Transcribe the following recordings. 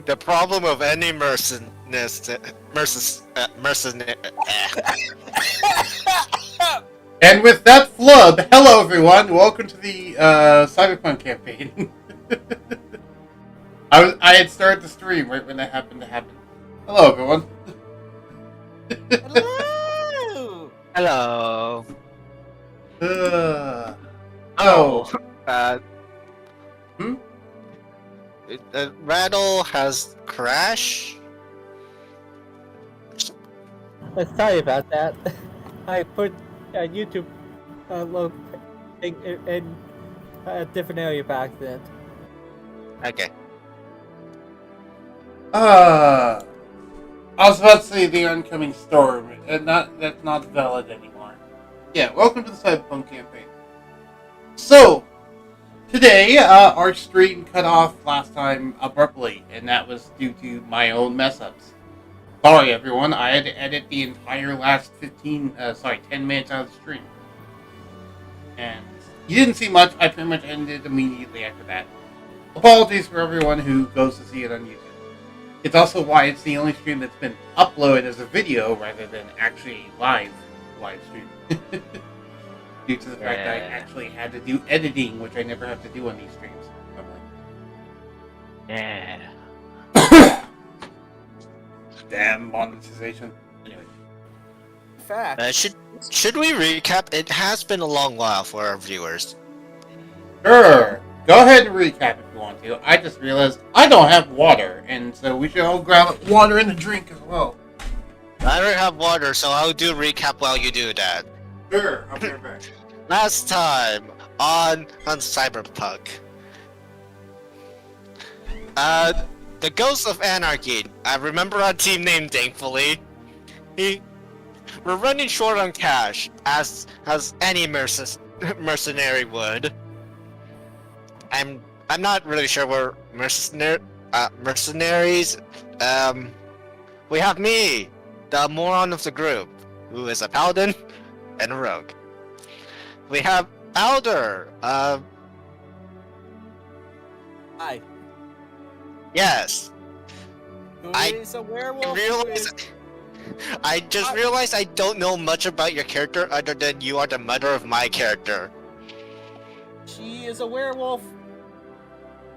The problem of any mercenary. And with that flub, hello everyone, welcome to the Cyberpunk campaign. I had started the stream right when that happened to happen. Hello everyone. Hello! Hello. So, Rattle has crashed. Sorry about that. I put YouTube thing in a different area by accident. Okay. I was about to say the oncoming storm, and that's not valid anymore. Yeah, welcome to the Cyberpunk campaign. So, today, our stream cut off last time abruptly, and that was due to my own mess-ups. Sorry, everyone, I had to edit the entire last 10 minutes out of the stream. And you didn't see much, I pretty much ended immediately after that. Apologies for everyone who goes to see it on YouTube. It's also why it's the only stream that's been uploaded as a video rather than actually live stream. Due to the fact that I actually had to do editing, which I never have to do on these streams. Yeah. Damn monetization. Anyway. Fact. Should we recap? It has been a long while for our viewers. Sure. Go ahead and recap if you want to. I just realized I don't have water, and so we should all grab water and a drink as well. I don't have water, so I'll do a recap while you do that. Sure, I'll be right back. Last time on Cyberpunk. The Ghosts of Anarchy. I remember our team name, thankfully. We're running short on cash, as any mercenary would. I'm not really sure we're mercenaries. We have me, the moron of the group, who is a paladin and a rogue. We have Alder. Hi. Yes. Who I is a werewolf? I just realized I don't know much about your character other than you are the mother of my character. She is a werewolf,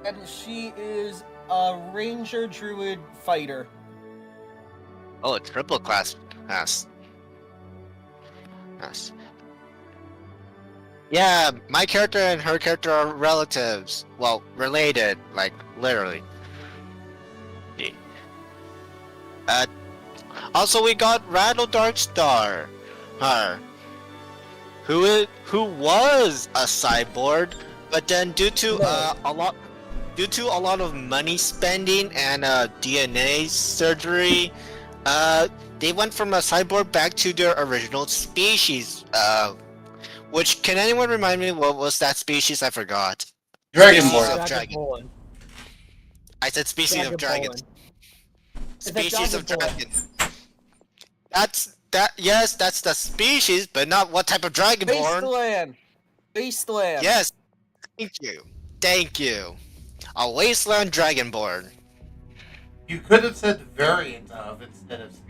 and she is a ranger druid fighter. Oh, a triple class. Yes. Yeah, my character and her character are relatives. Well, related, like, literally. Also, we got Rattle Darkstar. Who was a cyborg, but then due to a lot of money spending and DNA surgery, they went from a cyborg back to their original species. Which, can anyone remind me what was that species? I forgot. Dragonborn. Dragon. I said species of dragons. Species of dragons. Yes, that's the species, but not what type of dragonborn. Wasteland. Yes. Thank you. A wasteland dragonborn. You could have said variant of instead of species.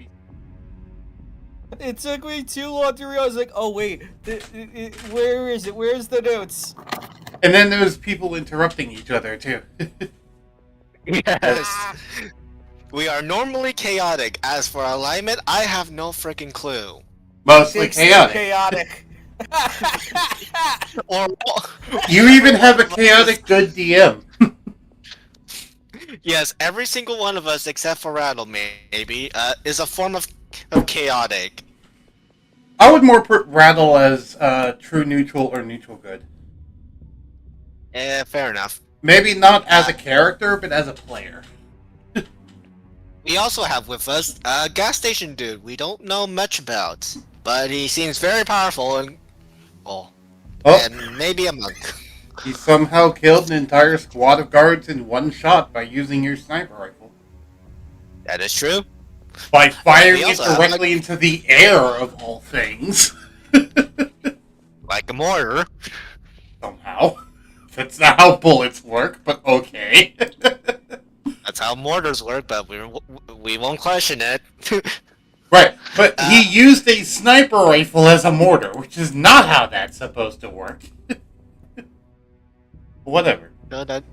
It took me too long to realize, like, oh wait, where is it? Where's the notes? And then there was people interrupting each other too. Yes. We are normally chaotic. As for alignment, I have no freaking clue. Mostly chaotic. Or You even have a chaotic good DM. yes, every single one of us except for Rattle, maybe, is a form of chaotic. I would more put Rattle as true neutral or neutral good. Fair enough. Maybe not as a character, but as a player. We also have with us a gas station dude we don't know much about, but he seems very powerful and and maybe a monk. He somehow killed an entire squad of guards in one shot by using your sniper rifle. That is true. By firing it directly into the air, of all things. Like a mortar. Somehow. That's not how bullets work, but okay. That's That's how mortars work, but we won't question it. Right, but he used a sniper rifle as a mortar, which is not how that's supposed to work. Whatever. No, that.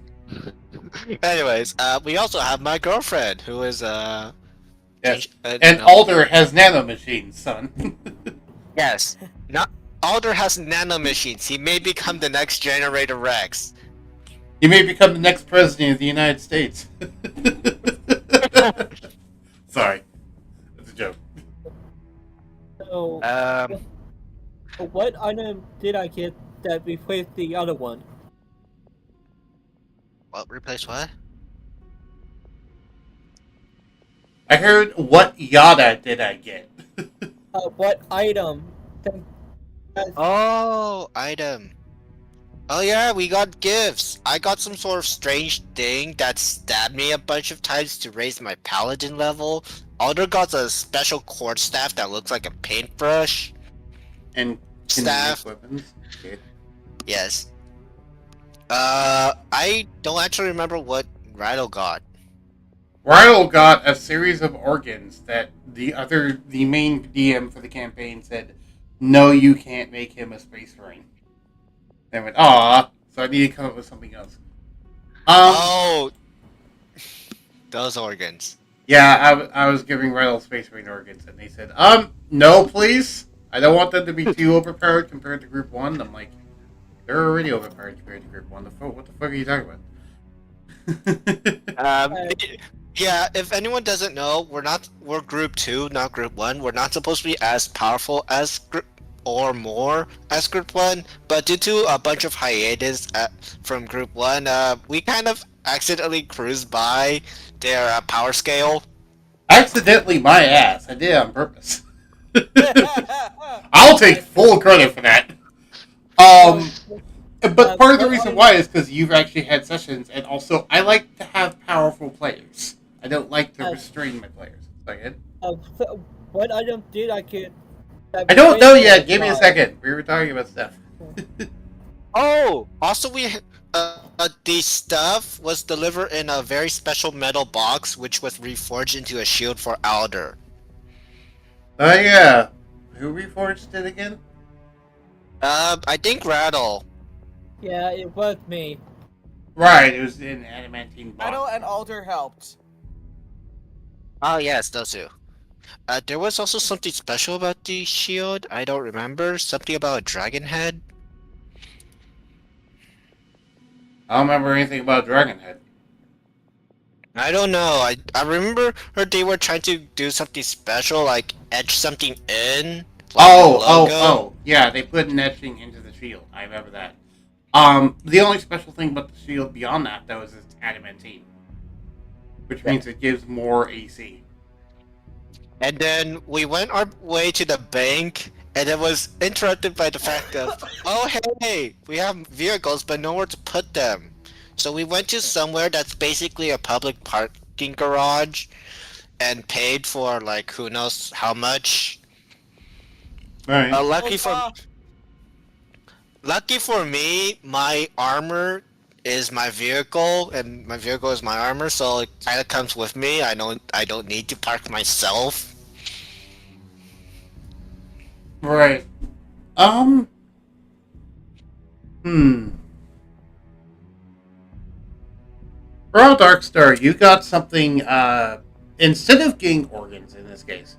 Anyways, we also have my girlfriend, who is Yes. And no. Alder has nanomachines, son. Yes, not Alder has nanomachines. He may become the next Generator Rex. He may become the next president of the United States. Sorry. That's a joke. So, Um, what item did I get that replaced the other one? what replace what? I heard, what yada did I get? What item? Oh, item. Oh yeah, we got gifts. I got some sort of strange thing that stabbed me a bunch of times to raise my paladin level. Alder got a special cord staff that looks like a paintbrush. And Staff. weapons. Okay. Yes. I don't actually remember what Rydell got. Rydell got a series of organs that the main DM for the campaign said, no, you can't make him a space marine. And I went, aw, so I need to come up with something else. Oh, those organs. Yeah, I was giving Rydell space marine organs, and they said, no, please. I don't want them to be too overpowered compared to Group 1. I'm like, they're already overpowered compared to Group 1. What the fuck are you talking about? Yeah, if anyone doesn't know, we're Group 2, not Group 1. We're not supposed to be as powerful as or more as Group 1, but due to a bunch of hiatus from Group 1, we kind of accidentally cruised by their power scale. Accidentally, my ass. I did it on purpose. I'll take full credit for that. But part of the reason why is because you've actually had sessions, and also I like to have powerful players. I don't like to restrain my players. Second. What item did I get? I don't know yet. Give me a second. We were talking about stuff. Oh, also the stuff was delivered in a very special metal box, which was reforged into a shield for Alder. Oh yeah. Who reforged it again? I think Rattle. Yeah, it was me. Right, it was in adamantine box. Metal and Alder helped. Oh yes, those two. There was also something special about the shield. I don't remember. Something about a dragon head. I don't remember anything about Dragonhead. I don't know. I remember they were trying to do something special, like etch something in. Like Oh, yeah, they put an etching into the shield. I remember that. The only special thing about the shield beyond that, though, is it's adamantine. Which means it gives more AC. And then we went our way to the bank, and it was interrupted by the fact of, oh hey, we have vehicles, but nowhere to put them. So we went to somewhere that's basically a public parking garage, and paid for like who knows how much. Right. Lucky for me, my armor is my vehicle, and my vehicle is my armor, so it kind of comes with me. I don't need to park myself. Right. Royal Darkstar, you got something, instead of getting organs in this case,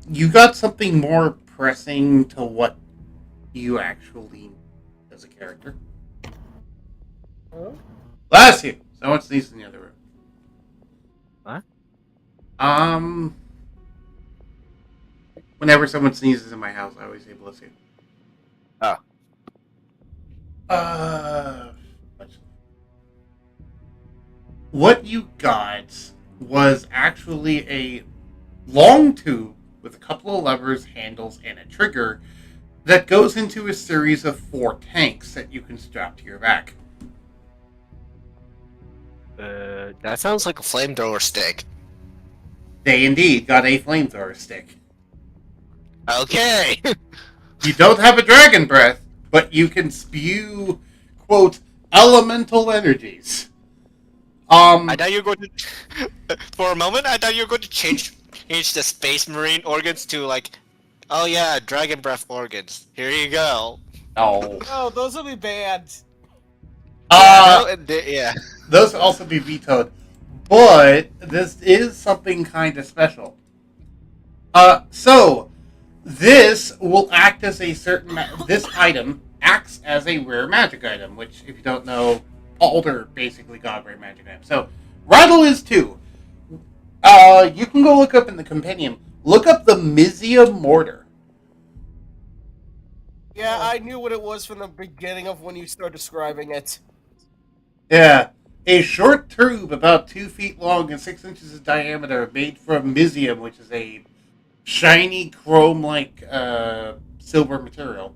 you got something more pressing to what you actually need as a character. Huh? Bless you! Someone sneezed in the other room. What? Whenever someone sneezes in my house, I always say bless you. Oh. What you got was actually a long tube with a couple of levers, handles, and a trigger that goes into a series of 4 tanks that you can strap to your back. That sounds like a flamethrower stick. They indeed got a flamethrower stick. Okay. You don't have a dragon breath, but you can spew, quote, elemental energies. I thought you were going to. For a moment, I thought you were going to change the Space Marine organs to like, oh yeah, Dragon Breath organs. Here you go. No. Oh, those will be banned. Yeah. Those will also be vetoed. But this is something kind of special. So this will act as a certain. This item acts as a rare magic item, which, if you don't know, Alder basically got a rare magic item. So Rattle is too. You can go look up in the compendium. Look up the Mizia Mortar. Yeah, I knew what it was from the beginning of when you started describing it. Yeah. A short tube about 2 feet long and 6 inches in diameter made from Mizium, which is a shiny chrome-like silver material.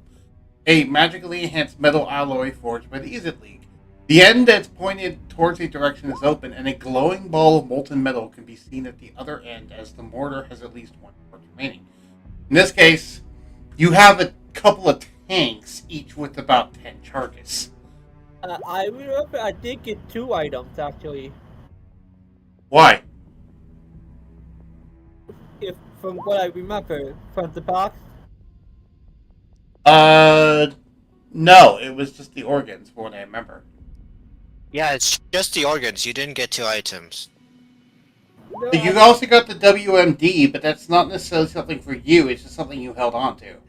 A magically enhanced metal alloy forged by the Izzet League. The end that's pointed towards a direction is open, and a glowing ball of molten metal can be seen at the other end as the mortar has at least one charge remaining. In this case, you have a couple of tanks, each with about 10 charges. I remember I did get 2 items actually. Why? If from what I remember from the box. No, it was just the organs, for what I remember. Yeah, it's just the organs. You didn't get 2 items. No, You also got the WMD, but that's not necessarily something for you, it's just something you held on to. It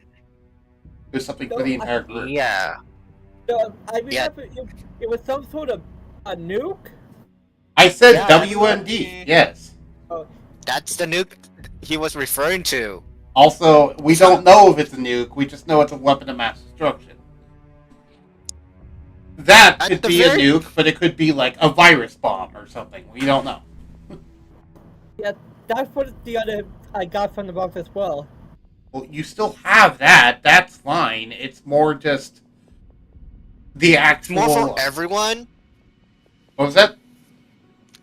was something for the entire group. Yeah. no, I Yeah. remember it was some sort of a nuke. I said Yeah, WMD, yes. That's the nuke he was referring to. Also, we don't know if it's a nuke, we just know it's a weapon of mass destruction. That At could the be a very- nuke, but it could be like a virus bomb or something. We don't know. Yeah, that's what the other I got from the box as well. Well, you still have that. That's fine. It's more just the It's actual. more for everyone. What was that?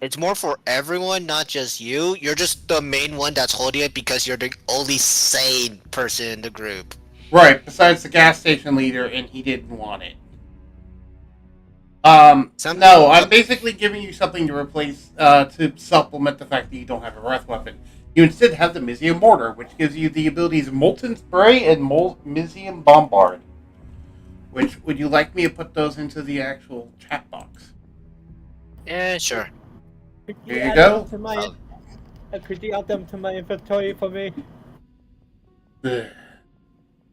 It's more for everyone, not just you. You're just the main one that's holding it because you're the only sane person in the group. Right. Besides the gas station leader, and he didn't want it. Something- No, I'm basically giving you something to replace, to supplement the fact that you don't have a breath weapon. You instead have the Mizium Mortar, which gives you the abilities Molten Spray and Mizium Bombard. Which, would you like me to put those into the actual chat box? Yeah, sure. Could Here you add go. them to my, could you add them to my inventory for me? Ugh.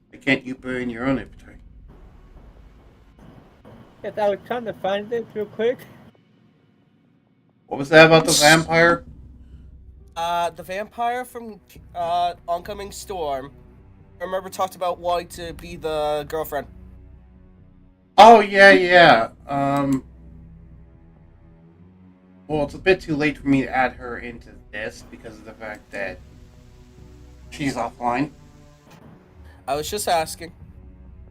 Why can't you burn your own inventory? Yes, I was trying to find it real quick. What was that about the vampire? The vampire from Oncoming Storm. I remember talked about wanting to be the girlfriend. Oh, yeah. Well, it's a bit too late for me to add her into this because of the fact that she's offline. I was just asking.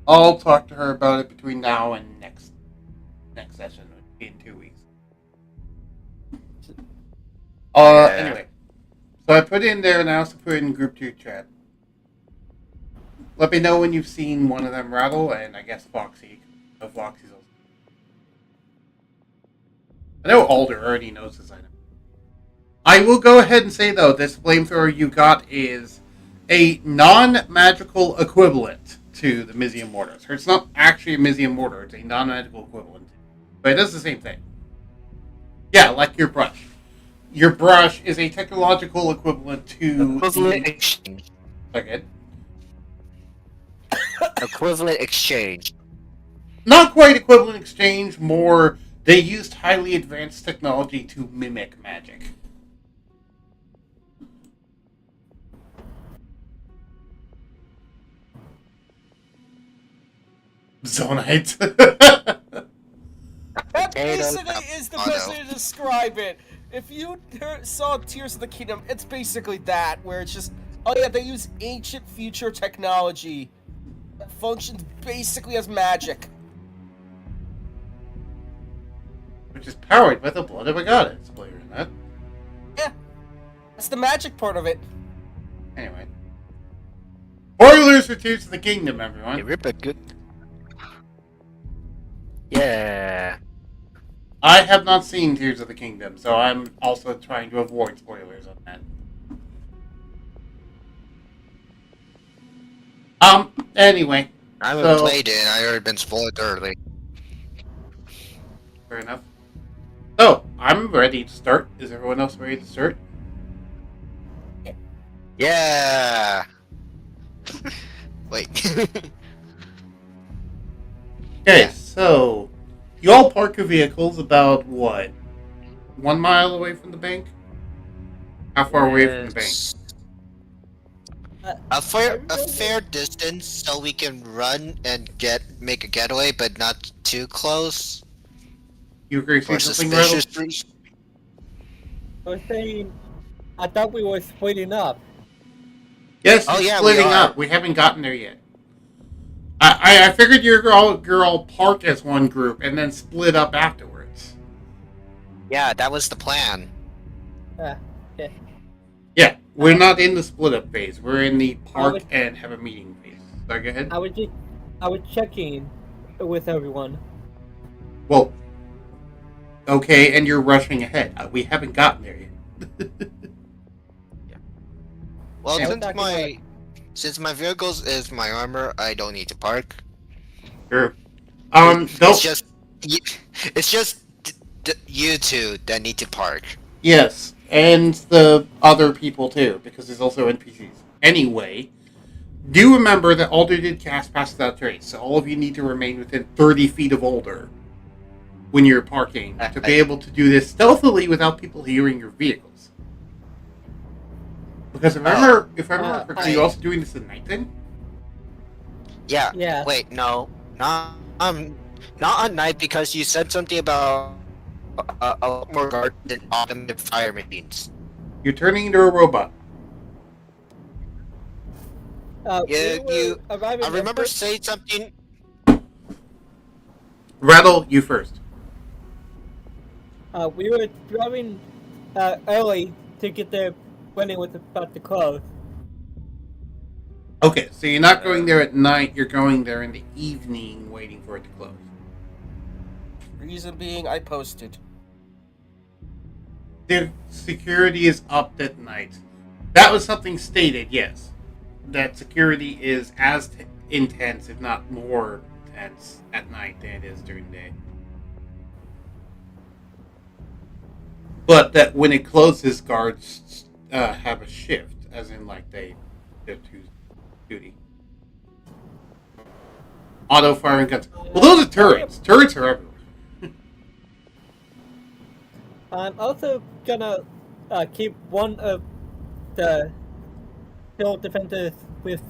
I'll talk to her about it between now and next session, which will be in 2 weeks. Anyway. So I put it in there and I also put it in group 2 chat. Let me know when you've seen one of them rattle, and I guess Foxy. Oh, Foxy's also. I know Alder already knows this item. I will go ahead and say, though, this flamethrower you got is a non-magical equivalent to the Mizium Mortar. So it's not actually a Mizium Mortar, it's a non-magical equivalent. But it does the same thing. Yeah, like your brush. Your brush is a technological equivalent to... Equivalent exchange. Again. Equivalent exchange. Not quite equivalent exchange, more they used highly advanced technology to mimic magic. Zonite. That Potato, basically is the avocado. best way to describe it. If you saw Tears of the Kingdom, it's basically that, where it's just, oh yeah, they use ancient future technology that functions basically as magic. Which is powered by the blood of a goddess, believe it or not. Yeah, that's the magic part of it. Anyway. Spoilers for Tears of the Kingdom, Hey, everyone. rip a good. Yeah. I have not seen Tears of the Kingdom, so I'm also trying to avoid spoilers on that. Anyway, I haven't so played it. I already been spoiled early. fair enough. So I'm ready to start. Is everyone else ready to start? Yeah. Wait. Okay, Yeah. so you all park your vehicles about what? 1 mile away from the bank? How far away from the bank? It's Uh, a fair remember- distance so we can run and make a getaway, but not too close You agree for say something, Rattle? suspicious reasons. I was saying, I thought we were splitting up. Yes, Oh you're yeah, we splitting are. up. We haven't gotten there yet. I figured you're all parked as one group and then split up afterwards. Yeah, that was the plan. Uh, yeah. Yeah, we're not in the split up phase. We're in the park was- and have a meeting phase. So go ahead. I was checking with everyone. Well, okay, and you're rushing ahead. We haven't gotten there yet. Well, Yeah, since my vehicles is my armor, I don't need to park. Sure. It's Don't. just it's just you two that need to park. Yes, and the other people too, because there's also NPCs. Anyway, do remember that Alder did cast Pass Without Trace, so all of you need to remain within 30 feet of Alder when you're parking to be able to do this stealthily without people hearing your vehicles. Because if I remember correctly, you're also doing this at night then? Yeah. Yeah. Wait, no, not at night because you said something about a lot more guards and automated fire machines. You're turning into a robot. Yeah, we were arriving I at remember first- saying something. Rattle, you first. we were driving early to get there when it was about to close. Okay, so you're not going there at night, you're going there in the evening waiting for it to close. Reason being, I posted. The security is upped at night. That was something stated, yes. That security is as intense, if not more intense, at night than it is during the day. But that when it closes, guards have a shift, as in, like, they shift to duty. Auto firing guns. Well, those are turrets. Turrets are everywhere. I'm also gonna keep one of the field defenders with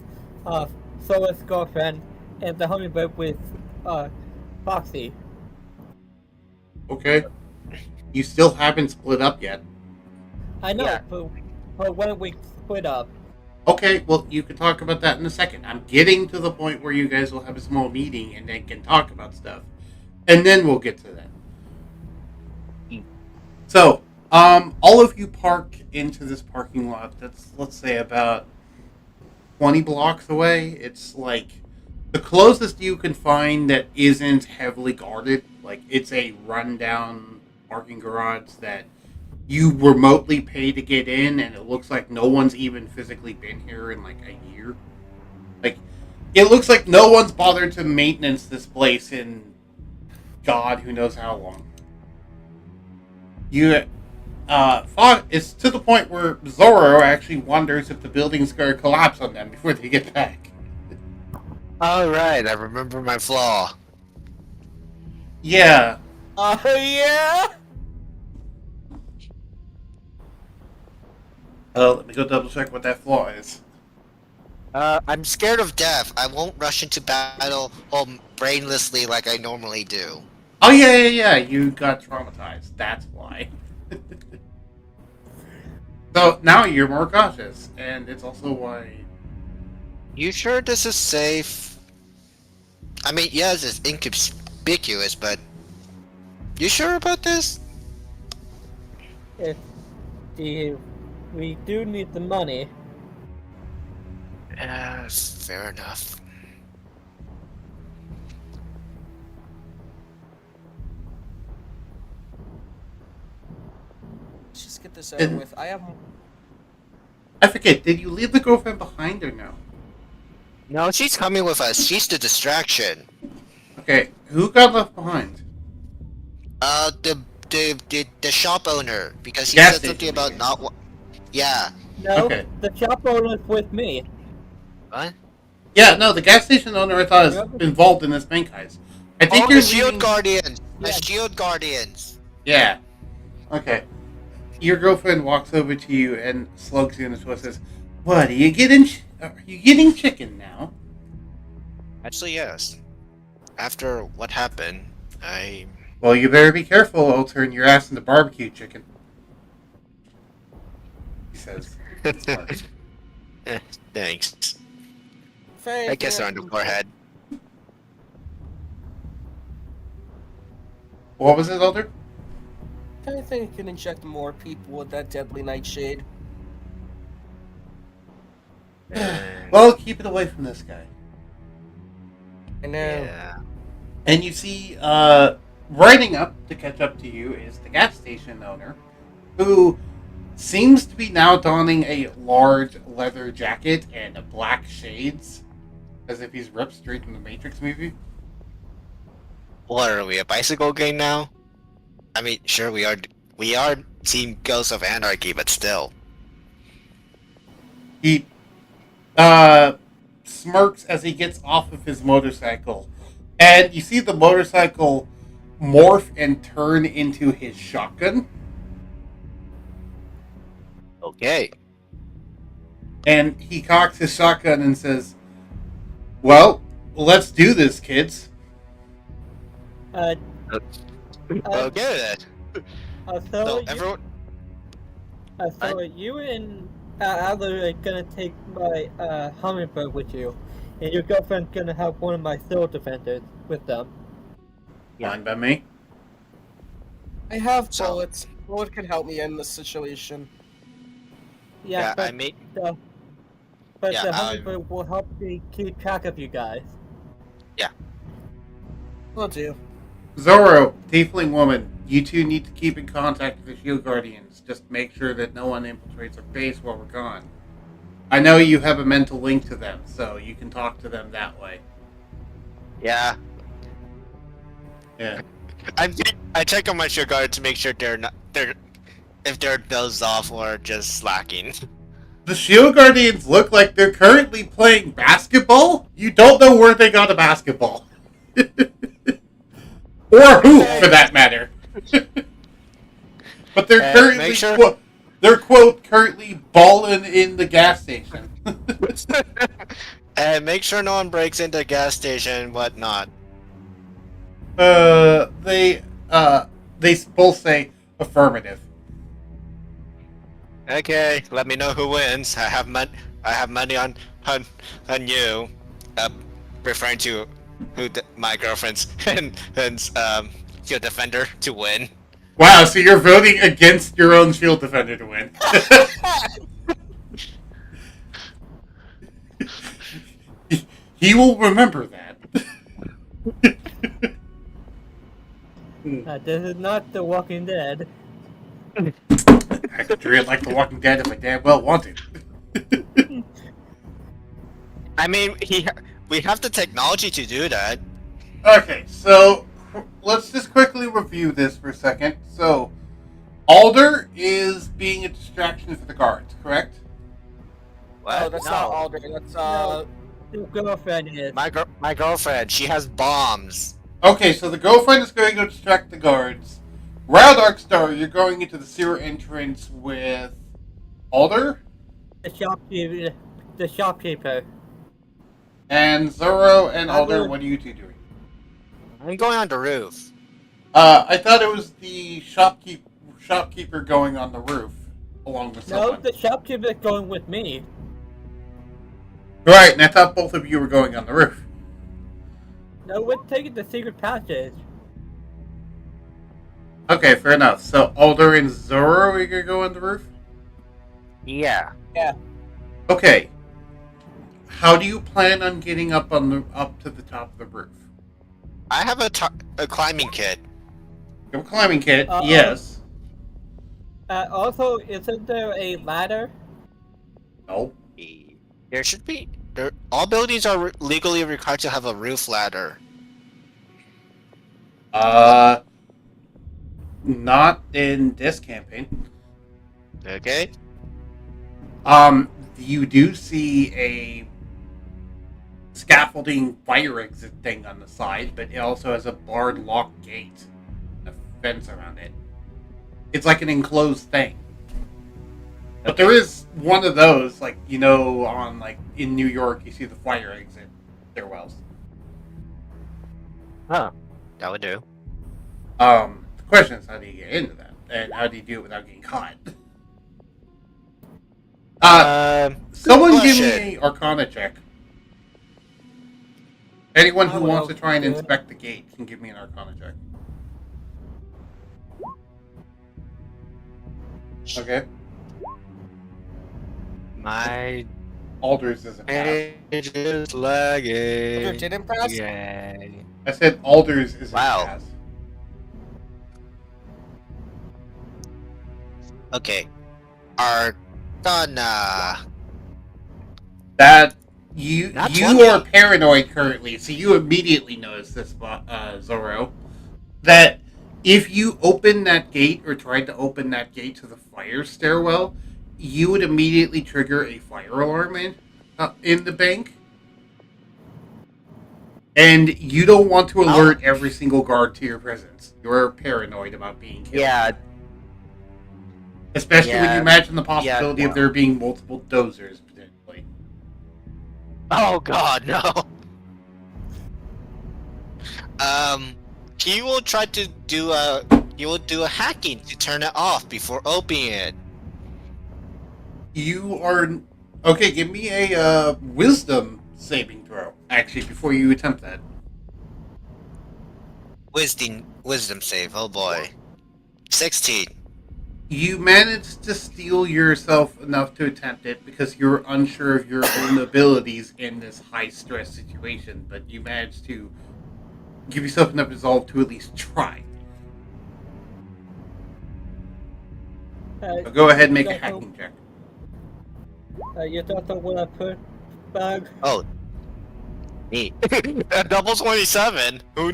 Sola's girlfriend and the hummingbird with Foxy. Okay. You still haven't split up yet. I know, Yeah. but when we split up, Okay, well, you can talk about that in a second. I'm getting to the point where you guys will have a small meeting and then can talk about stuff. And then we'll get to that. So, all of you park into this parking lot that's, let's say, about 20 blocks away. It's like the closest you can find that isn't heavily guarded. Like, it's a rundown parking garage that you remotely pay to get in, and it looks like no one's even physically been here in like a year. Like, it looks like no one's bothered to maintenance this place in God who knows how long. It's to the point where Zorro actually wonders if the building's going to collapse on them before they get back. All right, I remember my flaw. Yeah. Yeah? Let me go double check what that flaw is. I'm scared of death. I won't rush into battle brainlessly like I normally do. Oh, yeah. You got traumatized. That's why. So now you're more cautious, and it's also why. You sure this is safe? I mean, yes, it's inconspicuous, but you sure about this? if we do need the money, Fair enough. Let's just get this over with. I have. I forget, did you leave the girlfriend behind or no? No, she's coming with us. She's the distraction. Okay, who got left behind? The shop owner, because he Gas said something station about maybe. not. Yeah. No, Okay. the shop owner's with me. What? Yeah, no, the gas station owner I thought is Remember? involved in this bank heist. I think Oh, you're the shield leaving... guardians. Yeah. The shield guardians. Yeah. Okay. Your girlfriend walks over to you and slugs you in the shoulder and says, "What, are you getting chicken now?" Actually, yes. After what happened, I. Well, you better be careful, or I'll turn your ass into barbecue chicken. He says. Smart. Thanks. Thank I guess you. they're on the forehead. What was it, Alder? I think I can inject more people with that deadly nightshade. Well, keep it away from this guy. I know. Yeah. And you see, riding up to catch up to you is the gas station owner, who seems to be now donning a large leather jacket and black shades, as if he's ripped straight from the Matrix movie. What are we, a bicycle gang now? I mean, sure we are. We are Team Ghosts of Anarchy, but still. He smirks as he gets off of his motorcycle, and you see the motorcycle morph and turn into his shotgun. Okay. And he cocks his shotgun and says, "Well, let's do this, kids." Uh, Okay then. so So you, everyone. so you and Adler are gonna take my hummingbird with you, and your girlfriend's gonna have one of my soul defenders with them. Fine by me. I have So- bullets. Bullet can help me in this situation. Yeah, I but made. the, but Yeah, the hummingbird will help me keep track of you guys. Will do. Zorro, Tiefling woman, you two need to keep in contact with the Shield Guardians. Just make sure that no one infiltrates our base while we're gone. I know you have a mental link to them, so you can talk to them that way. Yeah. Yeah. I check on my shield guard to make sure if they're dozed off or just slacking. The Shield Guardians look like they're currently playing basketball. You don't know where they got a basketball. Or a hoop, for that matter. But they're currently, make sure- they're quote, currently balling in the gas station. And make sure no one breaks into the gas station and whatnot. They both say affirmative. Okay, let me know who wins. I have money on you. Referring to my girlfriend's and your defender to win. Wow, so you're voting against your own Shield Defender to win. He will remember that. This is not The Walking Dead. I could treat it like The Walking Dead if I damn well wanted. I mean, we have the technology to do that. Okay, so let's just quickly review this for a second. So, Alder is being a distraction for the guards, correct? What? Oh, that's No. not Alder. That's Your girlfriend is. My girlfriend. She has bombs. Okay, so the girlfriend is going to distract the guards. Round Darkstar, you're going into the sewer entrance with Alder, The shopkeeper. The shopkeeper. and Zorro and Alder. Alder. What are you two doing? I'm going on the roof. I thought it was the shopkeeper going on the roof along with No, someone. the shopkeeper's going with me. Right, and I thought both of you were going on the roof. No, we're taking the secret passage. Okay, fair enough. So Alder and Zorro are gonna go on the roof? Yeah. Okay. How do you plan on getting up to the top of the roof? I have a climbing kit. You have a climbing kit, Uh-oh. yes. Also, isn't there a ladder? No. There should be. All buildings are legally required to have a roof ladder. Not in this campaign. Okay. You do see a scaffolding fire exit thing on the side, but it also has a barred lock gate, a fence around it. It's like an enclosed thing. But there is one of those, like, on, like, in New York, you see the fire exit stairwells. Huh. That would do. The question is, how do you get into that? And how do you do it without getting caught? Someone give me an Arcana check. Anyone who wants to try and inspect the gate can give me an Arcana check. Okay. My Alders isn't pass. page is lagging. You didn't pass? Yay. I said Alders isn't Wow. pass. Okay. Arcana. That you Not you 20. are paranoid currently, so you immediately notice this, Zoro. That if you open that gate or tried to open that gate to the fire stairwell, you would immediately trigger a fire alarm in the bank. And you don't want to alert every single guard to your presence. You're paranoid about being killed. Yeah. Especially when you imagine the possibility Yeah. of there being multiple dozers, potentially. Oh god, no. He will try to do a hacking to turn it off before opening it. You are... Okay, give me a wisdom saving throw, actually, before you attempt that. Wisdom save, oh boy. 16. You managed to steel yourself enough to attempt it because you're unsure of your own abilities in this high-stress situation, but you managed to give yourself enough resolve to at least try. So go ahead and make a hacking check. You thought of what I put bag? Oh. Neat. A double 27. Who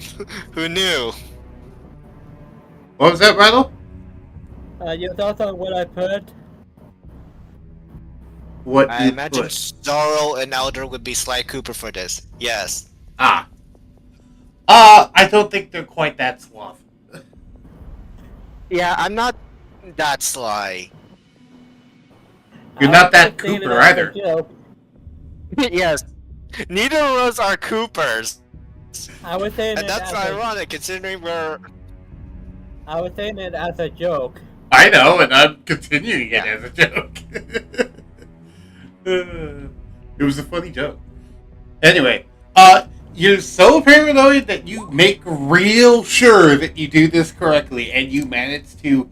knew? What was that, Rattle? You thought of what I put? What I you imagine put? Zoro and Elder would be Sly Cooper for this. Yes. I don't think they're quite that suave. Yeah, I'm not that sly. You're not that Cooper either. Yes. Neither of us are Coopers. I was saying And it that's as ironic considering we're... I was saying it as a joke. I know, and I'm continuing it as a joke. It was a funny joke. Anyway, you're so paranoid that you make real sure that you do this correctly, and you manage to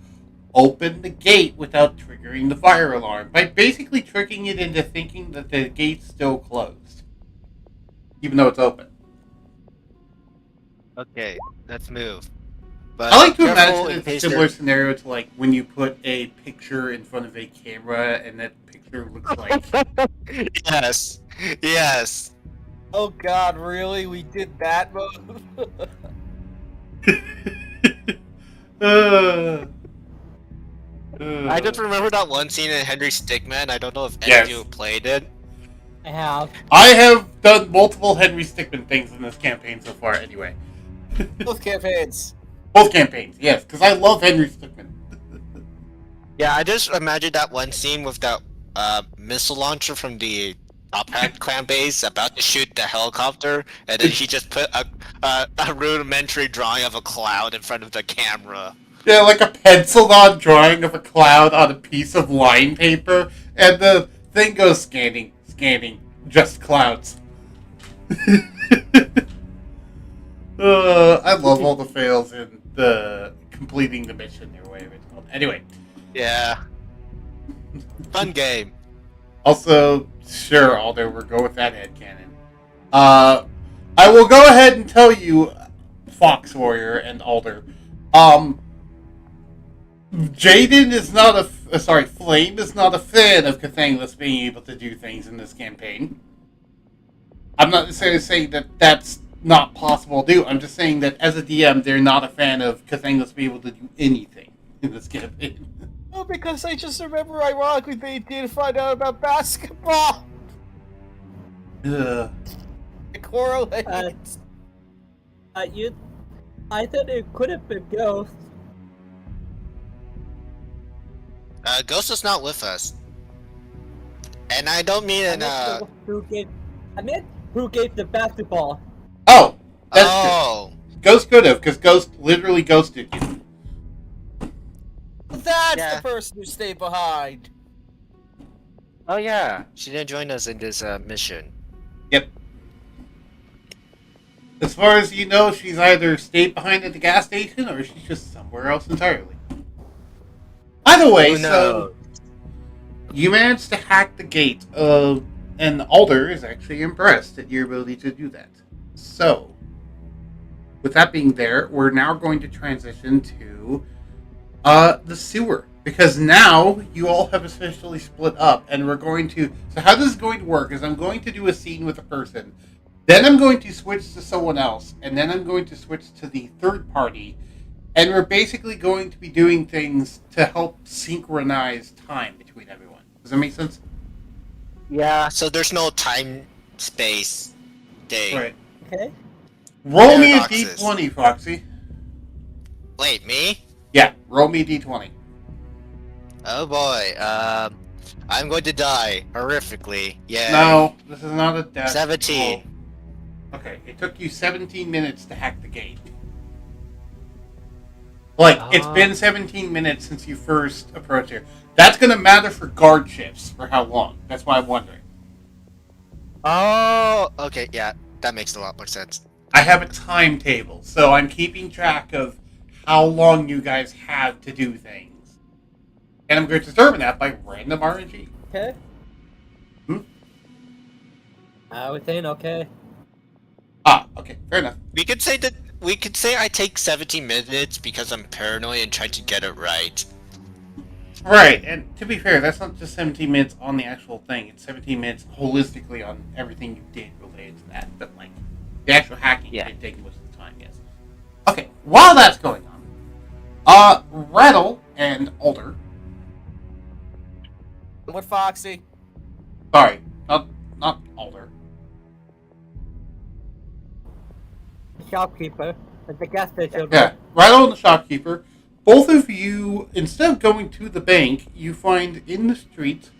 open the gate without triggering the fire alarm by basically tricking it into thinking that the gate's still closed, even though it's open. Okay, let's move. But I like to careful imagine in it's a case similar scenario to like when you put a picture in front of a camera and that picture looks like... Yes. Yes. Oh god, really? We did that move? I just remember that one scene in Henry Stickmin. I don't know if any Yes. of you played it. I have. I have done multiple Henry Stickmin things in this campaign so far, anyway. Both campaigns. Both campaigns, yes, because I love Henry Stickmin. Yeah, I just imagined that one scene with that missile launcher from the Top Hat clan base about to shoot the helicopter, and then he just put a rudimentary drawing of a cloud in front of the camera. Yeah, like a penciled-on drawing of a cloud on a piece of line paper, and the thing goes scanning, just clouds. I love all the fails in the completing the mission, or whatever it's called. Anyway. Yeah. Fun game. Also, sure, Alder, we'll go with that headcanon. I will go ahead and tell you, Fox Warrior and Alder, Jaden is not Flame is not a fan of Cathangless being able to do things in this campaign. I'm not necessarily saying that that's not possible to do. I'm just saying that as a DM, they're not a fan of Cathangless being able to do anything in this campaign. Oh, because I just remember, ironically, they did find out about basketball. Ugh. It correlates. I thought it could have been Ghost. Ghost is not with us. And I don't mean in, I meant who gave the basketball. Oh, that's oh. true. Ghost could have, because Ghost literally ghosted you. That's Yeah. the person who stayed behind. Oh yeah, she didn't join us in this mission. Yep. As far as you know, she's either stayed behind at the gas station or she's just somewhere else entirely. Either way, Who knows? so you managed to hack the gate, and Alder is actually impressed at your ability to do that. So, with that being there, we're now going to transition to the sewer. Because now you all have officially split up, and we're going to... So how this is going to work is I'm going to do a scene with a person, then I'm going to switch to someone else, and then I'm going to switch to the third party, and we're basically going to be doing things to help synchronize time between everyone. Does that make sense? Yeah, so there's no time, space, day. Right. Okay. Roll me a Paradoxes. d20, Foxy. Wait, me? Yeah, roll me a d20. Oh boy, I'm going to die horrifically. Yeah. No, this is not a death. 17. roll. Okay, it took you 17 minutes to hack the gate. Like, it's been 17 minutes since you first approached here. That's going to matter for guard shifts. For how long? That's why I'm wondering. Oh, okay, yeah, that makes a lot more sense. I have a timetable, so I'm keeping track of how long you guys have to do things. And I'm going to determine that by random RNG. Okay. Hmm? I was saying okay. Ah, okay, fair enough. We could say I take 17 minutes because I'm paranoid and try to get it right. Right, and to be fair, that's not just 17 minutes on the actual thing. It's 17 minutes holistically on everything you did related to that. But, like, the actual hacking did take most of the time, yes. Okay, while that's going on, Rattle and Alder... What, Foxy? Sorry, not Alder. Shopkeeper at the gas station. Yeah, Rattle and the shopkeeper. Both of you, instead of going to the bank, you find in the street,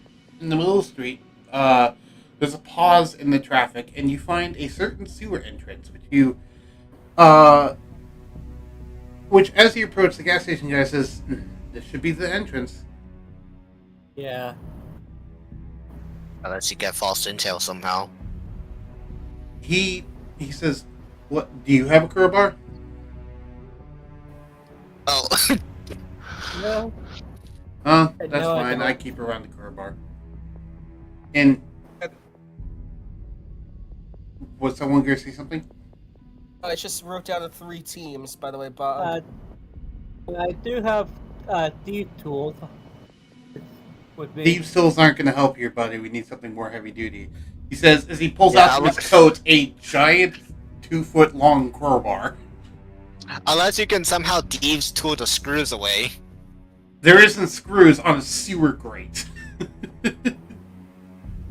in the middle of the street, there's a pause in the traffic, and you find a certain sewer entrance, which as you approach the gas station guy says, this should be the entrance. Yeah. Unless you get false intel somehow. He says, "What? Do you have a crowbar?" Oh. No. That's No, I fine. don't. I keep around the crowbar. And was someone going to say something? I just wrote down the 3 teams, by the way, Bob. I do have these tools. With me. Thieves' tools aren't going to help here, buddy. We need something more heavy duty. He says as he pulls Yeah, out from his coat a giant 2-foot-long crowbar. Unless you can somehow thieves tool the screws away. There isn't screws on a sewer grate.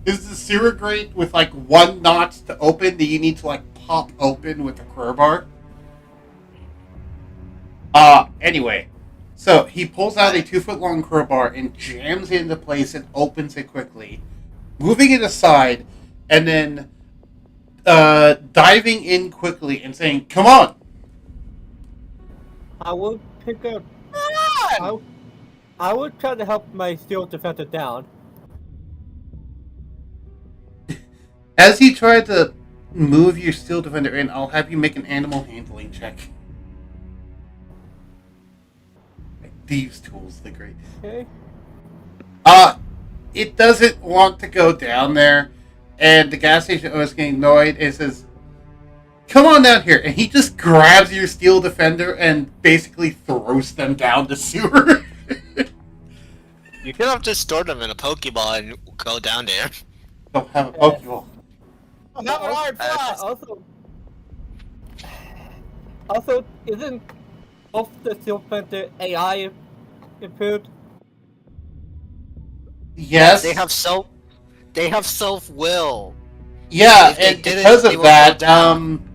Is the sewer grate with like 1 knot to open that you need to like pop open with a crowbar? Anyway. So he pulls out a 2-foot-long crowbar and jams it into place and opens it quickly, moving it aside, and then diving in quickly and saying, "Come on!" I will pick up. I will try to help my steel defender down. As you try to move your steel defender in, I'll have you make an animal handling check. Thieves' tools, the great. Okay. It doesn't want to go down there, and the gas station owner is getting annoyed and says, "Come on down here," and he just grabs your steel defender and basically throws them down the sewer. could have just stored them in a Pokeball and go down there. Don't have a Pokeball. I'm having an iron flask. Also, isn't both the Silver AI improved? Yes. They have self-will. Yeah, If they and didn't, because they of would go that, down.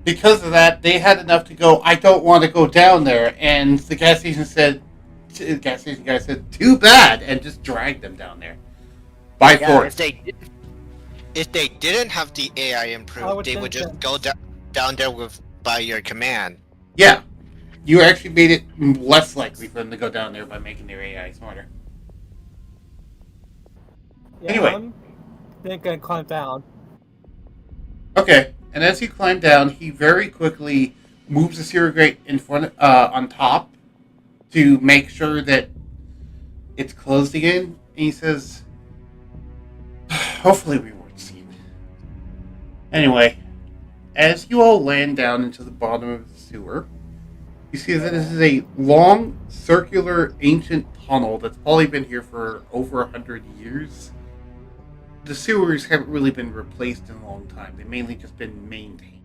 because of that, they had enough to go. I don't want to go down there, and the gas station guy said, "Too bad," and just dragged them down there by Yeah, force. if they didn't have the AI improved, they would just go down there by your command. Yeah, you actually made it less likely for them to go down there by making their AI smarter. Yeah, Anyway. I'm gonna climb down. Okay, and as you climb down, he very quickly moves the sewer grate in front, on top, to make sure that it's closed again. And he says, "Hopefully, we weren't seen." Anyway, as you all land down into the bottom of the sewer, you see that this is a long, circular, ancient tunnel that's probably been here for over 100 years. The sewers haven't really been replaced in a long time. They've mainly just been maintained.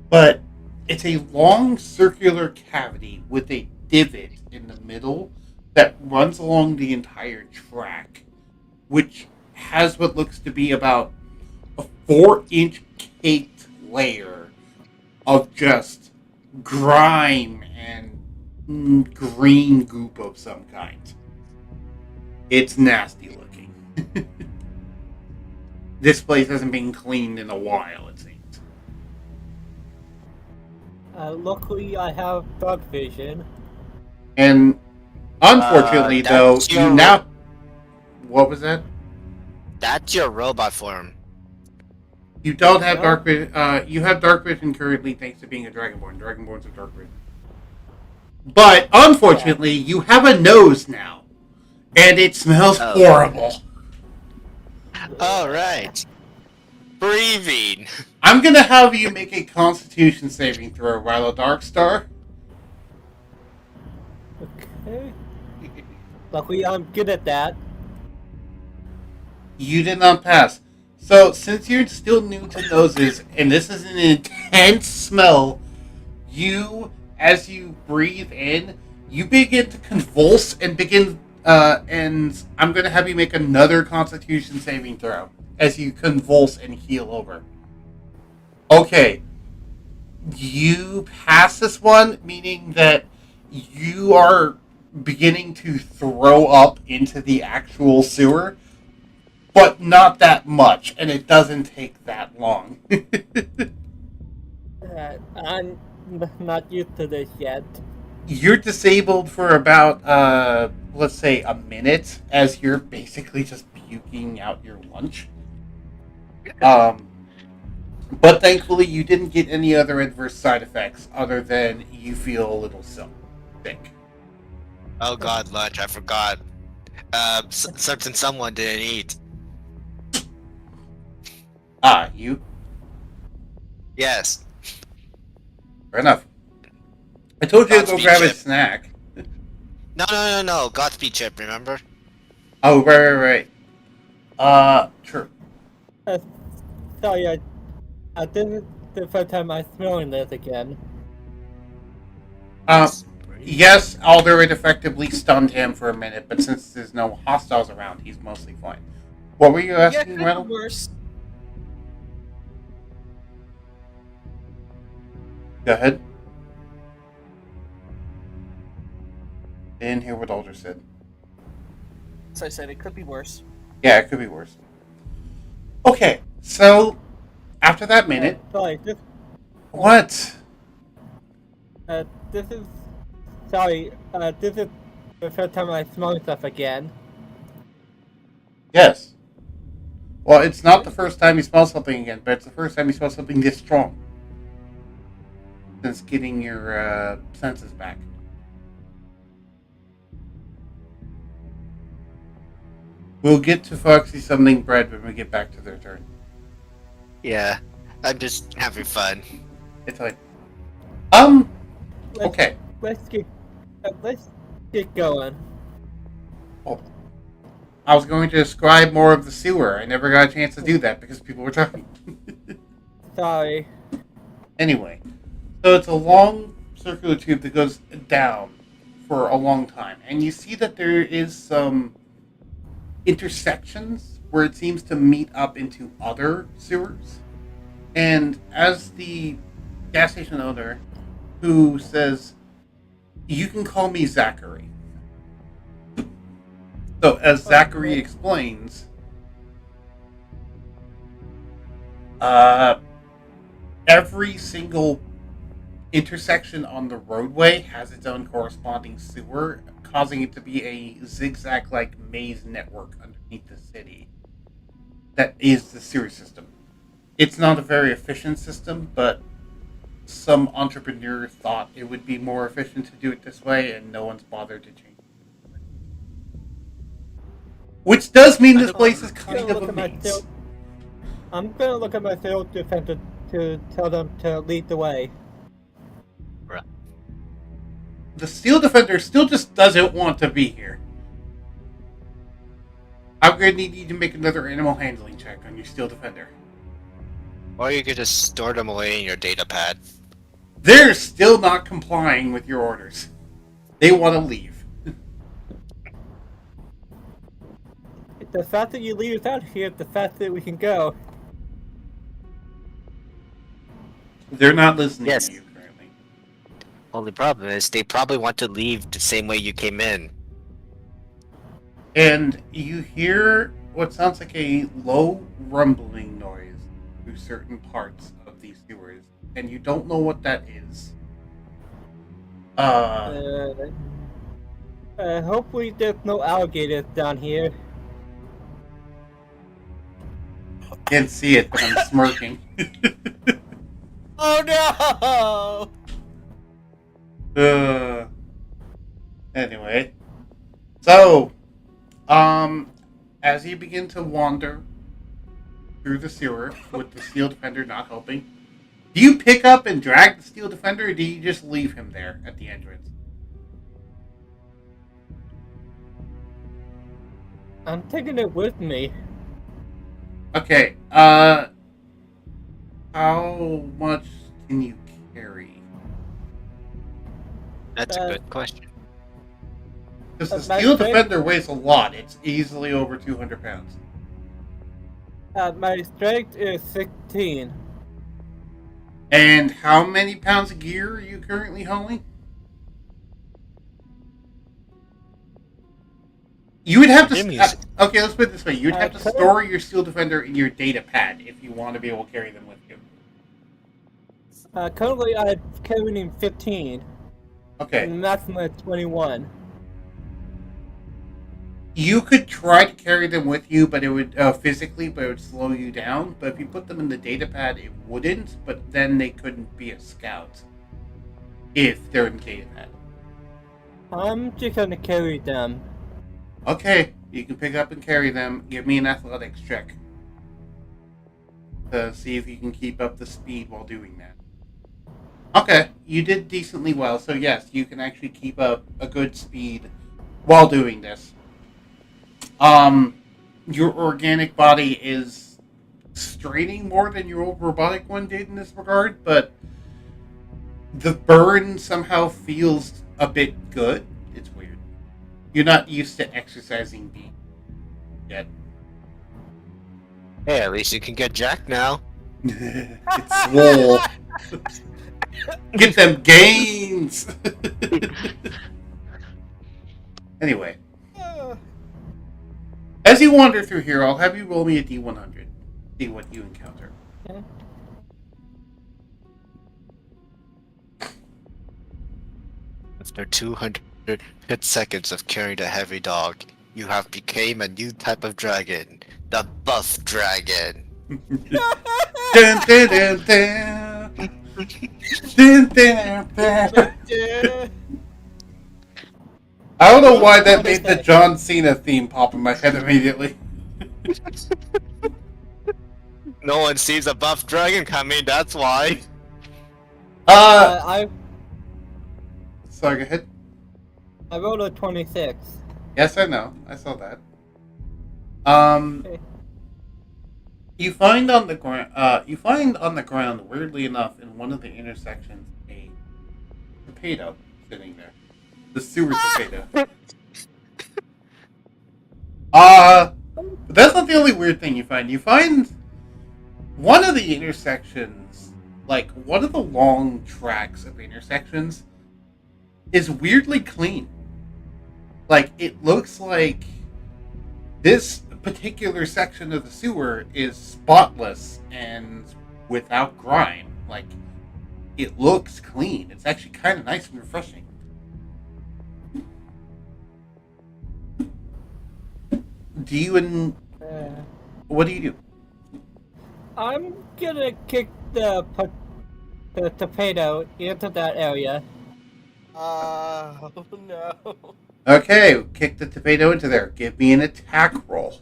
But it's a long circular cavity with a divot in the middle that runs along the entire track, which has what looks to be about a 4-inch caked layer of just grime and green goop of some kind. It's nasty looking. This place hasn't been cleaned in a while, it seems. Luckily, I have dark vision. And unfortunately, though, that's you your- now... What was that? That's your robot form. You don't have No. dark vision. You have dark vision currently thanks to being a Dragonborn. Dragonborns have dark vision. But unfortunately, you have a nose now. And it smells horrible. Alright. Breathing. I'm gonna have you make a Constitution saving throw, Rilo Darkstar. Okay. Luckily, I'm good at that. You did not pass. So, since you're still new to noses, and this is an intense smell, as you breathe in, you begin to convulse and and I'm going to have you make another Constitution saving throw as you convulse and heel over. Okay. You pass this one, meaning that you are beginning to throw up into the actual sewer, but not that much, and it doesn't take that long. I'm not used to this yet. You're disabled for about, let's say, a minute, as you're basically just puking out your lunch. But thankfully, you didn't get any other adverse side effects other than you feel a little sick. Oh god, lunch, I forgot. Certain someone didn't eat. Ah, you? Yes. Fair enough. I told you to go Godspeed, grab a Chip. snack. No. Godspeed Chip, remember? Oh, right. Sure. Sorry, this is the first time I'm smelling this again. Yes, although it effectively stunned him for a minute, but since there's no hostiles around, he's mostly fine. What were you Yeah, asking, could be Randall? worse. Go ahead. I didn't hear what Alder said. As I said, it could be worse. Yeah, it could be worse. Okay, so after that minute, Sorry, what? this is the first time I'm smelling stuff again. Yes. Well, it's not the first time you smell something again, but it's the first time you smell something this strong since getting your senses back. We'll get to Foxy summoning bread when we get back to their turn. Yeah. I'm just having fun. It's like, okay. Let's get going. Oh, I was going to describe more of the sewer. I never got a chance to do that because people were talking. Sorry. Anyway, so it's a long circular tube that goes down for a long time. And you see that there is some intersections where it seems to meet up into other sewers. And as the gas station owner who says, "You can call me Zachary." So as Zachary Okay. explains, every single intersection on the roadway has its own corresponding sewer, causing it to be a zigzag-like maze network underneath the city. That is the sewer system. It's not a very efficient system, but some entrepreneur thought it would be more efficient to do it this way, and no one's bothered to change it. Which does mean this place is kind of a maze. I'm gonna look at my field defender to tell them to lead the way. The Steel Defender still just doesn't want to be here. I'm going to need you to make another animal handling check on your Steel Defender. Or you could just store them away in your data pad. They're still not complying with your orders. They want to leave. The faster you leave us out here, the faster we can go. They're not listening Yes. to you currently. Only problem is they probably want to leave the same way you came in. And you hear what sounds like a low rumbling noise through certain parts of these sewers, and you don't know what that is. Hopefully there's no alligators down here. Can't see it, but I'm smirking. Oh no! Anyway, so, as you begin to wander through the sewer with the Steel Defender not helping, do you pick up and drag the Steel Defender, or do you just leave him there at the entrance? I'm taking it with me. Okay, how much can you carry? That's a good question. Because the my Steel strength- Defender weighs a lot. It's easily over 200 pounds. My strength is 16. And how many pounds of gear are you currently hauling? You would have to... okay, let's put it this way. You would have to store your Steel Defender in your data pad if you want to be able to carry them with you. Currently I'm carrying 15. Okay. And maximum is 21. You could try to carry them with you, but it would physically, but it would slow you down. But if you put them in the data pad, it wouldn't. But then they couldn't be a scout if they're in the data pad. I'm just gonna carry them. Okay, you can pick up and carry them. Give me an athletics check to see if you can keep up the speed while doing that. Okay, you did decently well. So yes, you can actually keep up a good speed while doing this. Your organic body is straining more than your old robotic one did in this regard, but the burn somehow feels a bit good. It's weird. You're not used to exercising being yet. Hey, at least you can get Jack now. It's swole. Get them gains! Anyway. As you wander through here, I'll have you roll me a D100. See what you encounter. Okay. After 200 hit seconds of carrying a heavy dog, you have become a new type of dragon, the buff dragon. Dun, dun, dun, dun. Dun, dun, dun. I don't know why that made the John Cena theme pop in my head immediately. No one sees a buff dragon coming, that's why. I Sorry, go ahead. rolled a 26. Yes, I know. I saw that. Um, you find on the ground. You find on the ground, weirdly enough, in one of the intersections, a potato sitting there. The sewer potato. But that's not the only weird thing you find. You find one of the intersections, like one of the long tracks of intersections, is weirdly clean. Like, it looks like this particular section of the sewer is spotless and without grime. Like, it looks clean. It's actually kind of nice and refreshing. Do you and what do you do? I'm gonna kick the potato into that area. Oh no. Okay, kick the tomato into there. Give me an attack roll.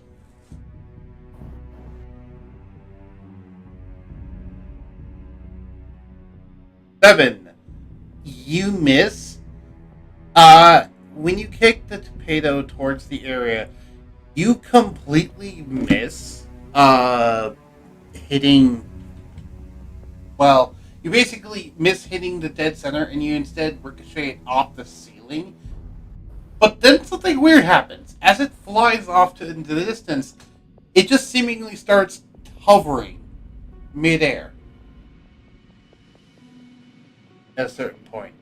Seven. You miss. When you kick the tomato towards the area, you completely miss hitting. Well, you basically miss hitting the dead center, and you instead ricochet it off the ceiling. But then something weird happens. As it flies off into the distance, it just seemingly starts hovering midair at a certain point.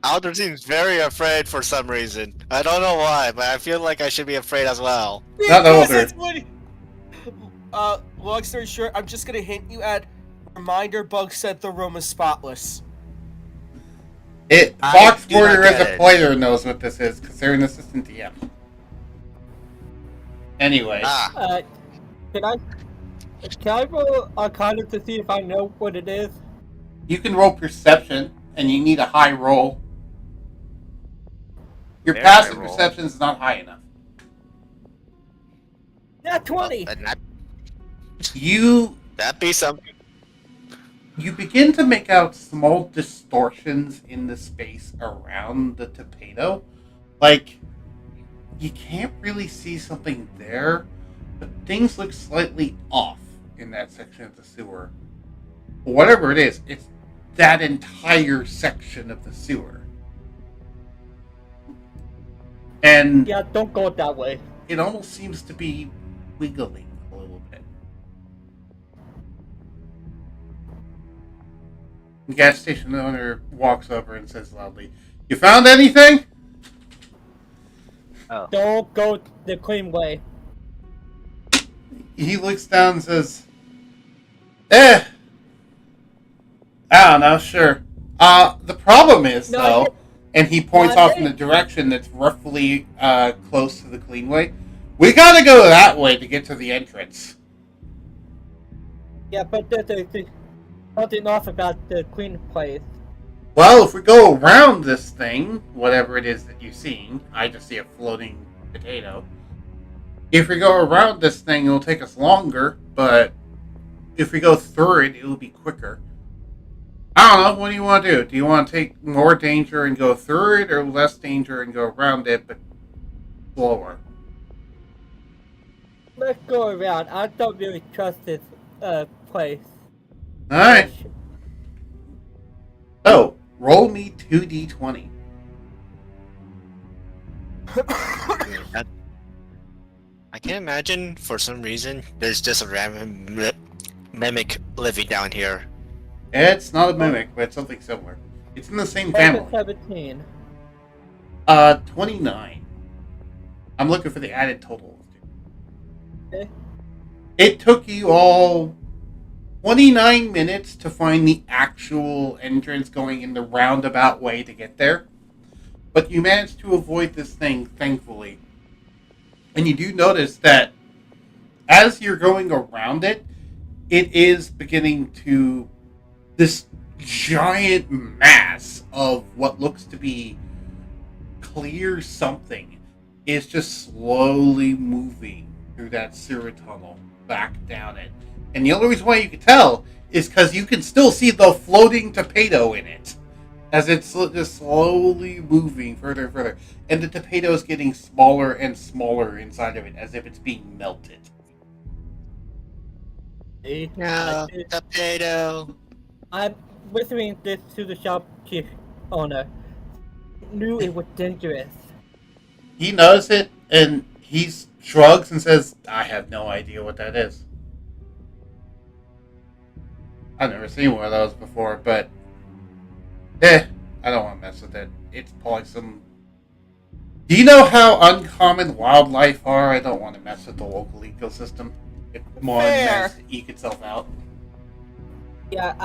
Alder seems very afraid for some reason. I don't know why, but I feel like I should be afraid as well. Not Because Alder. it's what. Long story short, I'm just gonna hint you at. Reminder: Bug said the room is spotless. I Fox do not Border as get a it. player knows what this is because they're an assistant DM. Anyway, Can I roll Arcana to see if I know what it is? you can roll perception, and you need a high roll. Your Very passive high roll. perception is not high enough. Yeah, 20. That'd be something. You begin to make out small distortions in the space around the tomato. Like, you can't really see something there, but things look slightly off in that section of the sewer. But whatever it is, it's that entire section of the sewer. And Yeah, don't go that way. it almost seems to be wiggling a little bit. The gas station owner walks over and says loudly, "You found anything?" Don't go the clean way. He looks down and says, I don't know, sure. The problem is, No, though, and he points No, I off in the direction that's roughly close to the cleanway, we gotta go that way to get to the entrance. Yeah, but there's something off about the clean place. Well, if we go around this thing, whatever it is that you're seeing, I just see a floating potato. If we go around this thing, it'll take us longer, but if we go through it, it'll be quicker. I don't know, what do you want to do? Do you want to take more danger and go through it, or less danger and go around it, but slower? Let's go around. I don't really trust this place. Alright, so, roll me 2d20. I can imagine, for some reason, there's just a random mimic living down here. It's not a mimic, but it's something similar. It's in the same That's family. a 17. 29. I'm looking for the added total. Okay. It took you all 29 minutes to find the actual entrance going in the roundabout way to get there. But you managed to avoid this thing, thankfully. And you do notice that as you're going around it, it is beginning to... This giant mass of what looks to be clear something is just slowly moving through that sewer tunnel back down it. And the only reason why you can tell is because you can still see the floating potato in it. as it's just slowly moving further and further, and the potato is getting smaller and smaller inside of it, as if it's being melted. I No, did- potato. I'm whispering this to the shopkeep owner. Knew it was dangerous. He knows it, and he shrugs and says, "I have no idea what that is. I've never seen one of those before, but I don't want to mess with it. It's probably some. Do you know how uncommon wildlife are? I don't want to mess with the local ecosystem. It more Fair. manages to eke itself out." Yeah,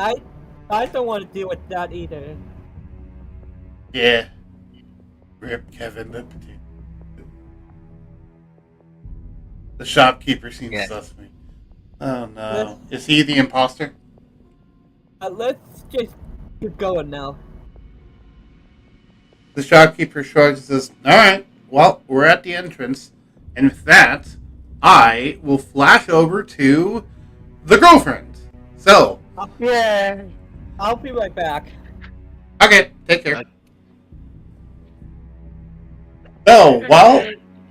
I don't want to deal with that either. Yeah. Rip Kevin the potato. The shopkeeper seems Yeah. sus to me. Oh no. Is he the imposter? Let's just keep going now. The shopkeeper shrugs and says, "Alright, well, we're at the entrance. And with that, I will flash over to the girlfriend. So, Yeah. I'll be right back. okay, take care." So,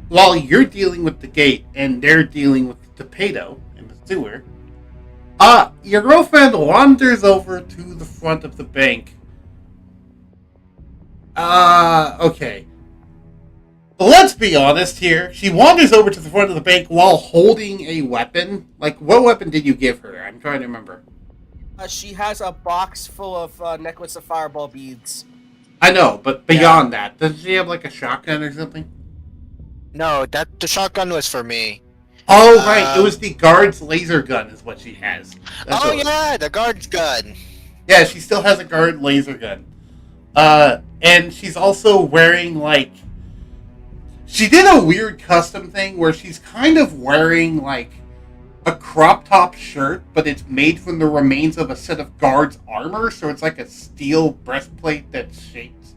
while you're dealing with the gate and they're dealing with the potato in the sewer, your girlfriend wanders over to the front of the bank. Okay. Let's be honest here. She wanders over to the front of the bank while holding a weapon. Like, what weapon did you give her? I'm trying to remember. She has a box full of necklace of fireball beads. I know, but beyond that, does she have like a shotgun or something? No, the shotgun was for me. Oh, right. It was the guard's laser gun is what she has. That's Oh what it was. yeah, the guard's gun. Yeah, she still has a guard laser gun. And she's also wearing, like... She did a weird custom thing where she's kind of wearing, like, a crop top shirt, but it's made from the remains of a set of guard's armor, so it's like a steel breastplate that's shaped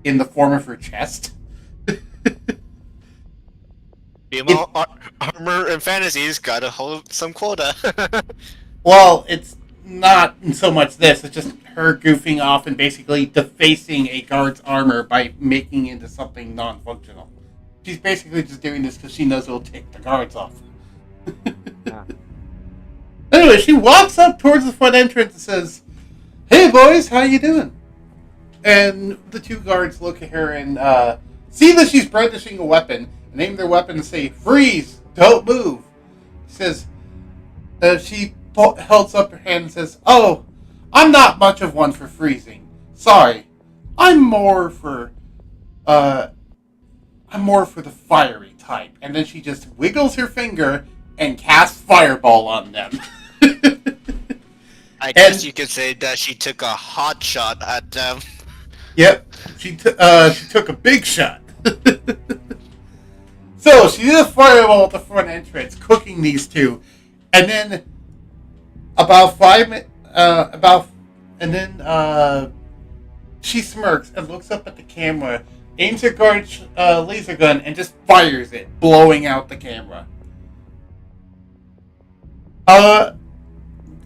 in the form of her chest. Female armor in fantasies gotta hold some quota. Well, it's not so much this, it's just her goofing off and basically defacing a guard's armor by making it into something non-functional. She's basically just doing this because she knows it'll take the guards off. Yeah. Anyway, she walks up towards the front entrance and says, "Hey boys, how you doing?" And the two guards look at her and see that she's brandishing a weapon, and aim their weapon and say, "Freeze! Don't move!" She says, she holds up her hand and says, "Oh, I'm not much of one for freezing. Sorry. I'm more for the fiery type." And then she just wiggles her finger and casts fireball on them. I guess you could say that she took a hot shot at them. Yep, she took a big shot. So she did a fireball at the front entrance, cooking these two, and then she smirks and looks up at the camera, aims her guard's laser gun, and just fires it, blowing out the camera.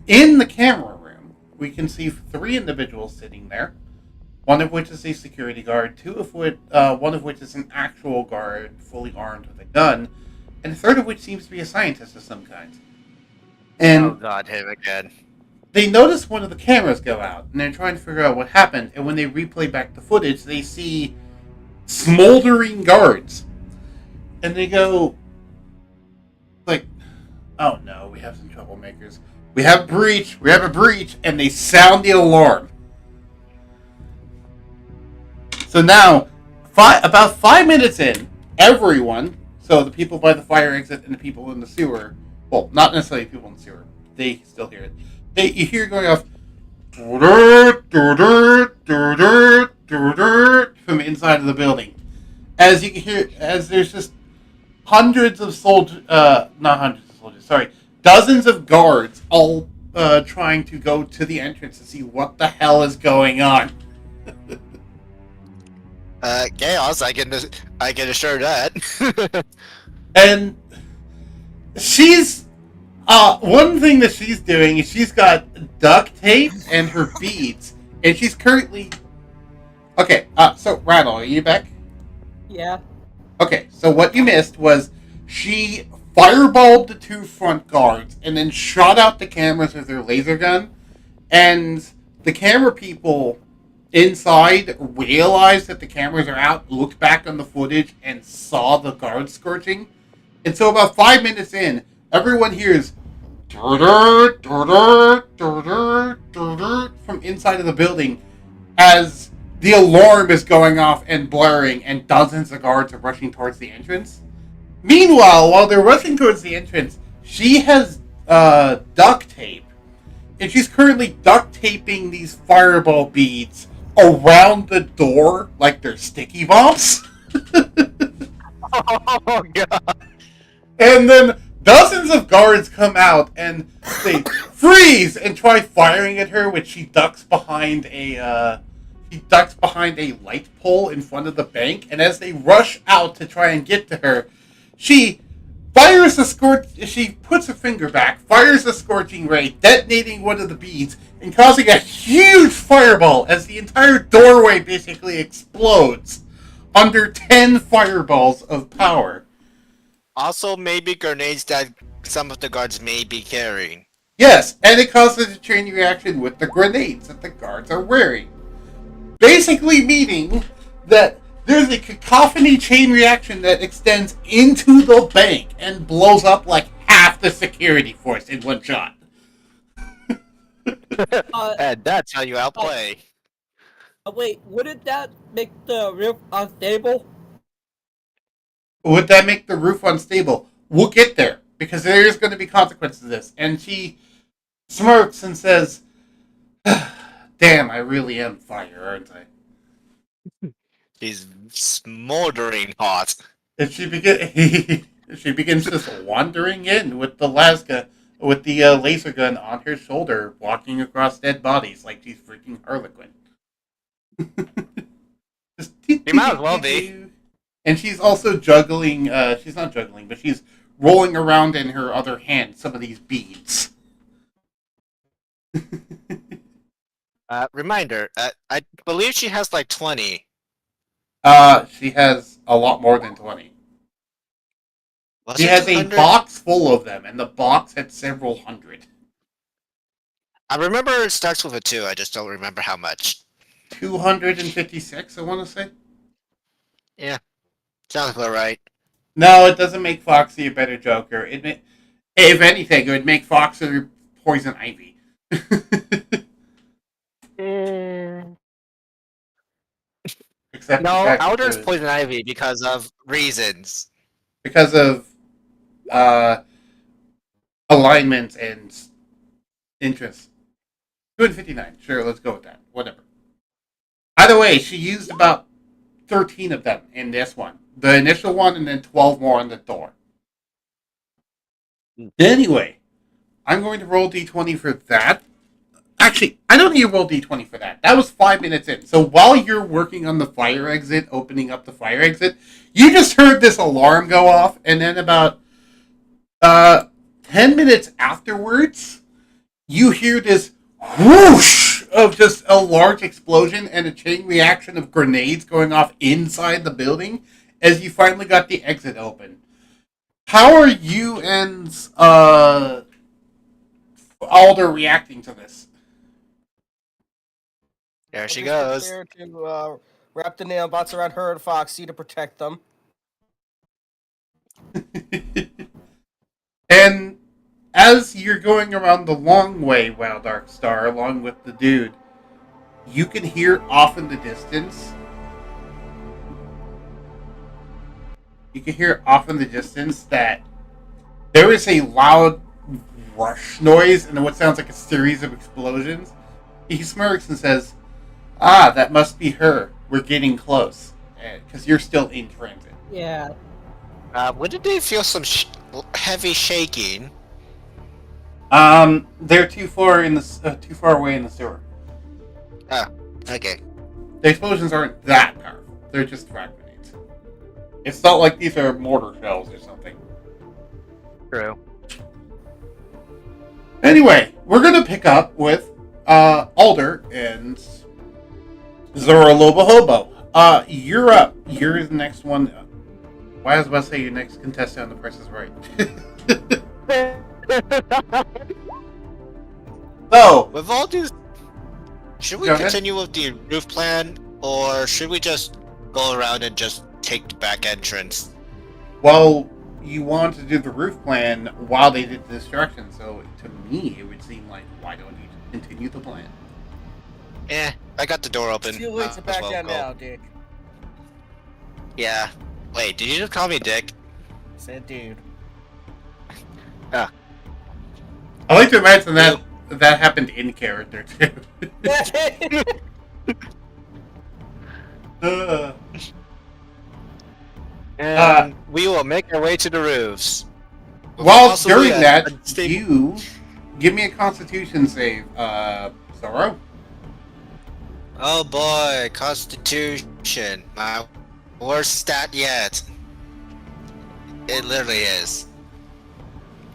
In the camera room, we can see 3 individuals sitting there. One of which is a security guard, one of which is an actual guard, fully armed with a gun, and the third of which seems to be a scientist of some kind. And Oh god, him again. they notice one of the cameras go out, and they're trying to figure out what happened, and when they replay back the footage, they see smoldering guards. And they go, like, "Oh no, we have some troublemakers. We have a breach, and they sound the alarm. So now, about 5 minutes in, everyone, so the people by the fire exit and the people in the sewer, well, not necessarily people in the sewer, they still hear it. You hear it going off from inside of the building. As you can hear, as there's just dozens of guards all trying to go to the entrance to see what the hell is going on. Chaos, I can assure that. And she's one thing that she's doing is she's got duct tape and her beads, and she's currently Okay, so Rattle, are you back? Yeah. Okay, so what you missed was she fireballed the two front guards and then shot out the cameras with her laser gun, and the camera people inside realized that the cameras are out, looked back on the footage, and saw the guards scorching. And so about 5 minutes in, everyone hears "dur-dur, dur-dur, dur-dur, dur-dur" from inside of the building as the alarm is going off and blaring, and dozens of guards are rushing towards the entrance. Meanwhile, while they're rushing towards the entrance, she has duct tape, and she's currently duct taping these fireball beads around the door like they're sticky bombs. Oh god. And then dozens of guards come out and they freeze and try firing at her, which she ducks behind a light pole in front of the bank. And as they rush out to try and get to her, she she puts her finger back, fires a scorching ray, detonating one of the beads and causing a huge fireball as the entire doorway basically explodes under 10 fireballs of power. Also, maybe grenades that some of the guards may be carrying. Yes, and it causes a chain reaction with the grenades that the guards are wearing. Basically meaning that there's a cacophony chain reaction that extends into the bank and blows up like half the security force in one shot. And that's how you outplay. Wait, wouldn't that make the roof unstable? Would that make the roof unstable? We'll get there, because there is going to be consequences to this. And she smirks and says, "Damn, I really am fire, aren't I?" She's smoldering hot. And she begins just wandering in with the laser gun on her shoulder, walking across dead bodies like she's freaking Harlequin. You might as well be. And she's also juggling. She's not juggling, but she's rolling around in her other hand some of these beads. Reminder, I believe she has like 20. She has a lot more than 20. Was She it has a 200? box full of them, and the box had several hundred. I remember it starts with a 2, I just don't remember how much. 256, I want to say. Yeah, sounds about right. No, it doesn't make Foxy a better Joker. If anything, it would make Foxy Poison Ivy. Except No, the fact Elder's that Poison Ivy because of reasons. because of alignment and interest. 259. Sure, let's go with that. Whatever. Either way, she used about 13 of them in this one. The initial one, and then 12 more on the door. Anyway, I'm going to roll d20 for that. Actually, I don't need to roll d20 for that. That was 5 minutes in. So while you're working on the fire exit, opening up the fire exit, you just heard this alarm go off, and then about 10 minutes afterwards, you hear this whoosh of just a large explosion and a chain reaction of grenades going off inside the building as you finally got the exit open. How are you and Alder reacting to this? There she I'll goes. just prepare to wrap the nail bots around her and Foxy to protect them. And as you're going around the long way, Wild Dark Star, along with the dude, you can hear off in the distance. You can hear off in the distance that there is a loud rush noise and what sounds like a series of explosions. He smirks and says, "Ah, that must be her. We're getting close." Because you're still in transit. Yeah. Wouldn't they feel some heavy shaking? They're too far away in the sewer. Oh, okay. The explosions aren't that powerful. They're just frag grenades. It's not like these are mortar shells or something. True. Anyway, we're gonna pick up with Alder and Zora Loba Hobo. You're up. You're the next one. Why I was about to say your next contestant on The Price is Right. So, With all due, should we Go ahead. continue with the roof plan, or should we just go around and just take the back entrance? well, you want to do the roof plan while they did the destruction, so to me, it would seem like, why don't you continue the plan? I got the door open. Too late to Might as back well down go. now, Dick. Yeah. Wait, did you just call me Dick? Said dude. I like to imagine that happened in character, too. And we will make our way to the roofs. While Possibly during that, unstable- you give me a Constitution save, Zoro. Oh boy, Constitution. My worst stat yet. It literally is.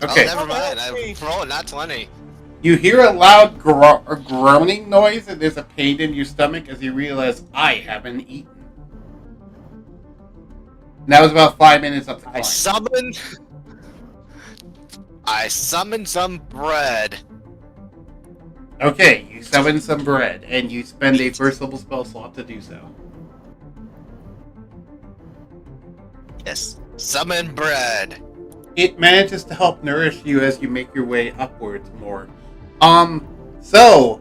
Okay. Oh, never mind. I rolled not 20. You hear a loud groaning noise, and there's a pain in your stomach as you realize I haven't eaten. And that was about 5 minutes up the clock. I summoned some bread. Okay, you summon some bread, and you spend a first level spell slot to do so. Yes. Summon bread. It manages to help nourish you as you make your way upwards more. So,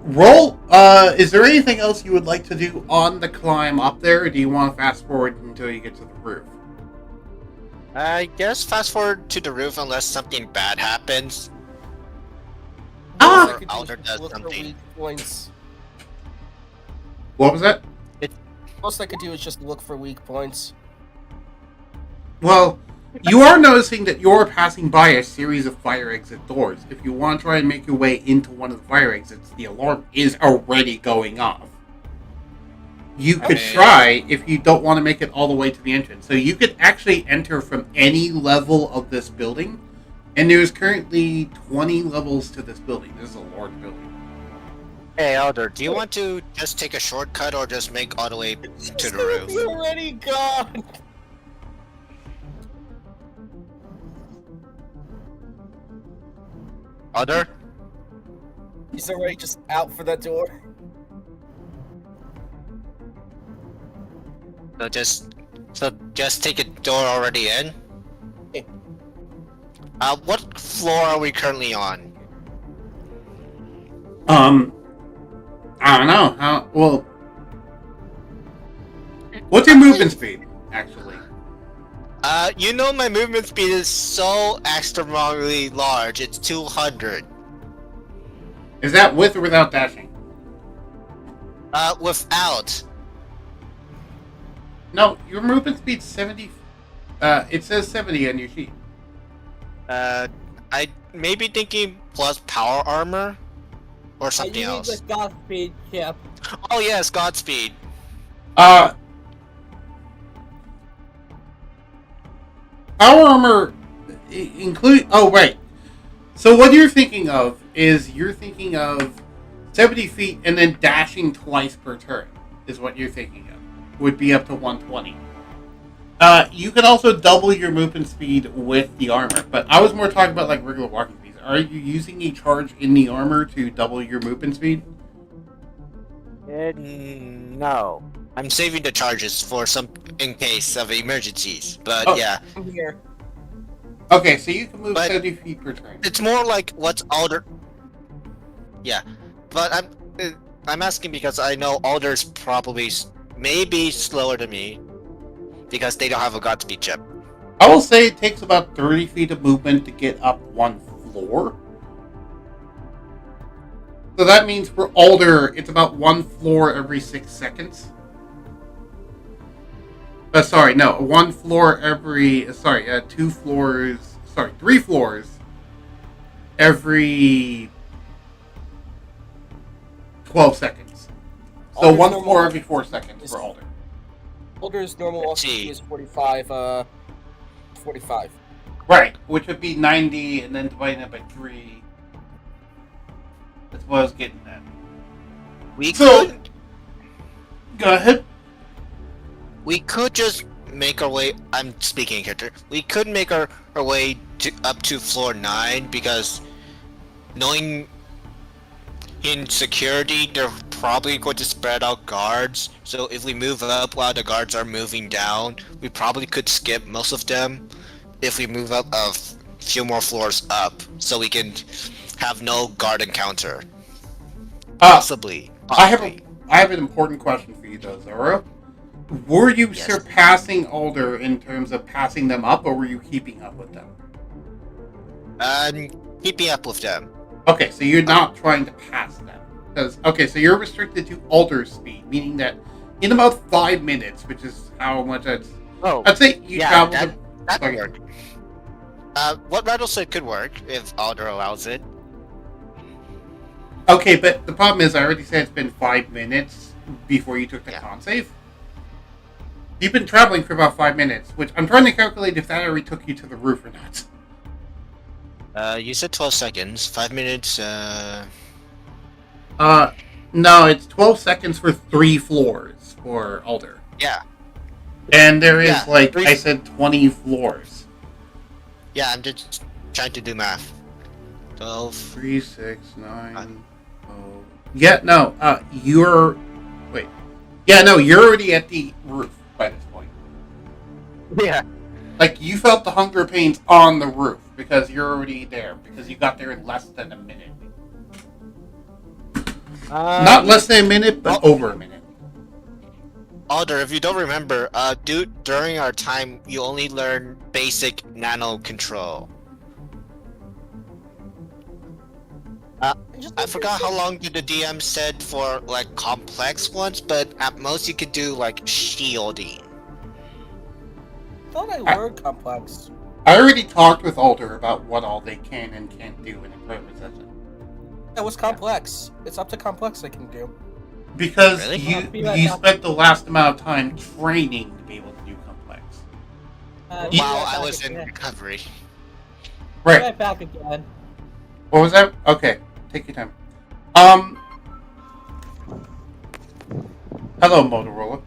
roll, is there anything else you would like to do on the climb up there, or do you want to fast forward until you get to the roof? I guess fast forward to the roof unless something bad happens. Ah! Or Alder does Look for something. weak points. What was that? Most I could do is just look for weak points. Well, you are noticing that you're passing by a series of fire exit doors. If you want to try and make your way into one of the fire exits, the alarm is already going off. You could Okay. try if you don't want to make it all the way to the entrance. So you could actually enter from any level of this building, and there's currently 20 levels to this building. This is a large building. Hey, Alder, do you want to just take a shortcut or just make all the way to the roof? He's already gone. Alder? He's already just out for that door. So just take a door already in? What floor are we currently on? I don't know. Well, what's your movement speed, actually? You know my movement speed is so astronomically large, it's 200. Is that with or without dashing? Without. No, your movement speed's 70. It says 70 on your sheet. I may be thinking plus power armor? Or something You need else. the Godspeed chip. Oh yes, Godspeed. Power armor include. Oh wait. So what you're thinking of is 70 feet and then dashing twice per turn. Is what you're thinking of. Would be up to 120. You can also double your movement speed with the armor, but I was more talking about like regular walking speed. Are you using a charge in the armor to double your movement speed? No. I'm saving the charges for some in case of emergencies. But Oh. yeah, I'm here. Okay, so you can move But- 70 feet per turn. it's more like what's Alder. Yeah, but I'm asking because I know Alder's probably maybe slower than me because they don't have a Godspeed chip. I will say it takes about 30 feet of movement to get up one floor. So that means for Alder, it's about one floor every 6 seconds. One floor every... two floors... 3 floors every 12 seconds. So Alder's one normal- floor every 4 seconds for Alder. Alder's normal Let's speed see. is 45, 45. Right, which would be 90, and then dividing that by 3. That's what I was getting at. We So- could. Go ahead. We could just make our way. I'm speaking in character. We could make our way up to floor 9 because knowing in security they're probably going to spread out guards. So if we move up while the guards are moving down, we probably could skip most of them. If we move up a few more floors up, so we can have no guard encounter. Possibly. I have an important question for you though, Zoro. Were you Yes. surpassing Alder in terms of passing them up, or were you keeping up with them? Keeping up with them. Okay, so you're not trying to pass them. So you're restricted to Alder's speed, meaning that in about 5 minutes, which is how much I'd say you travel. That could work. What Rattle said could work if Alder allows it. Okay, but the problem is, I already said it's been 5 minutes before you took the con save. You've been traveling for about 5 minutes, which I'm trying to calculate if that already took you to the roof or not. You said 12 seconds. 5 minutes, No, it's 12 seconds for 3 floors for Alder. Yeah. And there is, I 3 said 20 floors. Yeah, I'm just trying to do math. 12. 3, 6, 9, oh. Yeah, no, you're... Wait. Yeah, no, you're already at the roof by this point. Yeah. Like, you felt the hunger pains on the roof, because you're already there, because you got there in less than a minute. Not less than a minute, but over a minute. Alder, if you don't remember, during our time, you only learned basic nano control. I forgot how long the DM said for, like, complex ones, but at most you could do, like, shielding. I thought I learned complex. I already talked with Alder about what all they can and can't do in a private session. That was complex. It's up to complex they can do. Because Really? you spent the last amount of time training to be able to do complex. While I was in recovery. Right. Right back again. What was that? Okay, take your time. Hello, Motorola.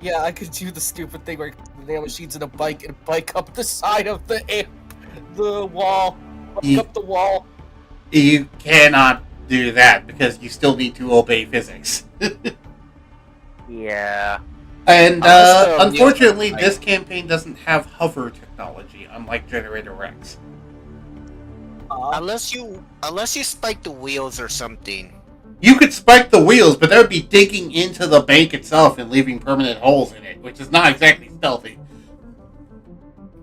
Yeah, I could do the stupid thing where the nail machine's in a bike and bike up the side of the wall. Bike up the wall. You cannot do that because you still need to obey physics. Yeah. And unfortunately, like- this campaign doesn't have hover technology, unlike Generator X. Unless you spike the wheels or something. You could spike the wheels, but that would be digging into the bank itself and leaving permanent holes in it, which is not exactly stealthy.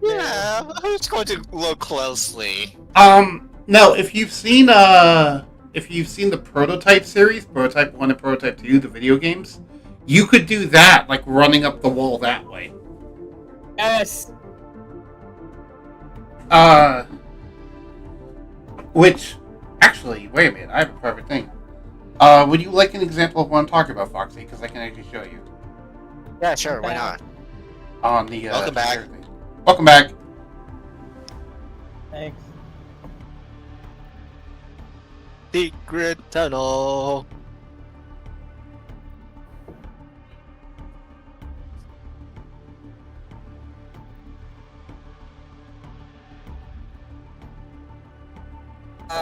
Yeah, I was going to look closely. No, if you've seen the Prototype series, Prototype 1 and Prototype 2, the video games, you could do that, like running up the wall that way. Yes. Which, actually, wait a minute, I have a private thing. Would you like an example of what I'm talking about, Foxy? Because I can actually show you. Yeah, sure, why not? On the, Welcome back. thing. Welcome back. Thanks. Secret tunnel.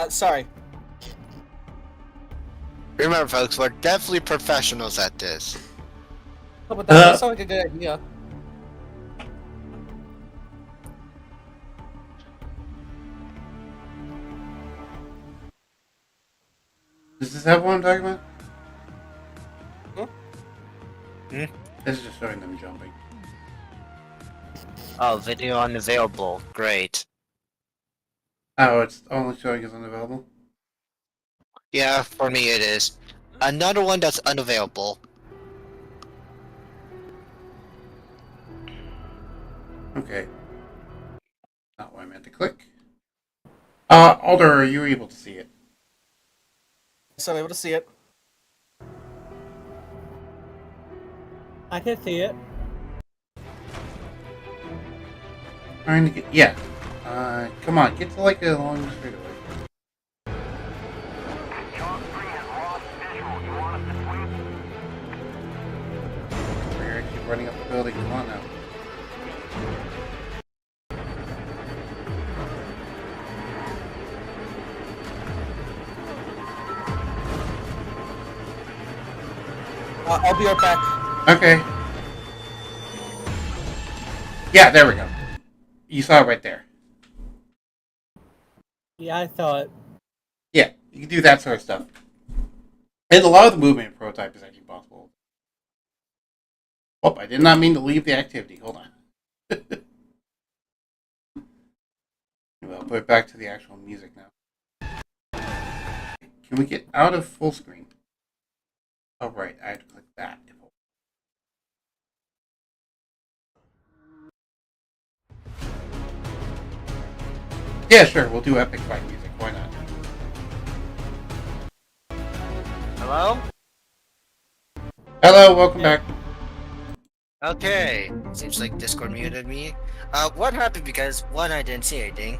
Sorry. Remember, folks, we're definitely professionals at this. Oh, but that sounds like a good idea. Does this have what I'm talking about? Hmm? This is just showing them jumping. Oh, video unavailable. Great. Oh, it's only showing as unavailable? Yeah, for me it is. Another one that's unavailable. Okay. Not what I meant to click. Alder, are you able to see it? So I'm able to see it. I can see it. Trying to get... Yeah. Come on, get to like a long straightaway. I'll be right back. Okay. Yeah, there we go. You saw it right there. Yeah, I saw it. Yeah, you can do that sort of stuff. And a lot of the movement in Prototype is actually possible. Oh, I did not mean to leave the activity. Hold on. I'll put it back to the actual music now. Can we get out of full screen? Oh, right. I have to click that. Yeah, sure. We'll do epic fight music. Why not? Hello? Hello, welcome back. Okay. Seems like Discord muted me. What happened? Because one, I didn't see anything.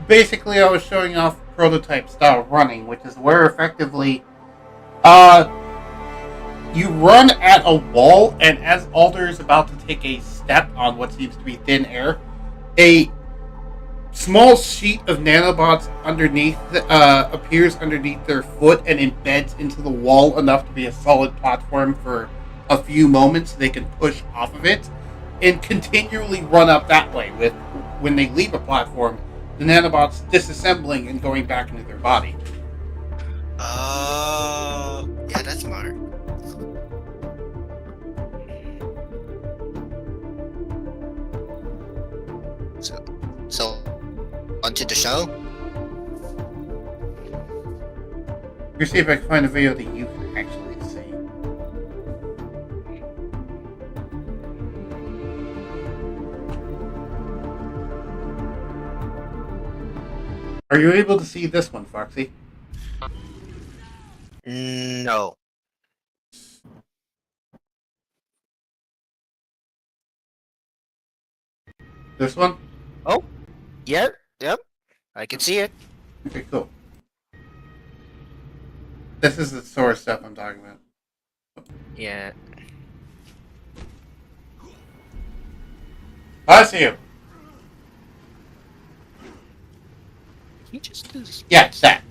Basically, I was showing off prototype style running, which is where effectively, you run at a wall, and as Alder is about to take a step on what seems to be thin air, a small sheet of nanobots underneath appears underneath their foot and embeds into the wall enough to be a solid platform for a few moments so they can push off of it and continually run up that way with when they leave a platform the nanobots disassembling and going back into their body. Yeah, that's smart. So onto the show. Let me see if I can find a video that you can actually see. Are you able to see this one, Foxy? No. This one? Oh, yep. I can see it. Okay, cool. This is the sort of stuff I'm talking about. Yeah. I see you. He just does. Yeah, that.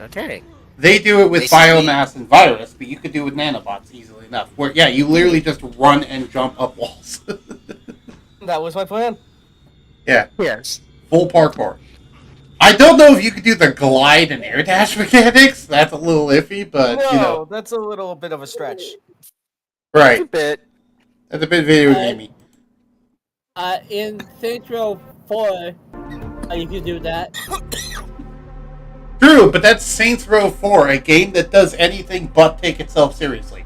Okay. They do it with Basically- biomass and virus, but you could do it with nanobots easily enough. Where, yeah, you literally just run and jump up walls. That was my plan. Yeah, Yes. full parkour. I don't know if you could do the glide and air dash mechanics. That's a little iffy, but No, you know, that's a little bit of a stretch. A right? bit. That's a bit video gamey. In Saints Row 4, you can do that. True, but that's Saints Row 4, a game that does anything but take itself seriously.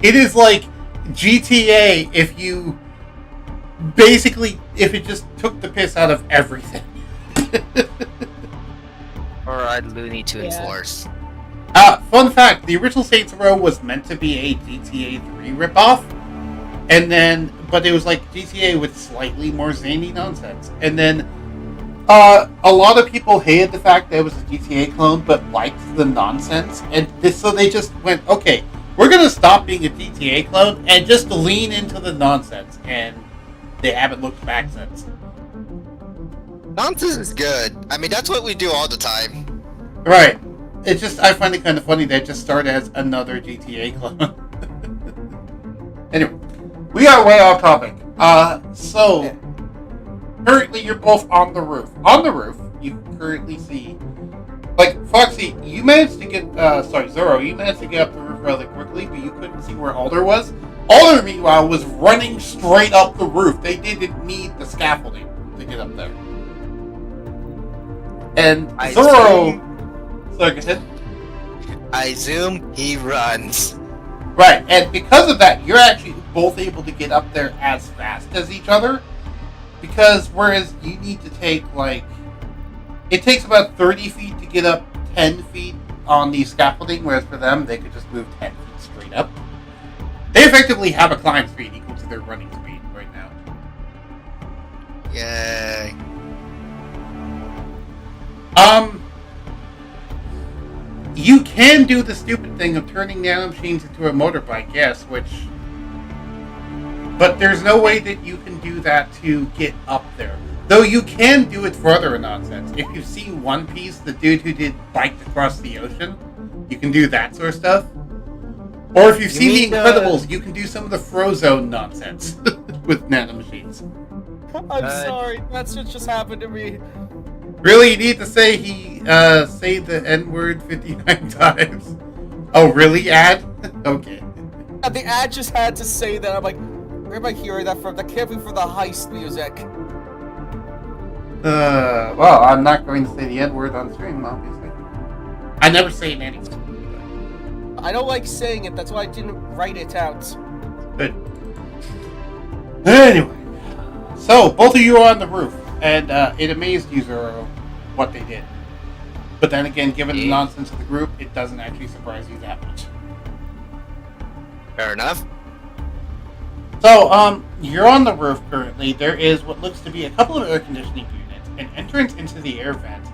It is like GTA if you basically if it just took the piss out of everything. Alright, Looney Tunes Yeah. Force. Fun fact: the original Saints Row was meant to be a GTA 3 ripoff, and then but it was like GTA with slightly more zany nonsense, and then. A lot of people hated the fact that it was a GTA clone, but liked the nonsense, and so they just went, okay, we're gonna stop being a GTA clone and just lean into the nonsense, and they haven't looked back since. Nonsense is good. I mean, that's what we do all the time. Right. It's just, I find it kind of funny that it just started as another GTA clone. Anyway, we are way off topic. So... Currently, you're both on the roof. On the roof, you currently see... Like, Foxy, you managed to get... Zoro, you managed to get up the roof rather quickly, but you couldn't see where Alder was. Alder, meanwhile, was running straight up the roof. They didn't need the scaffolding to get up there. And Zoro... Sorry, go ahead. I zoom, he runs. Right, and because of that, you're actually both able to get up there as fast as each other. Because whereas you need to take, like... It takes about 30 feet to get up 10 feet on the scaffolding, whereas for them, they could just move 10 feet straight up. They effectively have a climb speed equal to their running speed right now. Yay. You can do the stupid thing of turning nanomachines into a motorbike, yes, which... But there's no way that you can do that to get up there. Though you can do it for other nonsense. If you've seen One Piece, the dude who did Biked Across the Ocean, you can do that sort of stuff. Or if you've seen The Incredibles, you can do some of the Frozone nonsense with nanomachines. I'm sorry, that's what just happened to me. Really, you need to say he say the N-word 59 times? Oh, really, ad? Okay. The ad just had to say that. I'm like, where am I hearing that from? That can't be from the Heist music. Well, I'm not going to say the N-word on stream, obviously. I never say it anyway. I don't like saying it, that's why I didn't write it out. Good. Anyway, so both of you are on the roof, and it amazed you, Zoro, what they did. But then again, given the nonsense of the group, it doesn't actually surprise you that much. Fair enough. So, you're on the roof currently. There is what looks to be a couple of air conditioning units, an entrance into the air vent,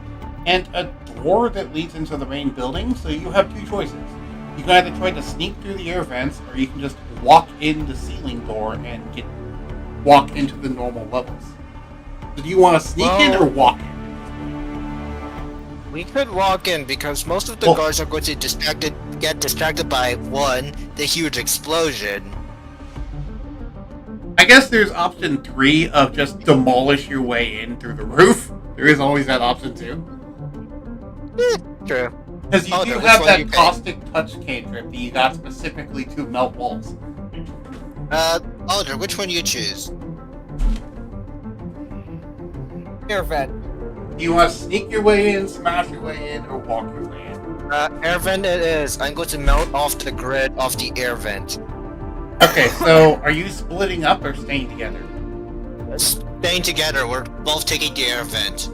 and a door that leads into the main building, so you have two choices. You can either try to sneak through the air vents, or you can just walk in the ceiling door and walk into the normal levels. So do you want to sneak in or walk in? We could walk in because most of the guards are going to get distracted by, one, the huge explosion. I guess there's option 3 of just demolish your way in through the roof. There is always that option too. True. Because you do have that caustic touch cantrip that you got specifically to melt walls. Alder, which one do you choose? Air vent. Do you want to sneak your way in, smash your way in, or walk your way in? Air vent it is. I'm going to melt off the grid of the air vent. Okay, so are you splitting up or staying together? Staying together, we're both taking the air vent.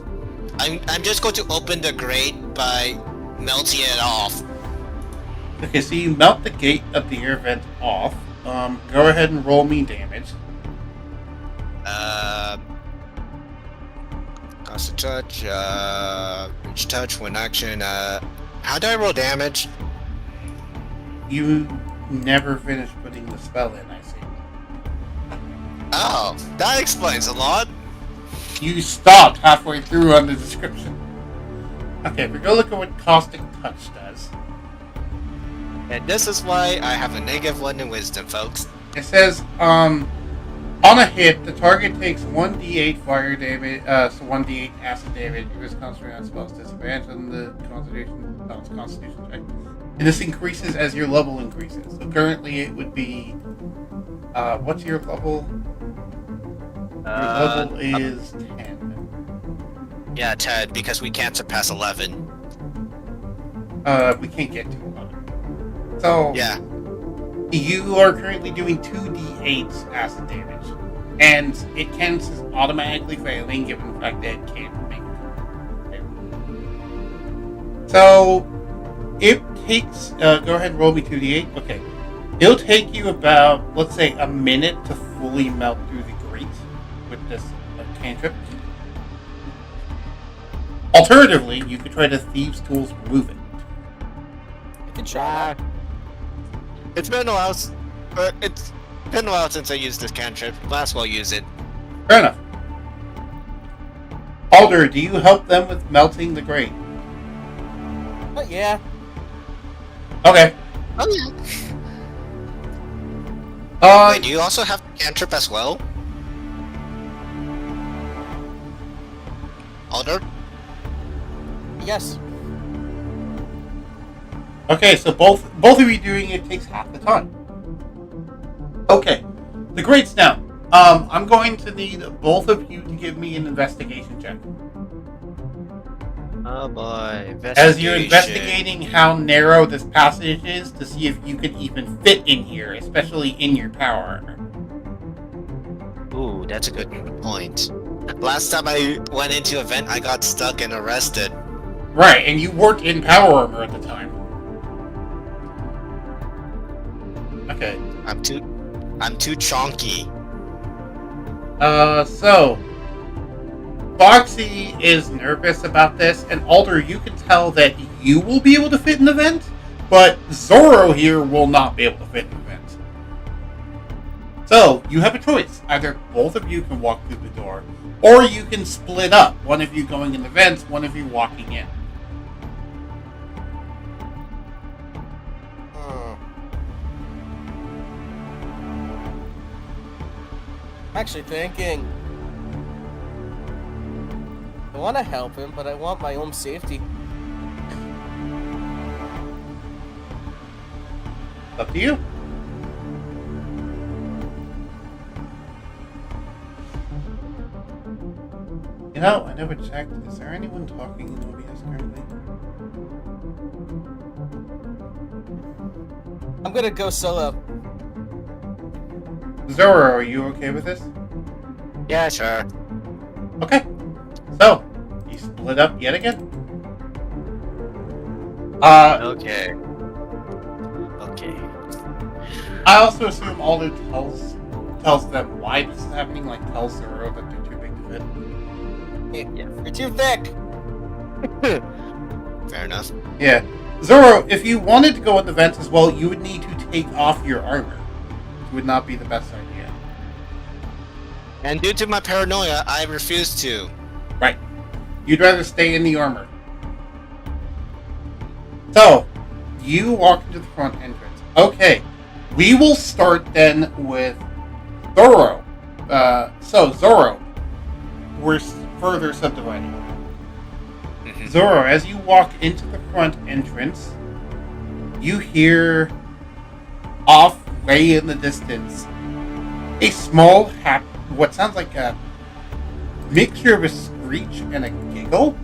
I'm just going to open the grate by melting it off. Okay, so you melt the gate of the air vent off. Go ahead and roll me damage. Cost a touch, reach touch, when action, how do I roll damage? You never finished putting the spell in, I see. Oh, that explains a lot. You stopped halfway through on the description. Okay, we go look at what Caustic Touch does. And this is why I have a -1 in wisdom, folks. It says, on a hit, the target takes 1d8 fire damage, so 1d8 acid damage, if it's concentrated on spells disadvantage on the constitution check. And this increases as your level increases. So currently it would be, what's your level? Your level is 10. Yeah, 10, because we can't surpass 11. We can't get to 11. So, yeah. You are currently doing 2d8 acid damage. And it counts as automatically failing given the fact that it can't make it. So, it takes, go ahead and roll me 2d8. Okay. It'll take you about, let's say, a minute to fully melt through the grate with this cantrip. Alternatively, you could try to Thieves' Tools remove it. You can try. It's been a while. It's been a while since I used this cantrip. Might as well use it. Fair enough. Alder, do you help them with melting the grate? Yeah. Okay. Oh yeah. Wait, do you also have the cantrip as well? Alder? Yes. Okay, so both of you doing it takes half the time. Okay, the grate's down. I'm going to need both of you to give me an investigation check. Oh boy, As you're investigating how narrow this passage is to see if you can even fit in here, especially in your power armor. Ooh, that's a good point. Last time I went into a vent, I got stuck and arrested. Right, and you weren't in power armor at the time. Okay. I'm too chonky. So Foxy is nervous about this, and Alder, you can tell that you will be able to fit in the vent, but Zoro here will not be able to fit in the vent. So, you have a choice. Either both of you can walk through the door, Or you can split up. One of you going in the vents, one of you walking in. Actually thinking. I want to help him, but I want my own safety. Up to you. You know, I never checked. Is there anyone talking in OBS currently? I'm gonna go solo. Zoro, are you okay with this? Yeah, sure. Okay. So, you split up yet again? Okay. Okay. I also assume Alder tells them why this is happening, like tells Zoro that they're too big to fit. You're too thick. Fair enough. Yeah. Zoro, if you wanted to go in the vents as well, you would need to take off your armor. It would not be the best idea. And due to my paranoia, I refuse to. Right. You'd rather stay in the armor. So, you walk into the front entrance. Okay. We will start then with Zoro. So, Zoro, we're further subdividing. Zoro, as you walk into the front entrance, you hear off way in the distance a small what sounds like a mixture of a screech and a giggle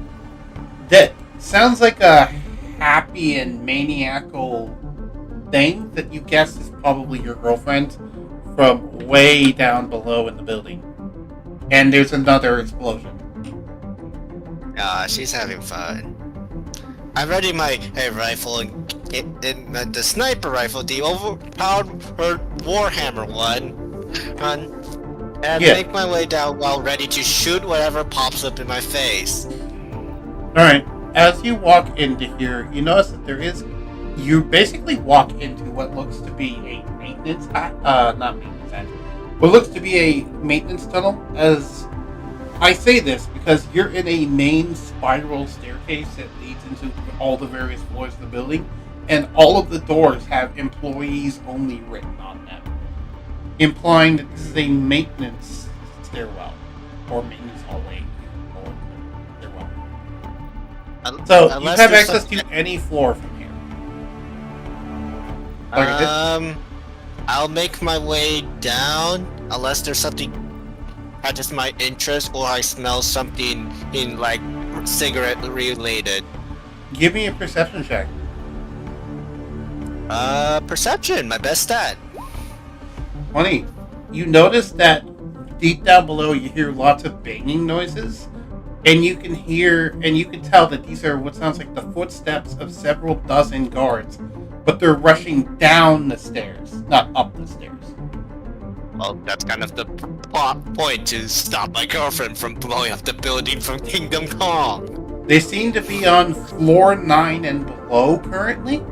that sounds like a happy and maniacal thing that you guess is probably your girlfriend from way down below in the building. And there's another explosion. She's having fun. I'm ready my rifle and the sniper rifle, the overpowered Warhammer one, and make my way down while ready to shoot whatever pops up in my face. Alright, as you walk into here, you notice that you basically walk into what looks to be a maintenance what looks to be a maintenance tunnel. As I say this because you're in a main spiral staircase that leads into all the various floors of the building, and all of the doors have employees only written on them, implying that this is a maintenance stairwell or maintenance hallway. Stairwell. So you have access to any floor from here. I'll make my way down unless there's something catches my interest or I smell something in like cigarette related. Give me a perception check. Perception, my best stat. 20. You notice that deep down below you hear lots of banging noises, and you can tell that these are what sounds like the footsteps of several dozen guards, but they're rushing down the stairs, not up the stairs. Well, that's kind of the plot point to stop my girlfriend from blowing up the building from Kingdom Come. They seem to be on floor 9 and below currently.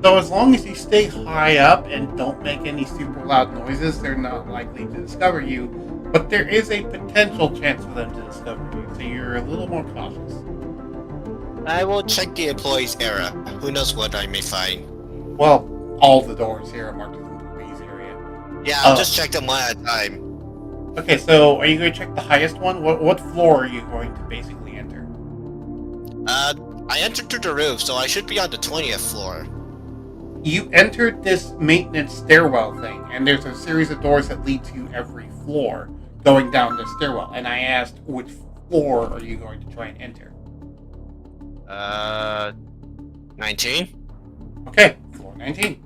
So as long as you stay high up and don't make any super loud noises, they're not likely to discover you. But there is a potential chance for them to discover you, so you're a little more cautious. I will check the employees area. Who knows what I may find. Well, all the doors here are marked as employees area. Yeah, I'll just check them one at a time. Okay, so are you going to check the highest one? What floor are you going to basically enter? I entered through the roof, so I should be on the 20th floor. You entered this maintenance stairwell thing, and there's a series of doors that lead to every floor going down this stairwell. And I asked, which floor are you going to try and enter? 19? Okay, floor 19.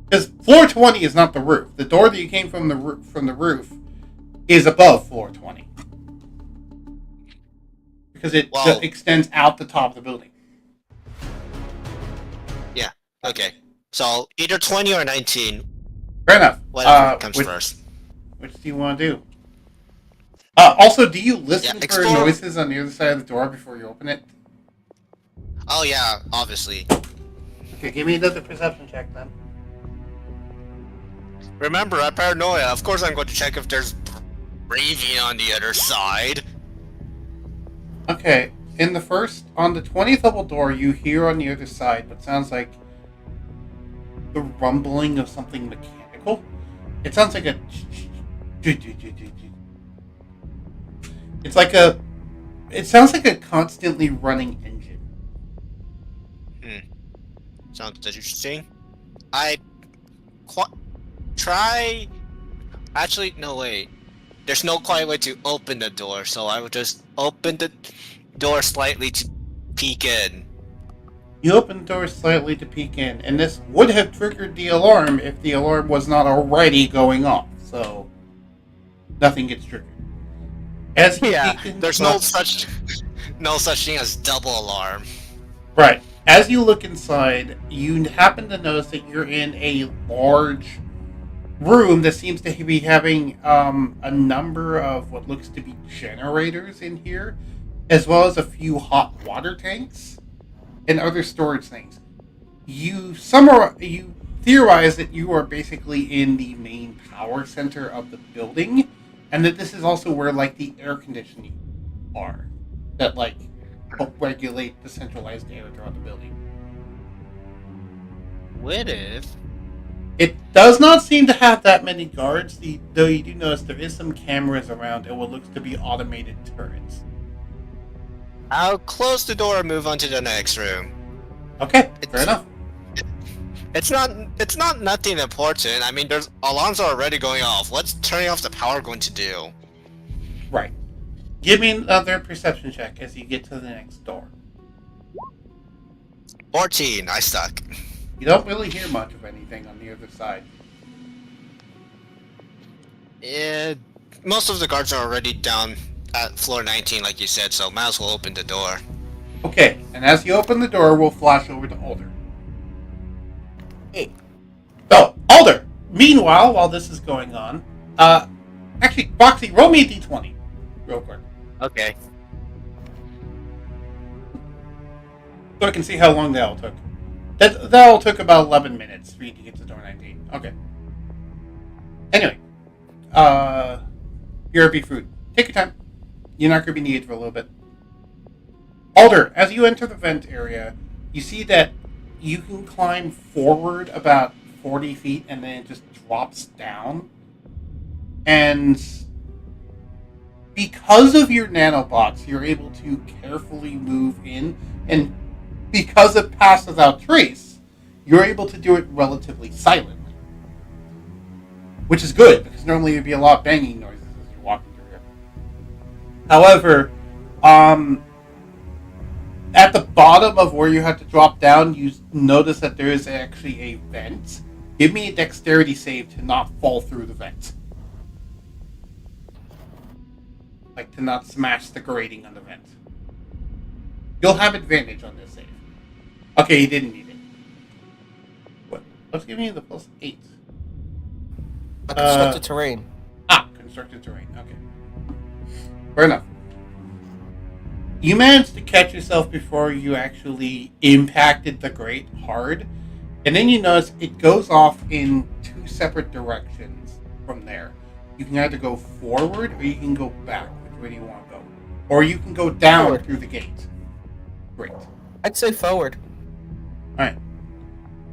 Because floor 20 is not the roof. The door that you came from the roof is above floor 20. Because it extends out the top of the building. Yeah, okay. So, either 20 or 19. Fair enough. Whatever comes first. Which do you want to do? Also, do you listen for explore. noises on the other side of the door before you open it? Oh yeah, obviously. Okay, give me another perception check then. Remember, I'm paranoia. Of course I'm going to check if there's breathing on the other side. Okay, on the 20th level door, you hear on the other side what sounds like the rumbling of something mechanical. It sounds like a. It's like a. It sounds like a constantly running engine. Sounds interesting. I try. Actually, no, wait. There's no quiet way to open the door, so I would just open the door slightly to peek in. You open the door slightly to peek in, and this would have triggered the alarm if the alarm was not already going off. So, nothing gets triggered. As you peek in, There's no such thing as double alarm. Right. As you look inside, you happen to notice that you're in a large room that seems to be having a number of what looks to be generators in here, as well as a few hot water tanks and other storage things. You theorize that you are basically in the main power center of the building, and that this is also where like the air conditioning are that like help regulate the centralized air throughout the building. What if? It does not seem to have that many guards, though you do notice there is some cameras around and what looks to be automated turrets. I'll close the door and move on to the next room. Okay, fair enough. It's not nothing important. I mean, there's alarms are already going off. What's turning off the power going to do? Right. Give me another perception check as you get to the next door. 14. I suck. You don't really hear much of anything on the other side. Most of the guards are already down at floor 19, like you said, so might as well open the door. Okay, and as you open the door, we'll flash over to Alder. Hey. Oh, Alder! Meanwhile, while this is going on, actually, Foxy, roll me a d20. Real quick. Okay. So I can see how long that all took. That all took about 11 minutes for you to get to door 19. Okay. Anyway, BRB food. Take your time. You're not going to be needed for a little bit. Alder, as you enter the vent area, you see that you can climb forward about 40 feet and then it just drops down. And because of your nanobots, you're able to carefully move in, and because it passed without trace, you're able to do it relatively silently. Which is good, because normally there'd be a lot of banging noises as you're walking through here. However, at the bottom of where you have to drop down, you notice that there is actually a vent. Give me a dexterity save to not fall through the vent. Like, to not smash the grating on the vent. You'll have advantage on this save. Okay, you didn't need it. What? Let's give me the plus 8. Constructed terrain. Constructed terrain. Okay. Fair enough. You managed to catch yourself before you actually impacted the grate hard, and then you notice it goes off in 2 separate directions from there. You can either go forward or you can go back. Which way do you want to go? Or you can go down Forward. through the gate. Great. I'd say forward. Alright.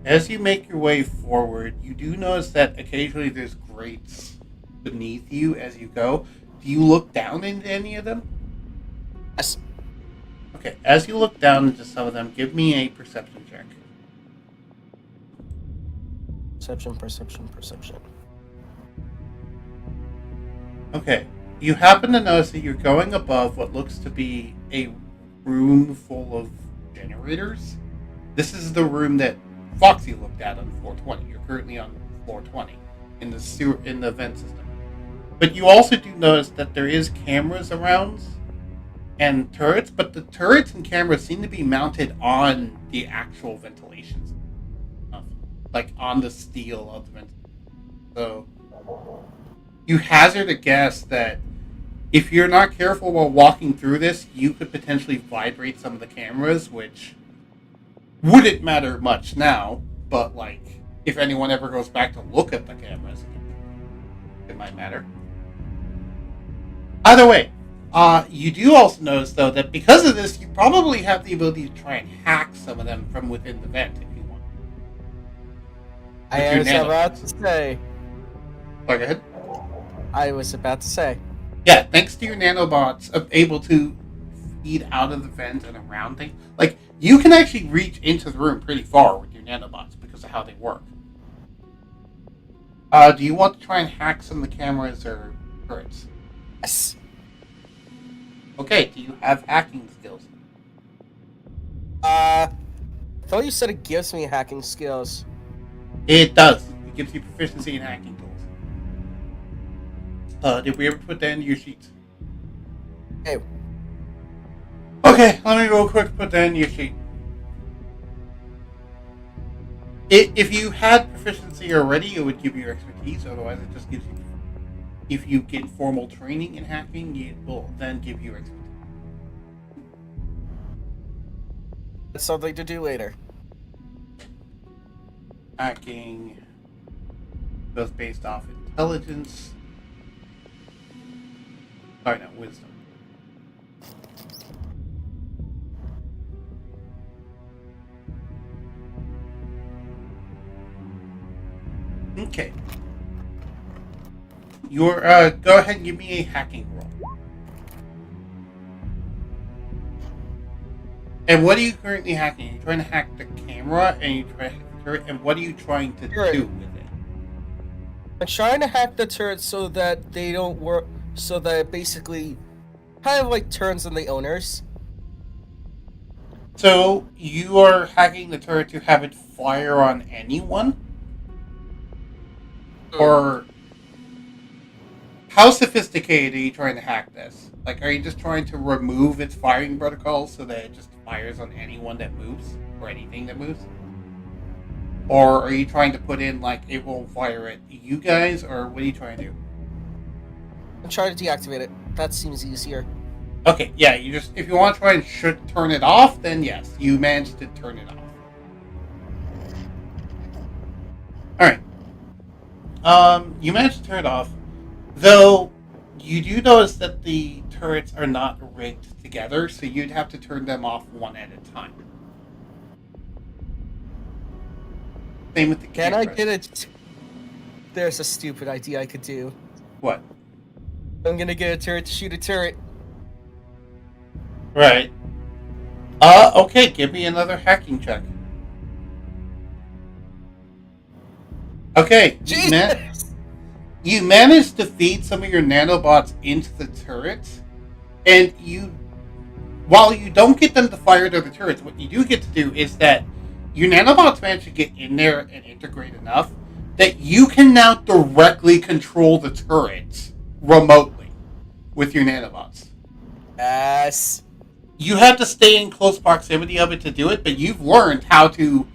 As you make your way forward, you do notice that occasionally there's grates beneath you as you go. Do you look down into any of them? Yes. Okay, as you look down into some of them, give me a perception check. Perception. Okay, you happen to notice that you're going above what looks to be a room full of generators. This is the room that Foxy looked at on floor 20. You're currently on floor 20 in the vent system. But you also do notice that there is cameras around and turrets, but the turrets and cameras seem to be mounted on the actual ventilation stuff, like on the steel of the ventilation. So you hazard a guess that if you're not careful while walking through this, you could potentially vibrate some of the cameras, which wouldn't matter much now, but like if anyone ever goes back to look at the cameras, it might matter. Either way, you do also notice, though, that because of this, you probably have the ability to try and hack some of them from within the vent if you want. I was about to say. Go ahead. I was about to say. Yeah, thanks to your nanobots able to feed out of the vent and around things. Like, you can actually reach into the room pretty far with your nanobots because of how they work. Do you want to try and hack some of the cameras or turrets? Yes. Okay, do you have hacking skills? I thought you said it gives me hacking skills. It does. It gives you proficiency in hacking tools. Did we ever put that into your sheets? Hey. Okay, let me real quick put that in your sheet. If you had proficiency already, it would give you expertise. Otherwise, it just gives you. If you get formal training in hacking, it will then give you expertise. That's something to do later. Hacking goes based off intelligence. Sorry, not wisdom. Okay. Go ahead and give me a hacking roll. And what are you currently hacking? Are you trying to hack the camera, and what are you trying to do with it? I'm trying to hack the turrets so that they don't work, so that it basically kind of like turns on the owners. So you are hacking the turret to have it fire on anyone? Or how sophisticated are you trying to hack this? Like, are you just trying to remove its firing protocols so that it just fires on anyone that moves? Or anything that moves? Or are you trying to put in, like, it will fire at you guys? Or what are you trying to do? I'm trying to deactivate it. That seems easier. Okay, yeah, if you want to try and turn it off, then yes, you managed to turn it off. Alright. You managed to turn it off. Though, you do notice that the turrets are not rigged together, so you'd have to turn them off one at a time. Same with the Can cameras. I get it? There's a stupid idea I could do. What? I'm gonna get a turret to shoot a turret. Right. Okay, give me another hacking check. Okay, Jesus! You managed to feed some of your nanobots into the turrets, and while you don't get them to fire to the turrets, what you do get to do is that your nanobots manage to get in there and integrate enough that you can now directly control the turrets remotely with your nanobots. Yes. You have to stay in close proximity of it to do it, but you've learned how to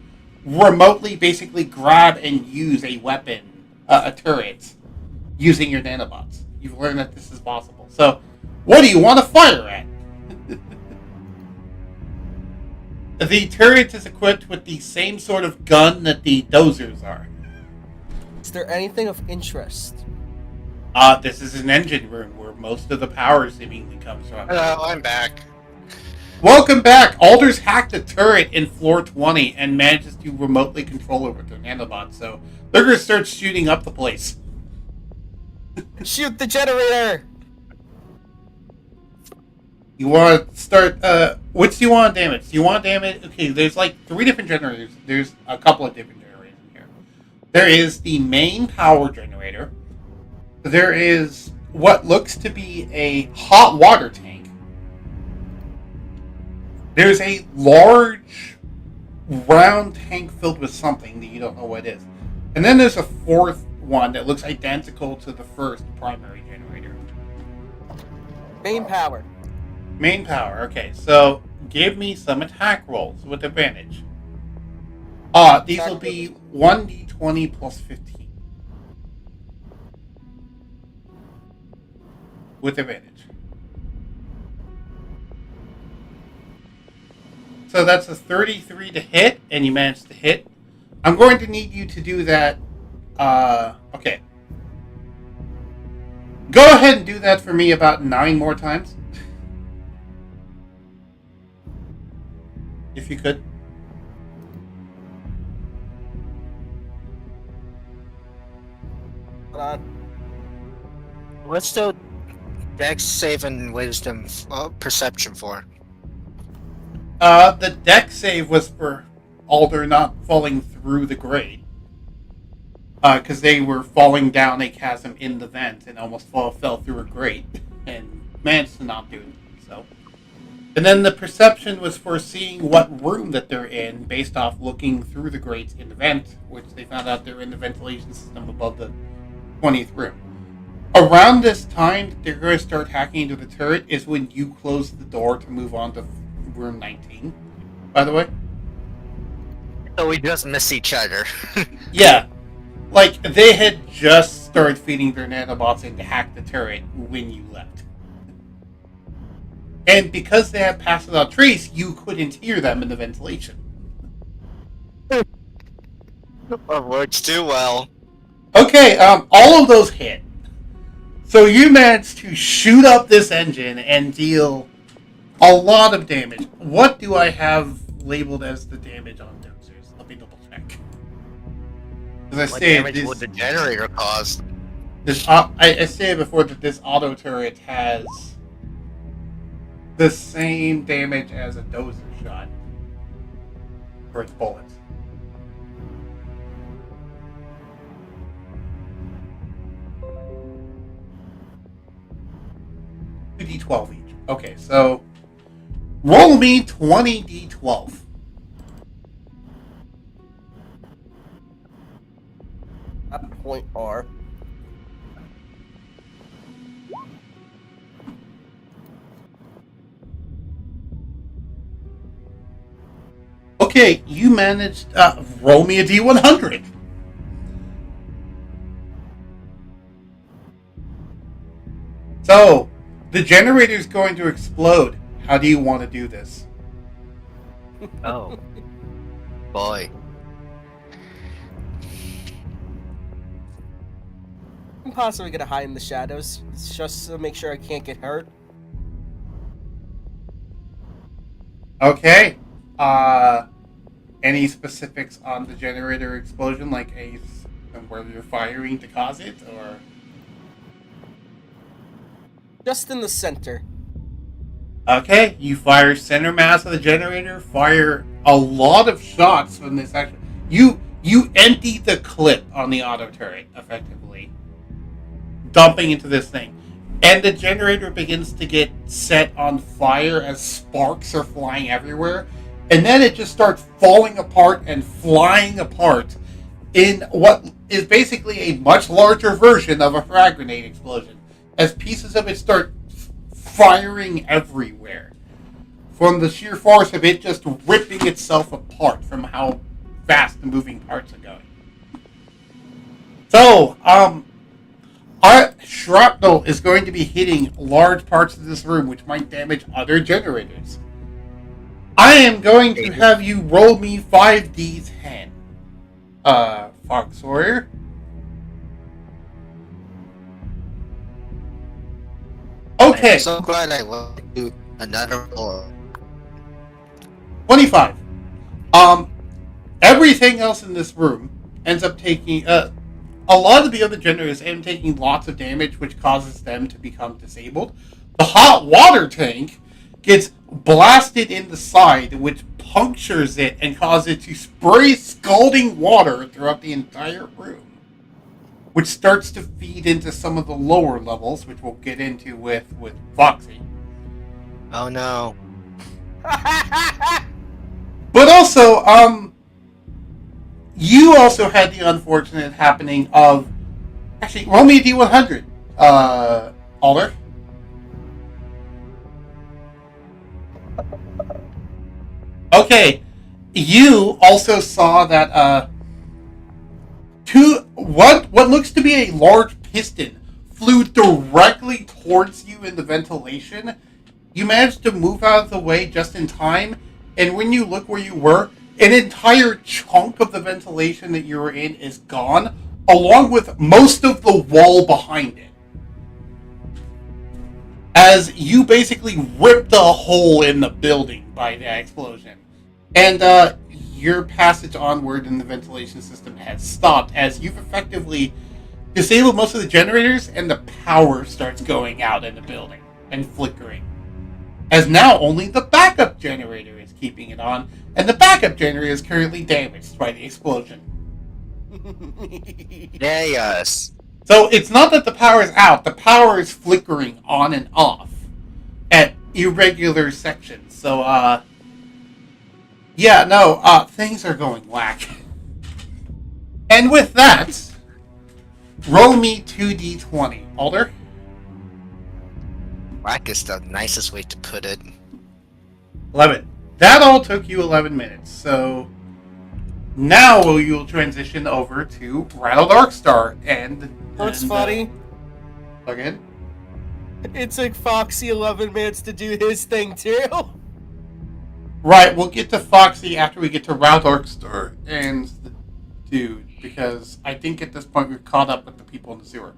remotely basically grab and use a weapon, a turret, using your nanobots. You've learned that this is possible. So, what do you want to fire at? The turret is equipped with the same sort of gun that the dozers are. Is there anything of interest? This is an engine room where most of the power seemingly comes from. Hello, I'm back. Welcome back! Alders hacked a turret in floor 20 and manages to remotely control it with their nanobots, so they're going to start shooting up the place. Shoot the generator! You want to start, which do you want to damage? Do you want to damage? Okay, there's like 3 different generators. There's a couple of different generators in here. There is the main power generator. There is what looks to be a hot water tank. There's a large round tank filled with something that you don't know what it is. And then there's a 4th one that looks identical to the first primary generator. Main power. Main power, okay. So, give me some attack rolls with advantage. These will be 1d20 plus 15. With advantage. So that's a 33 to hit, and you managed to hit. I'm going to need you to do that. Okay. Go ahead and do that for me about 9 more times. If you could. Hold on. What's the dex save and wisdom perception for? The deck save was for Alder not falling through the grate. Because they were falling down a chasm in the vent and almost fell through a grate and managed to not do it. So, and then the perception was for seeing what room that they're in based off looking through the grates in the vent, which they found out they're in the ventilation system above the 20th room. Around this time, they're going to start hacking into the turret is when you close the door to move on to room 19. By the way, So we just miss each other. yeah. Like, they had just started feeding their nanobots in to hack the turret when you left. And because they had passed without trace, you couldn't hear them in the ventilation. Works too well. Okay, all of those hit. So you managed to shoot up this engine and deal a lot of damage. What do I have labeled as the damage on dosers? Let me double check. As I What stated, damage would the generator cause? I stated before that this auto turret has the same damage as a dozer shot for its bullets. D12 each. Okay, so roll me 20 D12. At point R. Okay, you managed. Roll me a D100. So, the generator is going to explode. How do you want to do this? Oh. Boy. I'm possibly gonna hide in the shadows just to make sure I can't get hurt. Okay. Any specifics on the generator explosion, like where you're firing to cause it, or? Just in the center. Okay, you fire center mass of the generator, fire a lot of shots from this action. You empty the clip on the auto turret, effectively. Dumping into this thing. And the generator begins to get set on fire as sparks are flying everywhere. And then it just starts falling apart and flying apart in what is basically a much larger version of a frag grenade explosion. As pieces of it start firing everywhere. From the sheer force of it just ripping itself apart from how fast the moving parts are going. So, our shrapnel is going to be hitting large parts of this room, which might damage other generators. I am going to have you roll me 5d10. Fox Warrior. Okay. I'm so glad I went to another floor. 25. Everything else in this room ends up taking a lot of the other generators end up taking lots of damage, which causes them to become disabled. The hot water tank gets blasted in the side, which punctures it and causes it to spray scalding water throughout the entire room, which starts to feed into some of the lower levels, which we'll get into with Foxy. Oh no. But also, you also had the unfortunate happening of... Actually, roll me a D100, Alder. Okay, you also saw that, what looks to be a large piston flew directly towards you in the ventilation. You managed to move out of the way just in time, and when you look where you were, an entire chunk of the ventilation that you were in is gone, along with most of the wall behind it. as you basically ripped a hole in the building by that explosion. And your passage onward in the ventilation system has stopped as you've effectively disabled most of the generators, and the power starts going out in the building and flickering. As now only the backup generator is keeping it on, and the backup generator is currently damaged by the explosion. Yes. So it's not that the power is out, the power is flickering on and off at irregular sections. So, things are going whack. And with that, roll me 2d20. Alder? Whack is the nicest way to put it. 11. That all took you 11 minutes, so now you'll transition over to Rattle Darkstar and... What's funny? Again? It took Foxy 11 minutes to do his thing, too. Right, we'll get to Foxy after we get to Rattle Darkstar and the dude, because I think at this point we've caught up with the people in the sewer.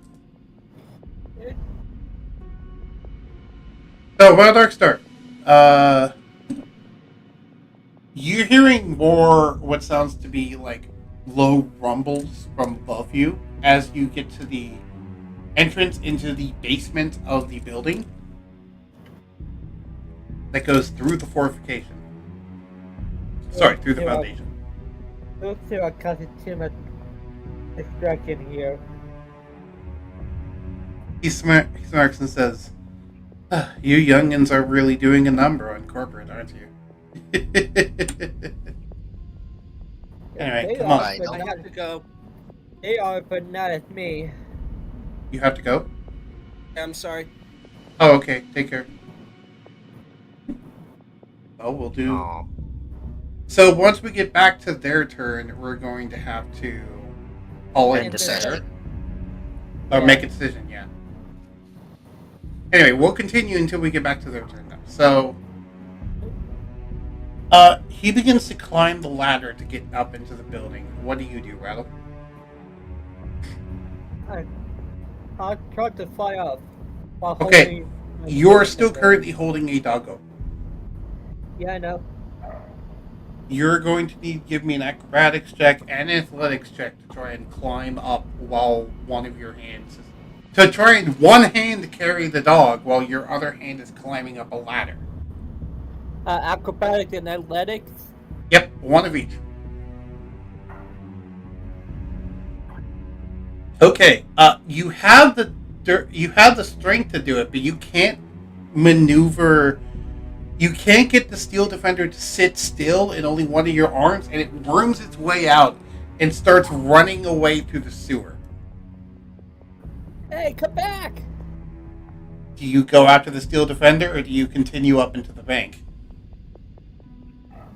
So, Rattle Darkstar, you're hearing more what sounds to be like low rumbles from above you as you get to the entrance into the basement of the building that goes through the fortification. Sorry, through the foundation. Looks like I caused too much distraction here. He smirks and says, "You youngins are really doing a number on corporate, aren't you?" Anyway, come on. I know. I have to go. They are, but not as me. You have to go? I'm sorry. Oh, okay. Take care. Oh, we'll do... Oh. So once we get back to their turn, we're going to have to call it End the there. session. Or Yeah. make a decision, yeah. Anyway, we'll continue until we get back to their turn now. So, he begins to climb the ladder to get up into the building. What do you do, Rattle? I tried to fly up. While Okay, holding my You're stick still with it. currently holding a doggo. Yeah, I know. You're going to need to give me an acrobatics check and an athletics check to try and climb up while one of your hands is... To try and one hand carry the dog while your other hand is climbing up a ladder. Acrobatics and athletics. Yep, one of each. Okay, you have the strength to do it, but you can't maneuver. You can't get the steel defender to sit still in only one of your arms, and it worms its way out and starts running away through the sewer. Hey, come back! Do you go after the steel defender, or do you continue up into the bank?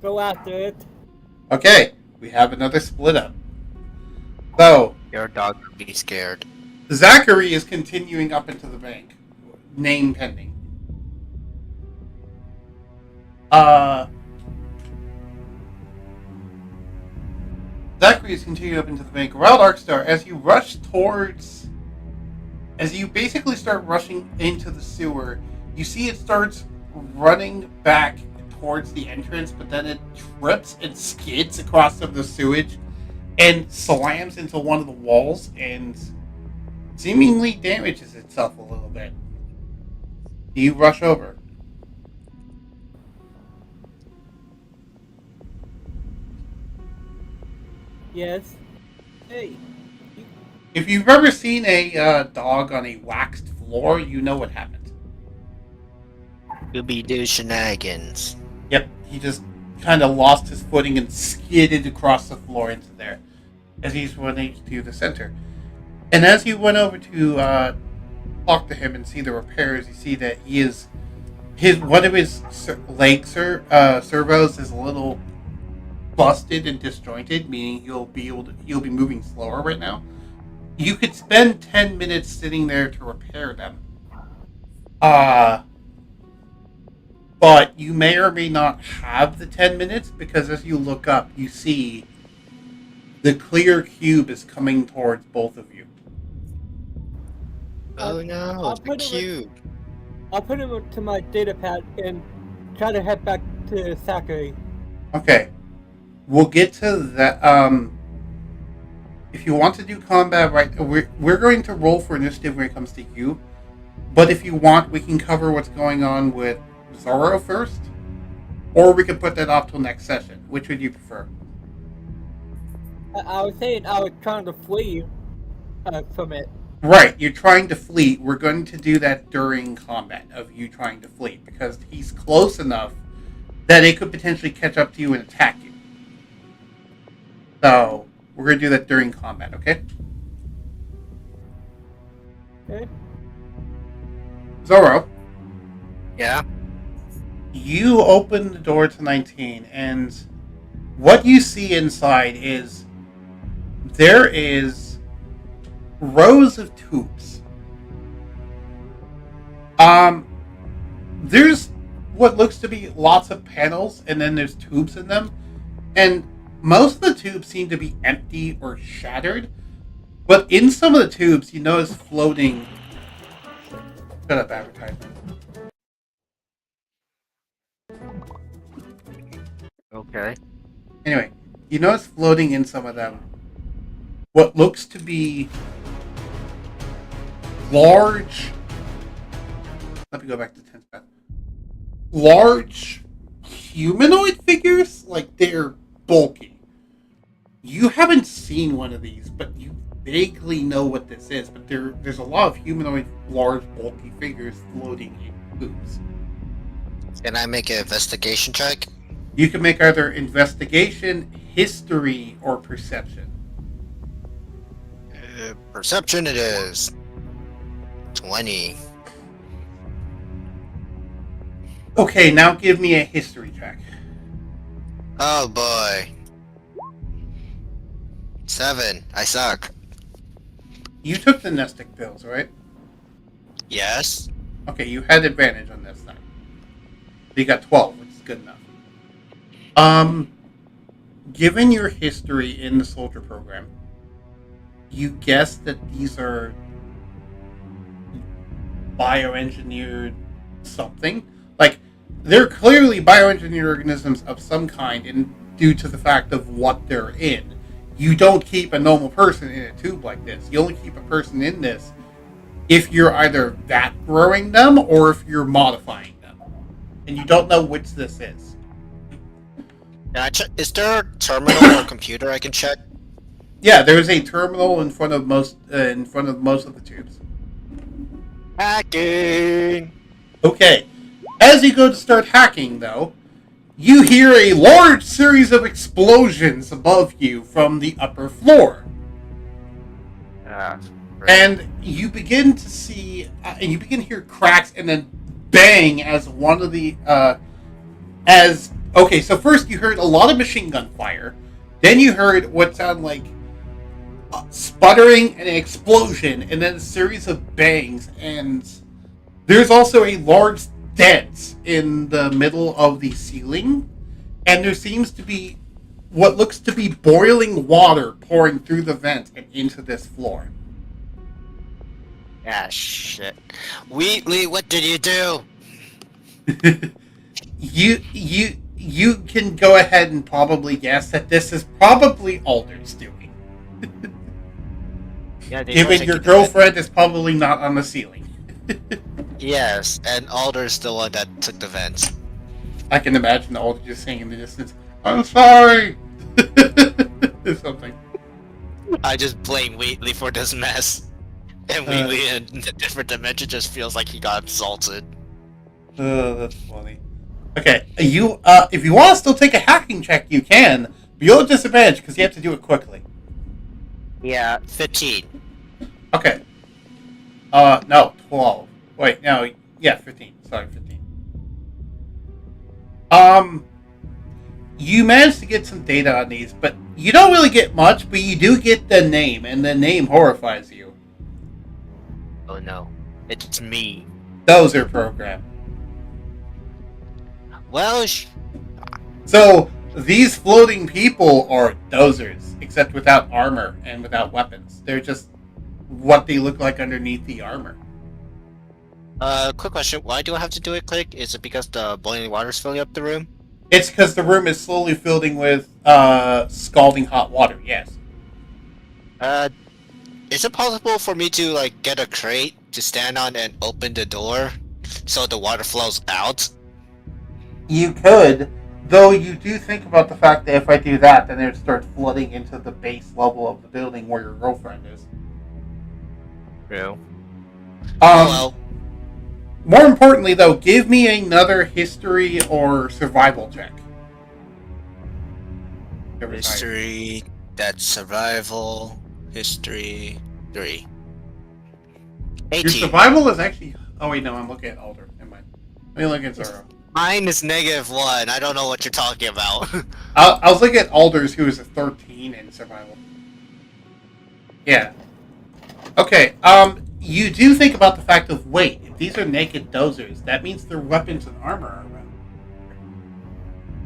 Go after it. Okay, we have another split up. So, Your dog would be scared. Zachary is continuing up into the bank. Name pending. Zachary is continuing up into the bank. Wild Arkstar, as you basically start rushing into the sewer, you see it starts running back towards the entrance, but then it trips and skids across some of the sewage and slams into one of the walls and seemingly damages itself a little bit. Do you rush over? Yes. Hey. If you've ever seen a dog on a waxed floor, you know what happens. Scooby-Doo shenanigans. Yep, he just kind of lost his footing and skidded across the floor into there as he's running to the center. And as you went over to talk to him and see the repairs, you see that one of his leg servos is a little busted and disjointed, meaning he'll be moving slower right now. You could spend 10 minutes sitting there to repair them. But you may or may not have the 10 minutes, because as you look up, you see the clear cube is coming towards both of you. Oh no, I'll the put it with- cube. I'll put him to my data pad and try to head back to Zachary. Okay. We'll get to that. If you want to do combat, right, we're going to roll for initiative when it comes to you. But if you want, we can cover what's going on with Zorro first. Or we can put that off till next session. Which would you prefer? I was saying I was trying to flee from it. Right, you're trying to flee. We're going to do that during combat, of you trying to flee. Because he's close enough that it could potentially catch up to you and attack you. So, we're going to do that during combat, okay? Okay. Zorro, Yeah. you open the door to 19, and what you see inside is there is rows of tubes. There's what looks to be lots of panels, and then there's tubes in them, and most of the tubes seem to be empty or shattered, but in some of the tubes you notice floating. Shut up, advertisement. Okay. Anyway, you notice floating in some of them what looks to be large. Let me go back to 10th path. Large humanoid figures, like they're bulky. You haven't seen one of these, but you vaguely know what this is. But there's a lot of humanoid, large, bulky figures floating in tubes. Can I make an investigation check? You can make either investigation, history, or perception. Perception it is. 20. Okay, now give me a history check. Oh boy. 7. I suck. You took the Nestic pills, right? Yes. Okay, you had advantage on this side. You got 12, which is good enough. Given your history in the soldier program, you guess that these are bioengineered something. Like, they're clearly bioengineered organisms of some kind, and due to the fact of what they're in. You don't keep a normal person in a tube like this. You only keep a person in this if you're either vat growing them or if you're modifying them. And you don't know which this is. Can I check? Is there a terminal or computer I can check? Yeah, there's a terminal in front of most of the tubes. Hacking. Okay. As you go to start hacking, though, you hear a large series of explosions above you from the upper floor. And you begin to see, and you begin to hear cracks and then bang as one of the, okay, so first you heard a lot of machine gun fire. Then you heard what sounded like sputtering and an explosion, and then a series of bangs, and there's also a large dent in the middle of the ceiling, and there seems to be what looks to be boiling water pouring through the vent and into this floor. Ah, shit. Wheatley, what did you do? You can go ahead and probably guess that this is probably Alder's doing. Yeah, they Given your girlfriend is probably not on the ceiling. Yes, and Alder's the one that took the vents. I can imagine Alder just saying in the distance, "I'm sorry," or something. I just blame Wheatley for this mess. And Wheatley in a different dimension just feels like he got assaulted. That's funny. Okay, you if you want to still take a hacking check, you can. But you'll have disadvantage because you have to do it quickly. Yeah, 15. Okay. No, 12. Wait, no, yeah, 15. Sorry, 15. You managed to get some data on these, but you don't really get much, but you do get the name, and the name horrifies you. Oh no, it's me. Dozer program. Well, So, these floating people are dozers, except without armor and without weapons. They're just what they look like underneath the armor. Quick question. Why do I have to do it quick? Is it because the boiling water is filling up the room? It's because the room is slowly filling with scalding hot water. Yes. Uh, is it possible for me to, like, get a crate to stand on and open the door so the water flows out? You could, though you do think about the fact that if I do that, then it would start flooding into the base level of the building where your girlfriend is. True. Um, More importantly, though, give me another history or survival check. History, that's survival, history, 3. Your 18. survival is actually... Oh, wait, no, I'm looking at Alder. Never mind. Let me look at Zoro. Mine is -1. I don't know what you're talking about. I was looking at Alder's, who is a 13 in survival. Yeah. Okay, you do think about the fact of, wait, if these are naked dozers, that means their weapons and armor are around.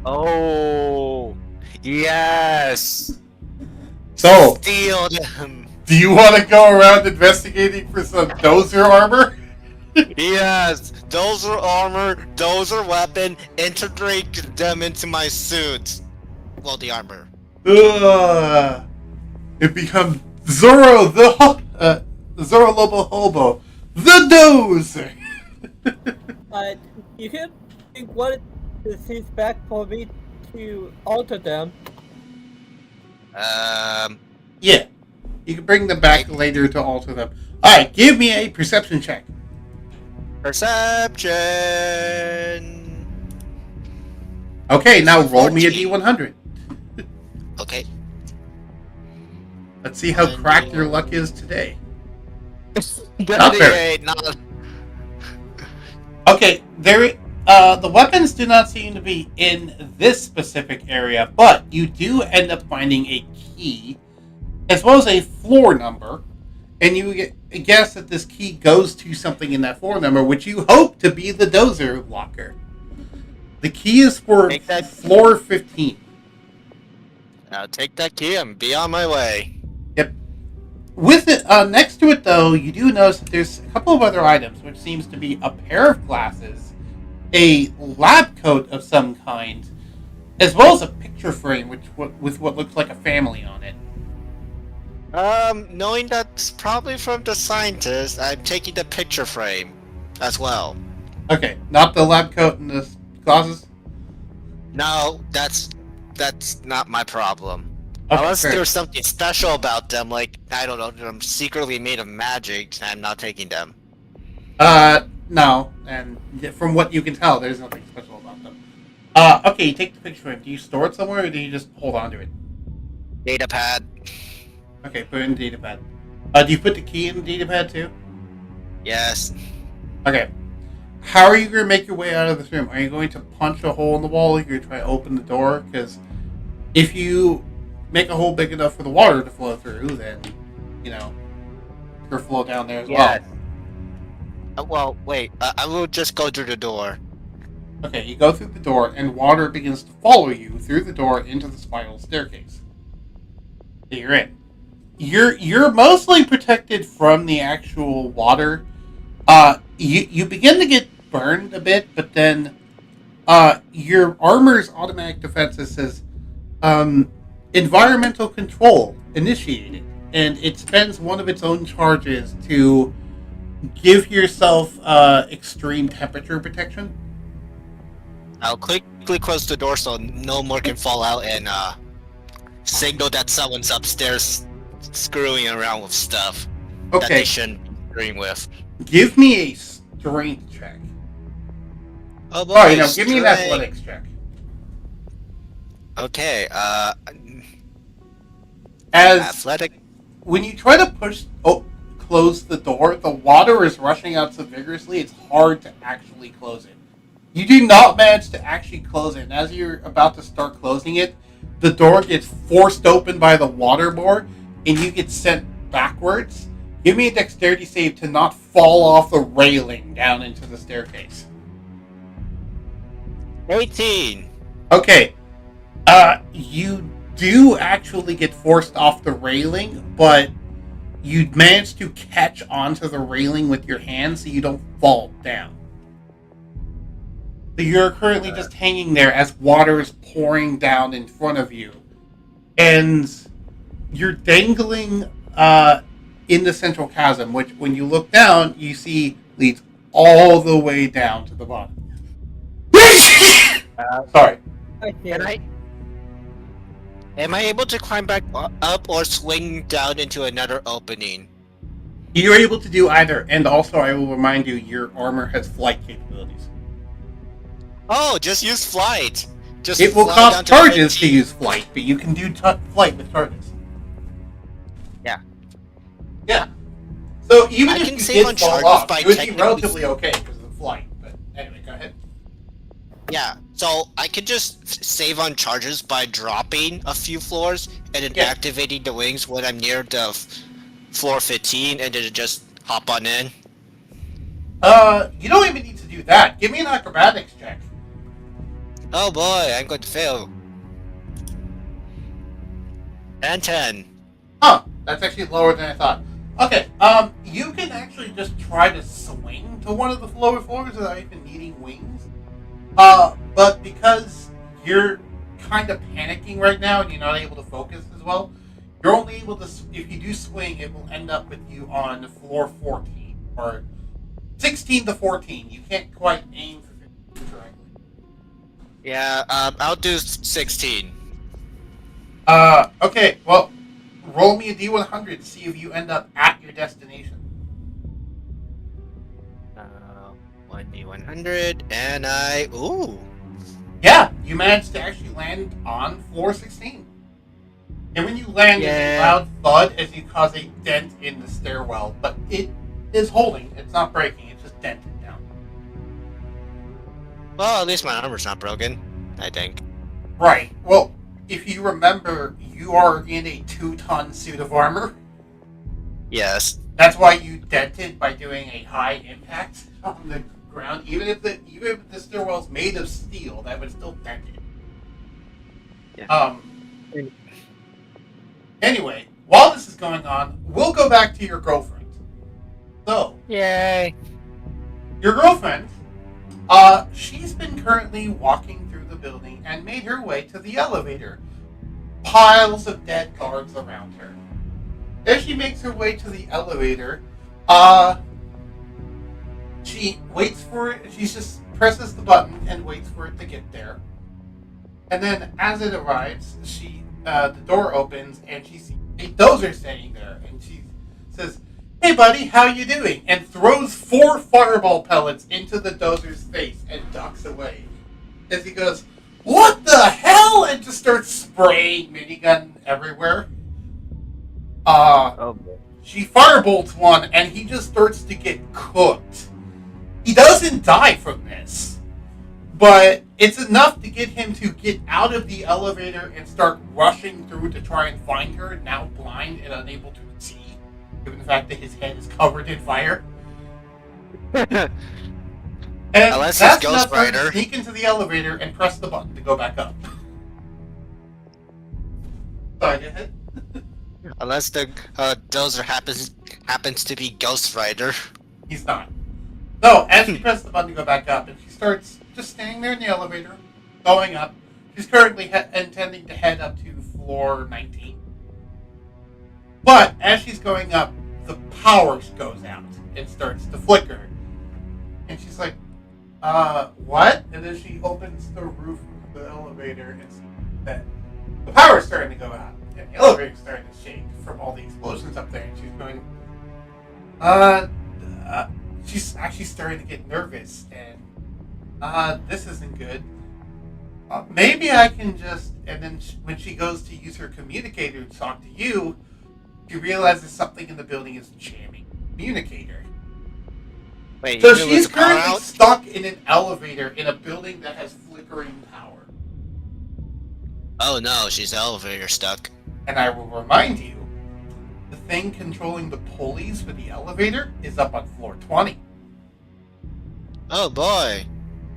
Oh, yes. So, Steal them. do you want to go around investigating for some dozer armor? Yes, those are armor, those are weapon, integrate them into my suit. Well, the armor. It becomes Zoro Zoro Lobo Hobo, the dozer. You can think what is his back for me to alter them. Yeah, you can bring them back later to alter them. All right, give me a perception check. Perception. Okay, now roll me a 14. D100. Okay. Let's see how cracked your luck is today. Not fair. not. Okay, the weapons do not seem to be in this specific area, but you do end up finding a key, as well as a floor number, and you guess that this key goes to something in that floor number, which you hope to be the dozer locker. The key is for floor 15. I'll take that key and be on my way. Yep. With it, next to it, though, you do notice that there's a couple of other items, which seems to be a pair of glasses, a lab coat of some kind, as well as a picture frame with what looks like a family on it. Knowing that's probably from the scientist, I'm taking the picture frame as well. Okay, not the lab coat and the glasses? No, that's not my problem. Okay, Unless fair. there's something special about them, like, I don't know, they're secretly made of magic, I'm not taking them. No, and from what you can tell, there's nothing special about them. Okay, you take the picture frame. Do you store it somewhere, or do you just hold on to it? Data pad. Okay, put it in the datapad. Do you put the key in the datapad, too? Yes. Okay. How are you going to make your way out of this room? Are you going to punch a hole in the wall? Are you going to try to open the door? Because if you make a hole big enough for the water to flow through, then, it'll flow down there as well. Well, wait. I will just go through the door. Okay, you go through the door, and water begins to follow you through the door into the spiral staircase. So you're in. You're mostly protected from the actual water. You begin to get burned a bit, but then your armor's automatic defenses says environmental control initiated, and it spends one of its own charges to give yourself extreme temperature protection. I'll quickly close the door so no more can fall out and signal that someone's upstairs screwing around with stuff that Okay, they shouldn't be screwing with. give me a strength check. Oh boy, Sorry, no, give me an strength. athletics check. Okay, As athletic. when you try to close the door, the water is rushing out so vigorously, it's hard to actually close it. You do not manage to actually close it, and as you're about to start closing it, the door gets forced open by the waterboard, and you get sent backwards. Give me a dexterity save to not fall off the railing down into the staircase. 18. Okay. You do actually get forced off the railing, but you manage to catch onto the railing with your hands so you don't fall down. So you're currently just hanging there as water is pouring down in front of you. And you're dangling in the central chasm, which when you look down, you see leads all the way down to the bottom. Sorry. Am I able to climb back up or swing down into another opening? You're able to do either, and also I will remind you, your armor has flight capabilities. Oh, just use flight. Just It will fly cost down to charges 15. to use flight, but you can do flight with charges. Yeah. Yeah. So even I if can you save did on fall charges off, by you would be technically- relatively okay because of the flight. But anyway, go ahead. Yeah, so I could just save on charges by dropping a few floors and then Yeah. activating the wings when I'm near the floor 15 and then just hop on in. You don't even need to do that. Give me an acrobatics check. Oh boy, I'm going to fail. And 10. Huh, that's actually lower than I thought. Okay, you can actually just try to swing to one of the lower floors without even needing wings. But because you're kind of panicking right now and you're not able to focus as well, you're only able to, if you do swing, it will end up with you on floor 14, or 16 to 14. You can't quite aim for 15 correctly. Yeah, I'll do 16. Okay, well, roll me a D100 to see if you end up at your destination. 1D100, and ooh. Yeah, you managed to actually land on floor 16. And when you land, there's a Yeah. loud thud as you cause a dent in the stairwell, but it is holding. It's not breaking, it's just dented down. Well, at least my armor's not broken, I think. Right. Well, if you remember, you are in a 2-ton suit of armor. Yes. That's why you dented by doing a high impact on the ground. Even if the stairwell's made of steel, that would still dent it. Yeah. Anyway, while this is going on, we'll go back to your girlfriend. So, Yay. your girlfriend, she's been currently walking through the building and made her way to the elevator. Piles of dead guards around her. As she makes her way to the elevator, she waits for it. She just presses the button and waits for it to get there. And then, as it arrives, the door opens and she sees a dozer standing there, and she says, "Hey, buddy, how you doing?" and throws 4 fireball pellets into the dozer's face and ducks away. As he goes, "What the hell?" and just starts spraying minigun everywhere. Oh boy. She firebolts one, and he just starts to get cooked. He doesn't die from this, but it's enough to get him to get out of the elevator and start rushing through to try and find her, now blind and unable to see, given the fact that his head is covered in fire. And Unless that's it's Ghost enough for him to Rider. sneak into the elevator and press the button to go back up. Sorry, go ahead. Unless the dozer happens to be Ghost Rider. He's not. So, as she presses the button to go back up, and she starts just standing there in the elevator, going up. She's currently intending to head up to floor 19. But, as she's going up, the power goes out and starts to flicker. And she's like, what? And then she opens the roof of the elevator and sees that the power's starting to go out. And the elevator's starting to shake from all the explosions up there. And she's going, she's actually starting to get nervous. And, this isn't good. Maybe I can just... And then when she goes to use her communicator to talk to you, she realizes something in the building is jamming the communicator. Wait, So you mean with she's the power currently out? stuck in an elevator in a building that has flickering power. Oh no, she's elevator stuck. And I will remind you, the thing controlling the pulleys for the elevator is up on floor 20. Oh boy.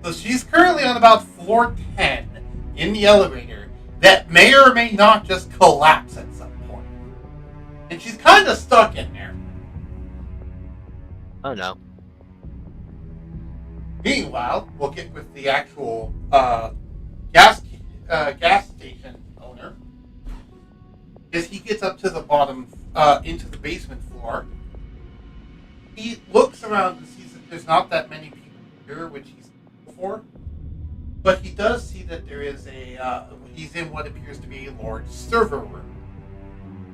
So she's currently on about floor 10 in the elevator that may or may not just collapse at some point. and she's kind of stuck in there. Oh no. Meanwhile, we'll get with the actual gas station owner. As he gets up to the bottom, into the basement floor, he looks around and sees that there's not that many people here, which he's before. But he does see that there is he's in what appears to be a large server room.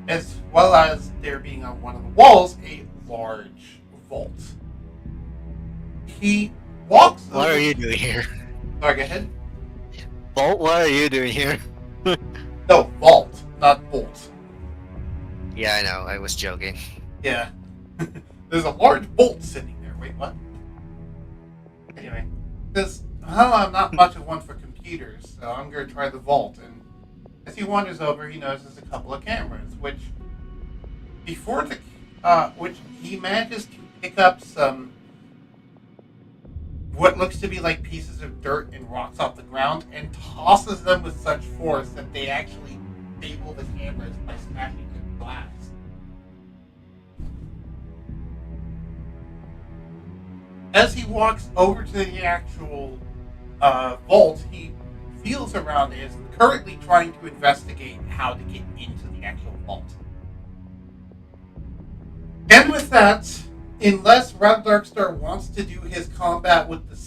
As well as there being on one of the walls a large vault. He walks over... What are you doing here? Sorry, go ahead. Bolt, what are you doing here? No, vault, not bolt. Yeah, I know. I was joking. Yeah. There's a large bolt sitting there. Wait, what? Anyway, because I'm not much of one for computers, so I'm going to try the vault. And as he wanders over, he notices a couple of cameras, which he manages to pick up some what looks to be like pieces of dirt and rocks off the ground and tosses them with such force that they actually disable the cameras by smashing the glass. As he walks over to the actual vault, he feels around and is currently trying to investigate how to get into the actual vault. And with that, unless Red Darkstar wants to do his combat with the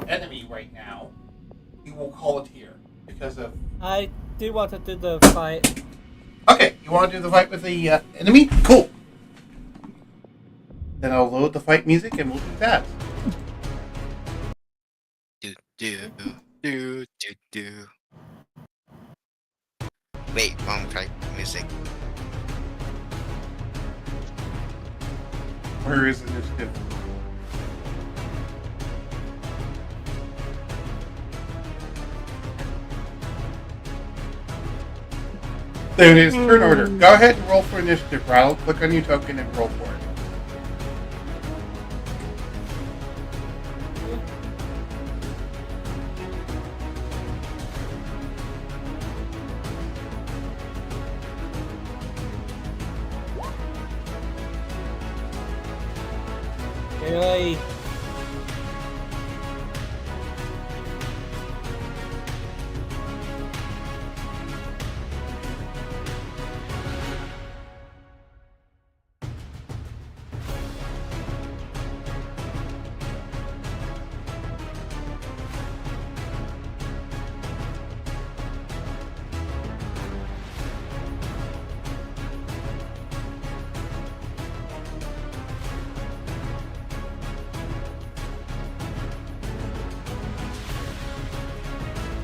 enemy right now, he will call it here because of. I do want to do the fight. Okay, you want to do the fight with the enemy? Cool. Then I'll load the fight music and we'll do that. Do. Wait, wrong fight music. Where is initiative? There it is, turn order. Go ahead and roll for initiative, Rattle. Click on your token and roll for it. Yay.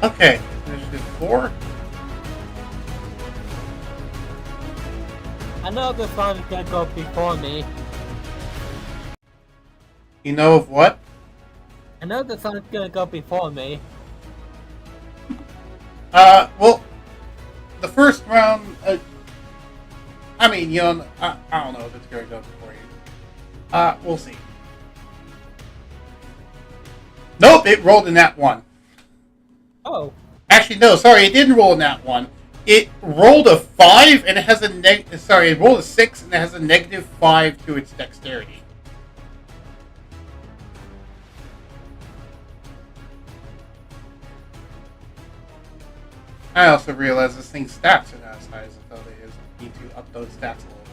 Okay, initiative 4. I know the sun is gonna go before me. You know of what? I know the sun is gonna go before me. Well, the first round, I mean, you know, I don't know if it's going to go before you. We'll see. Nope, it rolled in that one. Oh. Actually, no, sorry, it didn't roll in that one. It rolled a 5 and it has a it rolled a 6 and it has a -5 to its dexterity. I also realized this thing's stats are not as high as I thought it is. Need to up those stats a little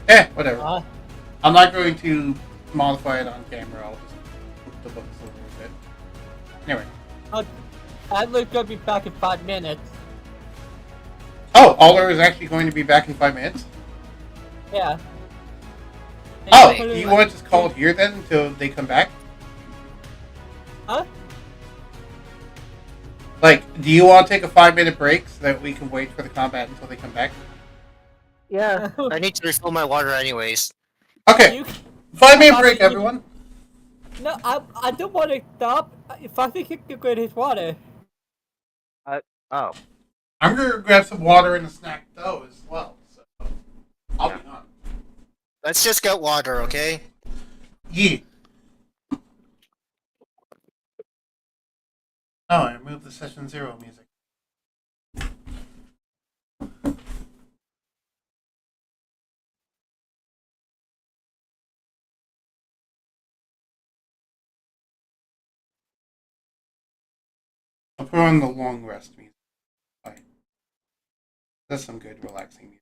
bit. Whatever. I'm not going to modify it on camera. I'll just flip the books a little bit. Anyway. Adler's gonna be back in 5 minutes. Oh, Alder is actually going to be back in 5 minutes? Yeah. Oh, do you want to just call it here then until they come back? Huh? Like, do you want to take a 5-minute break so that we can wait for the combat until they come back? Yeah, I need to refill my water anyways. Okay, 5-minute break, everyone. No, I don't want to stop. If I think he can get his water. Oh. I'm going to grab some water and a snack dough as well, so I'll be on. Let's just get water, okay? Yeah. Oh, I removed the session 0 music. I'll put on the long rest music. Bye. That's some good relaxing music.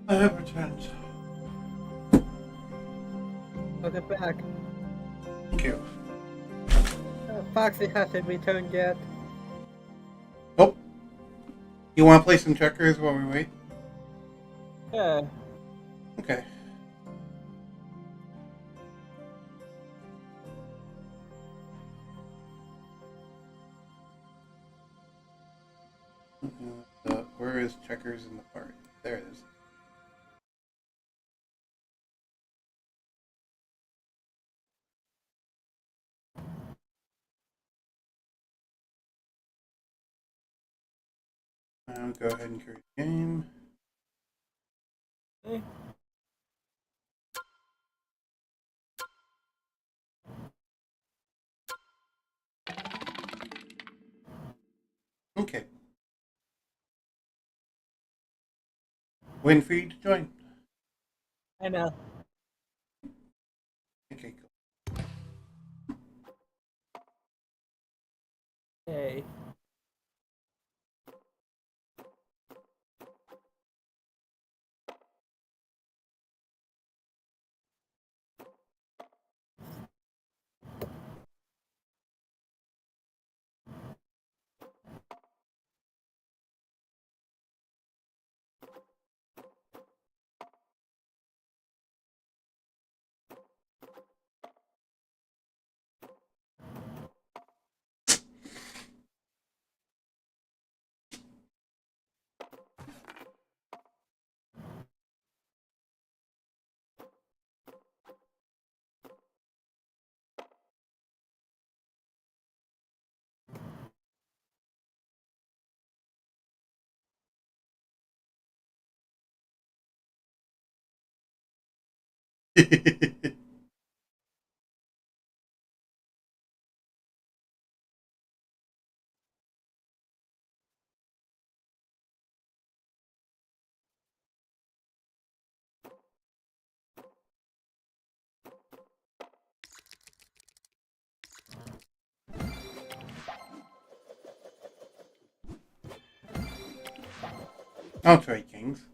I have returned. Welcome back. Thank you. Foxy hasn't returned yet. Oh, you want to play some checkers while we wait? Yeah. Okay. Where is checkers in the party? There it is. Now go ahead and create a game. Eh. Okay. Waiting for you to join. I know. Okay, cool. Hey. I'll try Kings.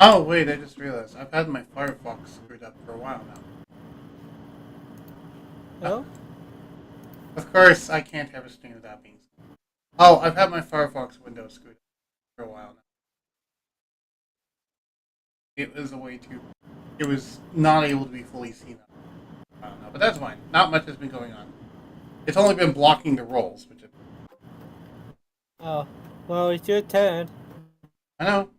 Oh, wait, I just realized. I've had my Firefox screwed up for a while now. Oh? Of course, I can't have a stream without being... Oh, I've had my Firefox window screwed up for a while now. It was a way too... It was not able to be fully seen. I don't know, but that's fine. Not much has been going on. It's only been blocking the rolls, which is... Oh. Well, it's your turn. I know.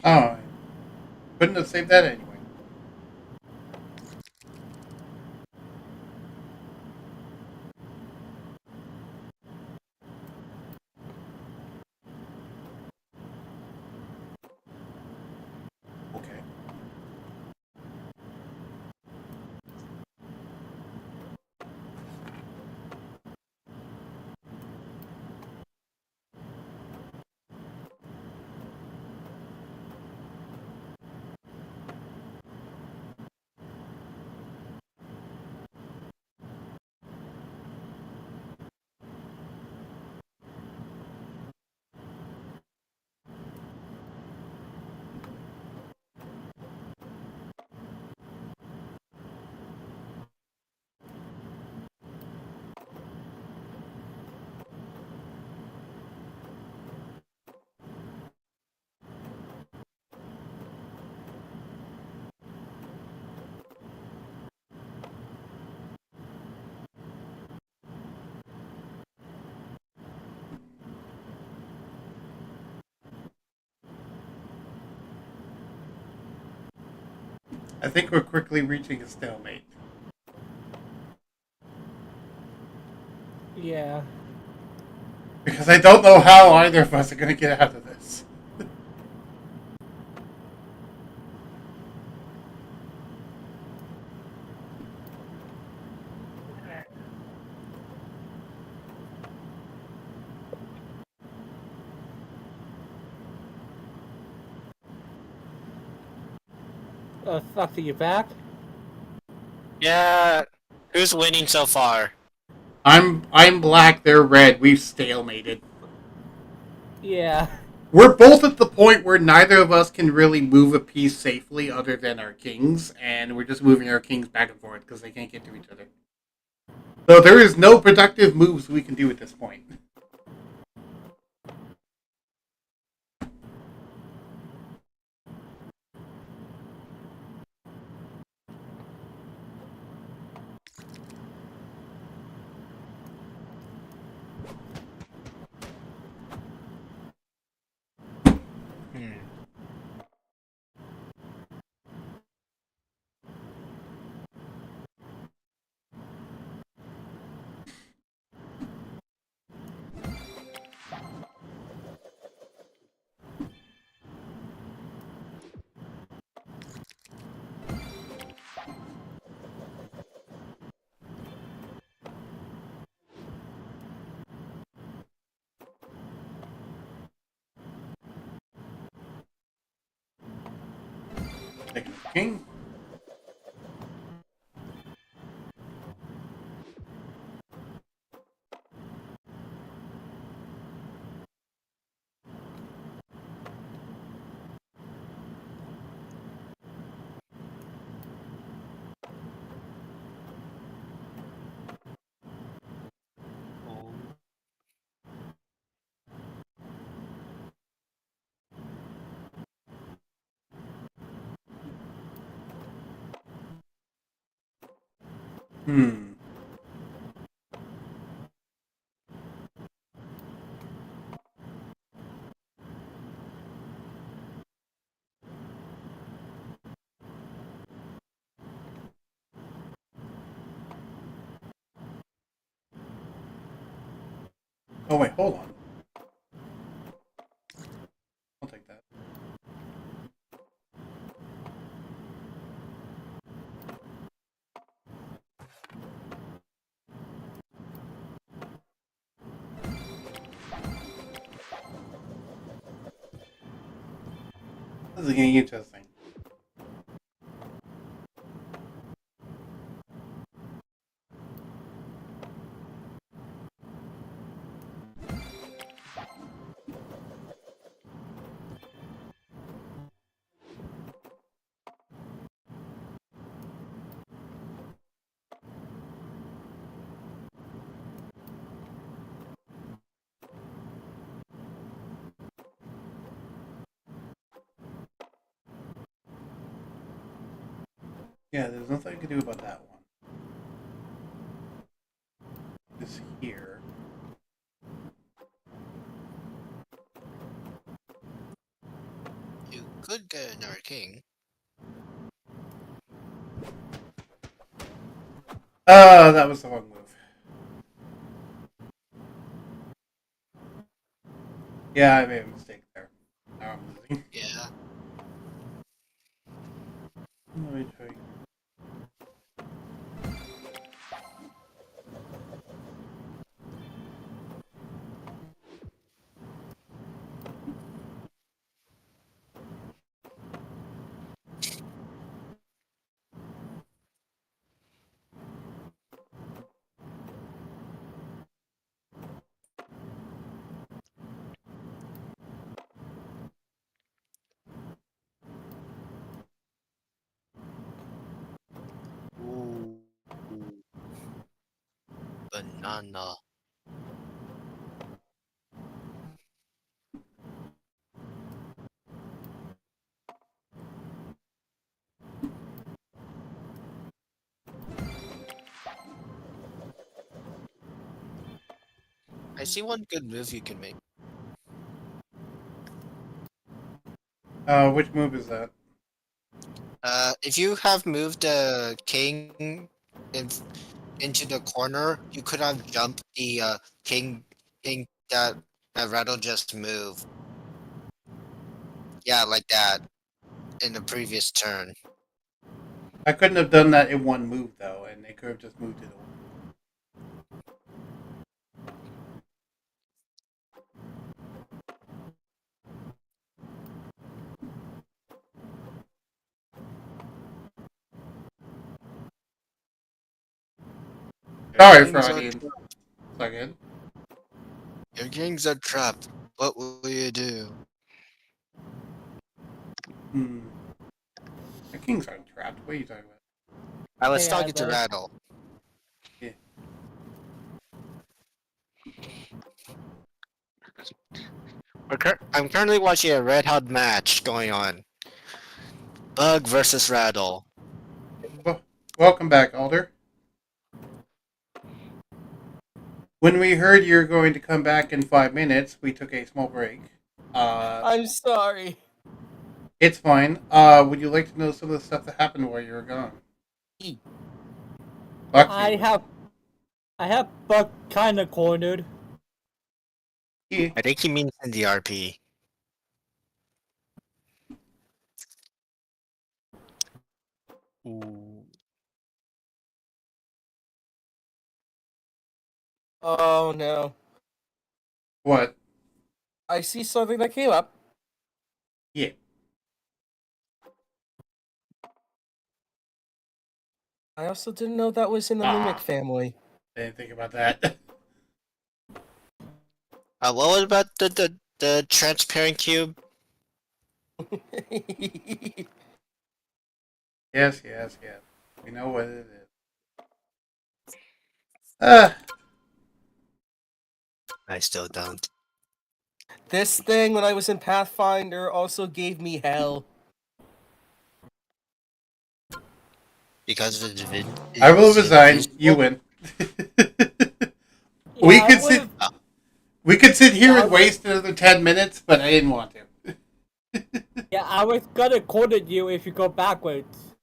Oh, I couldn't have saved that anyway. Okay. I think we're quickly reaching a stalemate. Yeah. Because I don't know how either of us are going to get out of this. Foxy, you back? Yeah. Who's winning so far? I'm black, they're red. We've stalemated. Yeah. We're both at the point where neither of us can really move a piece safely other than our kings, and we're just moving our kings back and forth because they can't get to each other. So there is no productive moves we can do at this point. Hmm. Taking the king. Hmm. Oh wait, hold on. I'll take that. This is getting interesting. Yeah, there's nothing I can do about that one. This here. You could get another king. That was the wrong move. Yeah, I made a mistake there. Now I'm losing. Yeah. Let me try. Ooh. Banana. I see one good move you can make. Which move is that? If you have moved the king in, into the corner, you could have jumped the king that Rattle just moved. Yeah, like that in the previous turn. I couldn't have done that in one move though, and they could have just moved it over. Your Sorry, kings are Froggy. Second. your kings are trapped. What will you do? Hmm. The kings aren't trapped. What are you talking about? I was Hey, talking to Adler. Rattle. Yeah. I'm currently watching a red hot match going on. Bug versus Rattle. Well, welcome back, Alder. When we heard you were going to come back in 5 minutes, we took a small break. I'm sorry. It's fine. Would you like to know some of the stuff that happened while you were gone? Fuck I you. have I have Buck kind of cornered. Yeah. I think he means in the RP. Ooh. Oh no. What? I see something that came up. Yeah. I also didn't know that was in the Mimic Ah, family. I didn't think about that. What was about the transparent cube? Yes, yes, yes. We know what it is. Uh, I still don't. This thing, when I was in Pathfinder, also gave me hell. Because of the I will resign. You win. Yeah, we I could would sit. have. We could sit here Yeah, and waste another 10 minutes, but I didn't want to. yeah, I was gonna corner you if you go backwards.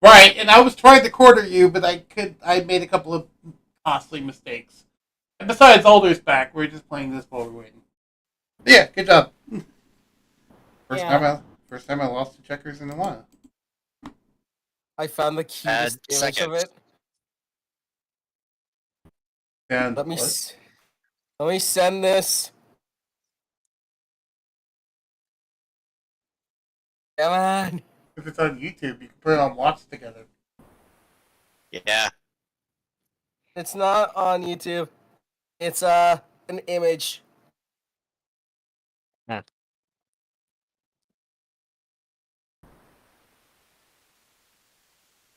Right, and I was trying to quarter you, but I made a couple of costly mistakes. And besides, Alder's back. We're just playing this while we're waiting. Yeah, good job. Yeah, First time I lost to checkers in a while. I found the cutest image of Second. it. And Let me what? let me send this. Come on. If it's on YouTube, you can put it on Watch together. Yeah. It's not on YouTube. It's an image. Hmm.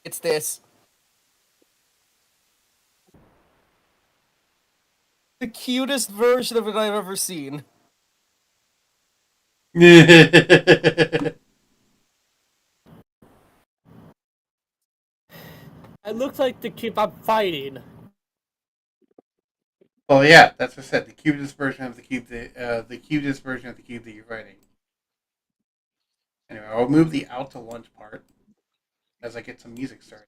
It's this. The cutest version of it I've ever seen. It looks like to keep on fighting. Well, yeah, that's what I said. The cutest version of the cube, the cutest version of the cube that you're writing. Anyway, I'll move the out to lunch part as I get some music started.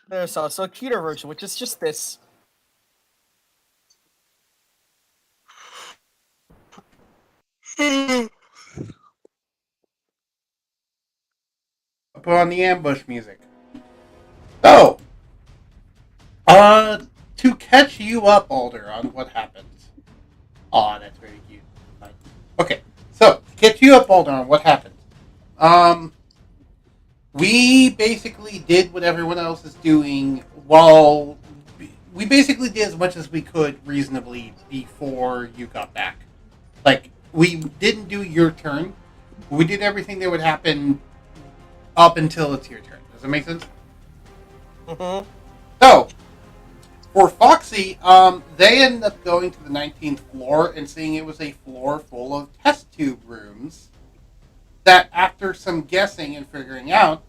There's also a cuter version, which is just this. I'll put on the ambush music. So, to catch you up, Alder, on what happens. Aw, that's very cute. Okay, so to catch you up, Alder, on what happened. We basically did what everyone else is doing while we basically did as much as we could reasonably before you got back. Like, we didn't do your turn. We did everything that would happen up until it's your turn. Does that make sense? Mm-hmm. So, for Foxy, they ended up going to the 19th floor and seeing it was a floor full of test tube rooms that, after some guessing and figuring out,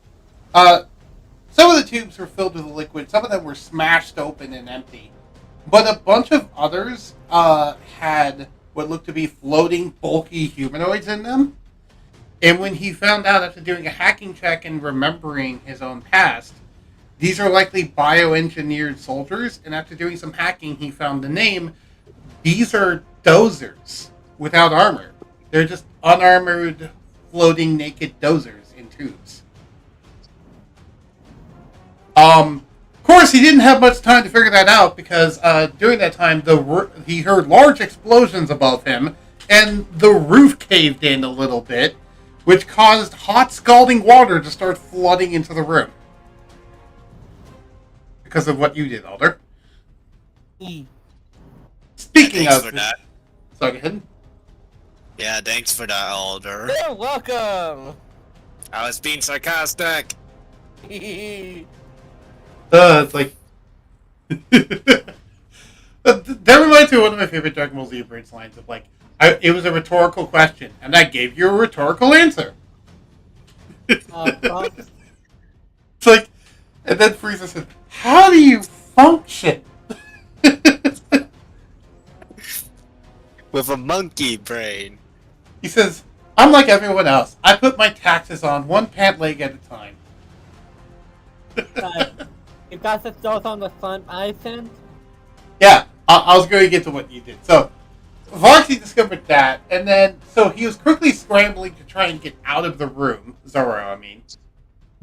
some of the tubes were filled with liquid, some of them were smashed open and empty, but a bunch of others had what looked to be floating, bulky humanoids in them. And when he found out after doing a hacking check and remembering his own past, these are likely bioengineered soldiers, and after doing some hacking, he found the name. These are dozers without armor. They're just unarmored, floating, naked dozers in tubes. Of course, he didn't have much time to figure that out because during that time, he heard large explosions above him, and the roof caved in a little bit, which caused hot, scalding water to start flooding into the room. Because of what you did, Alder. Speaking Thanks of... for that. So go ahead. Yeah, thanks for that, Alder. You're welcome. I was being sarcastic. It's like... that reminds me of one of my favorite Dragon Ball Z Abridged lines of like, it was a rhetorical question, and I gave you a rhetorical answer. It's like, and then Frieza said, how do you function? With a monkey brain. He says, I'm like everyone else. I put my taxes on one pant leg at a time. You got the thoughts on the fun I sent? Yeah, I was going to get to what you did. So, Voxy discovered that, and then, so he was quickly scrambling to try and get out of the room, Zoro, I mean.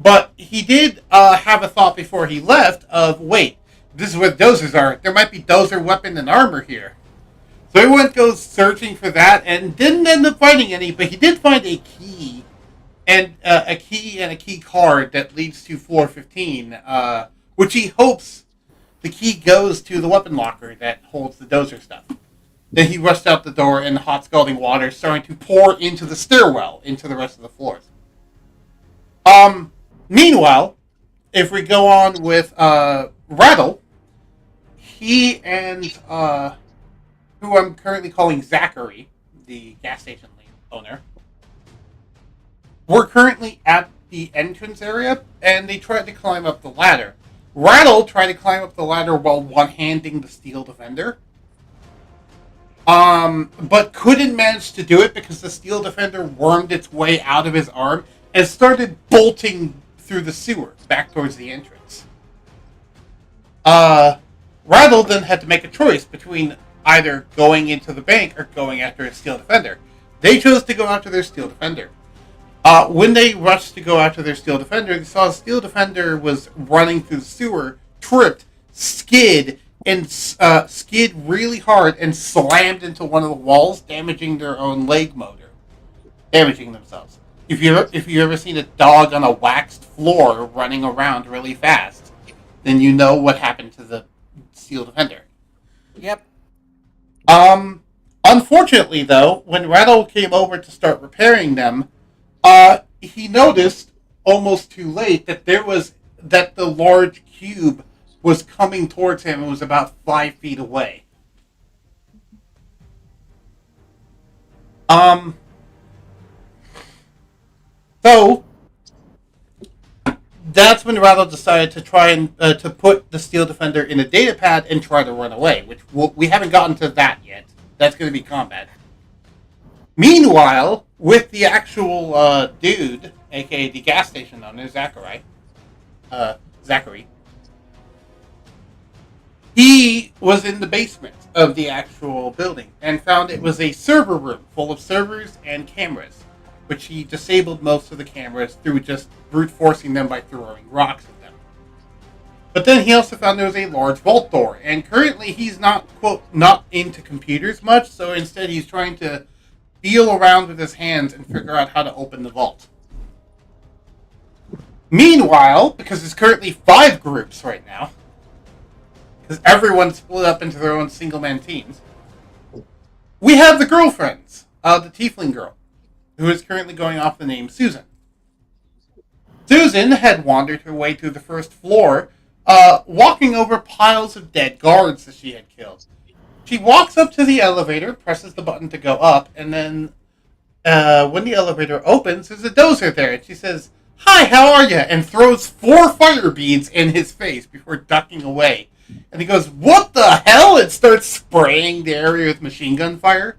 But he did have a thought before he left of, wait, this is where the dozers are. There might be dozer weapon and armor here. So he went goes searching for that and didn't end up finding any, but he did find a key and a key card that leads to floor 15, which he hopes the key goes to the weapon locker that holds the dozer stuff. Then he rushed out the door and the hot scalding water starting to pour into the stairwell, into the rest of the floors. Meanwhile, if we go on with Rattle, he and who I'm currently calling Zachary, the gas station owner, we're currently at the entrance area, and they tried to climb up the ladder. Rattle tried to climb up the ladder while one-handing the steel defender, but couldn't manage to do it because the steel defender wormed its way out of his arm and started bolting through the sewer back towards the entrance. Rattle then had to make a choice between either going into the bank or going after a steel defender. They chose to go after their steel defender. When they rushed to go after their steel defender, they saw a steel defender was running through the sewer, tripped, skid, and skid really hard and slammed into one of the walls, damaging their own leg motor, damaging themselves. If you ever seen a dog on a waxed floor running around really fast, then you know what happened to the steel defender. Yep. Unfortunately, though, when Rattle came over to start repairing them, he noticed almost too late that the large cube was coming towards him and was about 5 feet away. So that's when Rattle decided to try and to put the Steel Defender in a data pad and try to run away, which we haven't gotten to that yet. That's going to be combat. Meanwhile, with the actual dude, aka the gas station owner, Zachary, he was in the basement of the actual building and found it was a server room full of servers and cameras, which he disabled most of the cameras through just brute forcing them by throwing rocks at them. But then he also found there was a large vault door, and currently he's not, quote, not into computers much, so instead he's trying to feel around with his hands and figure out how to open the vault. Meanwhile, because there's currently 5 groups right now, because everyone's split up into their own single-man teams, we have the girlfriends, the tiefling girl, who is currently going off the name Susan. Susan had wandered her way through the first floor, walking over piles of dead guards that she had killed. She walks up to the elevator, presses the button to go up, and then when the elevator opens, there's a dozer there, and she says, "Hi, how are you?" and throws 4 fire beads in his face before ducking away. And he goes, "What the hell?" and starts spraying the area with machine gun fire.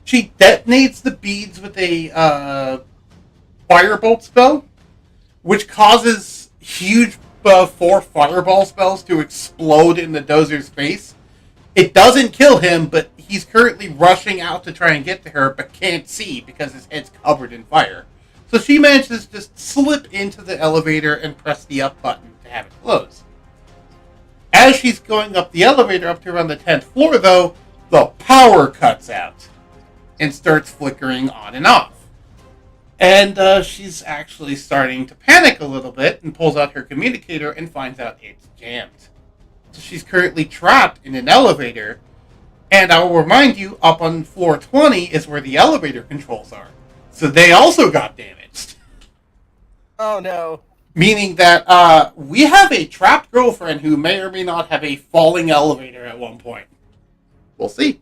She detonates the beads with a firebolt spell, which causes huge 4 fireball spells to explode in the dozer's face. It doesn't kill him, but he's currently rushing out to try and get to her, but can't see because his head's covered in fire. So she manages to just slip into the elevator and press the up button to have it close. As she's going up the elevator up to around the 10th floor, though, the power cuts out and starts flickering on and off. And she's actually starting to panic a little bit and pulls out her communicator and finds out it's jammed. So she's currently trapped in an elevator. And I will remind you, up on floor 20 is where the elevator controls are. So they also got damaged. Oh no. Meaning that we have a trapped girlfriend who may or may not have a falling elevator at one point. We'll see.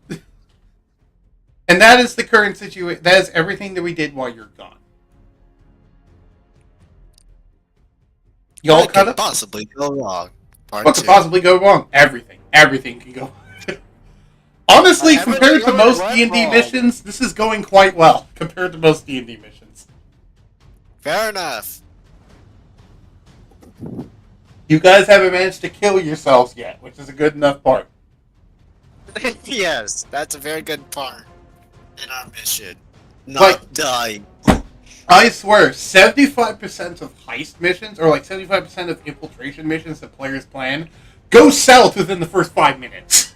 And that is the current situation. That is everything that we did while you're gone. Y'all What cut could up? possibly go wrong? Part What could 2. possibly go wrong? Everything. Everything can go. Honestly, Everything compared to already most went D&D wrong. missions, this is going quite well compared to most D&D missions. Fair enough. You guys haven't managed to kill yourselves yet, which is a good enough part. Yes, that's a very good part in our mission. Not Like- dying. I swear, 75% of heist missions, or like 75% of infiltration missions that players plan, go south within the first 5 minutes.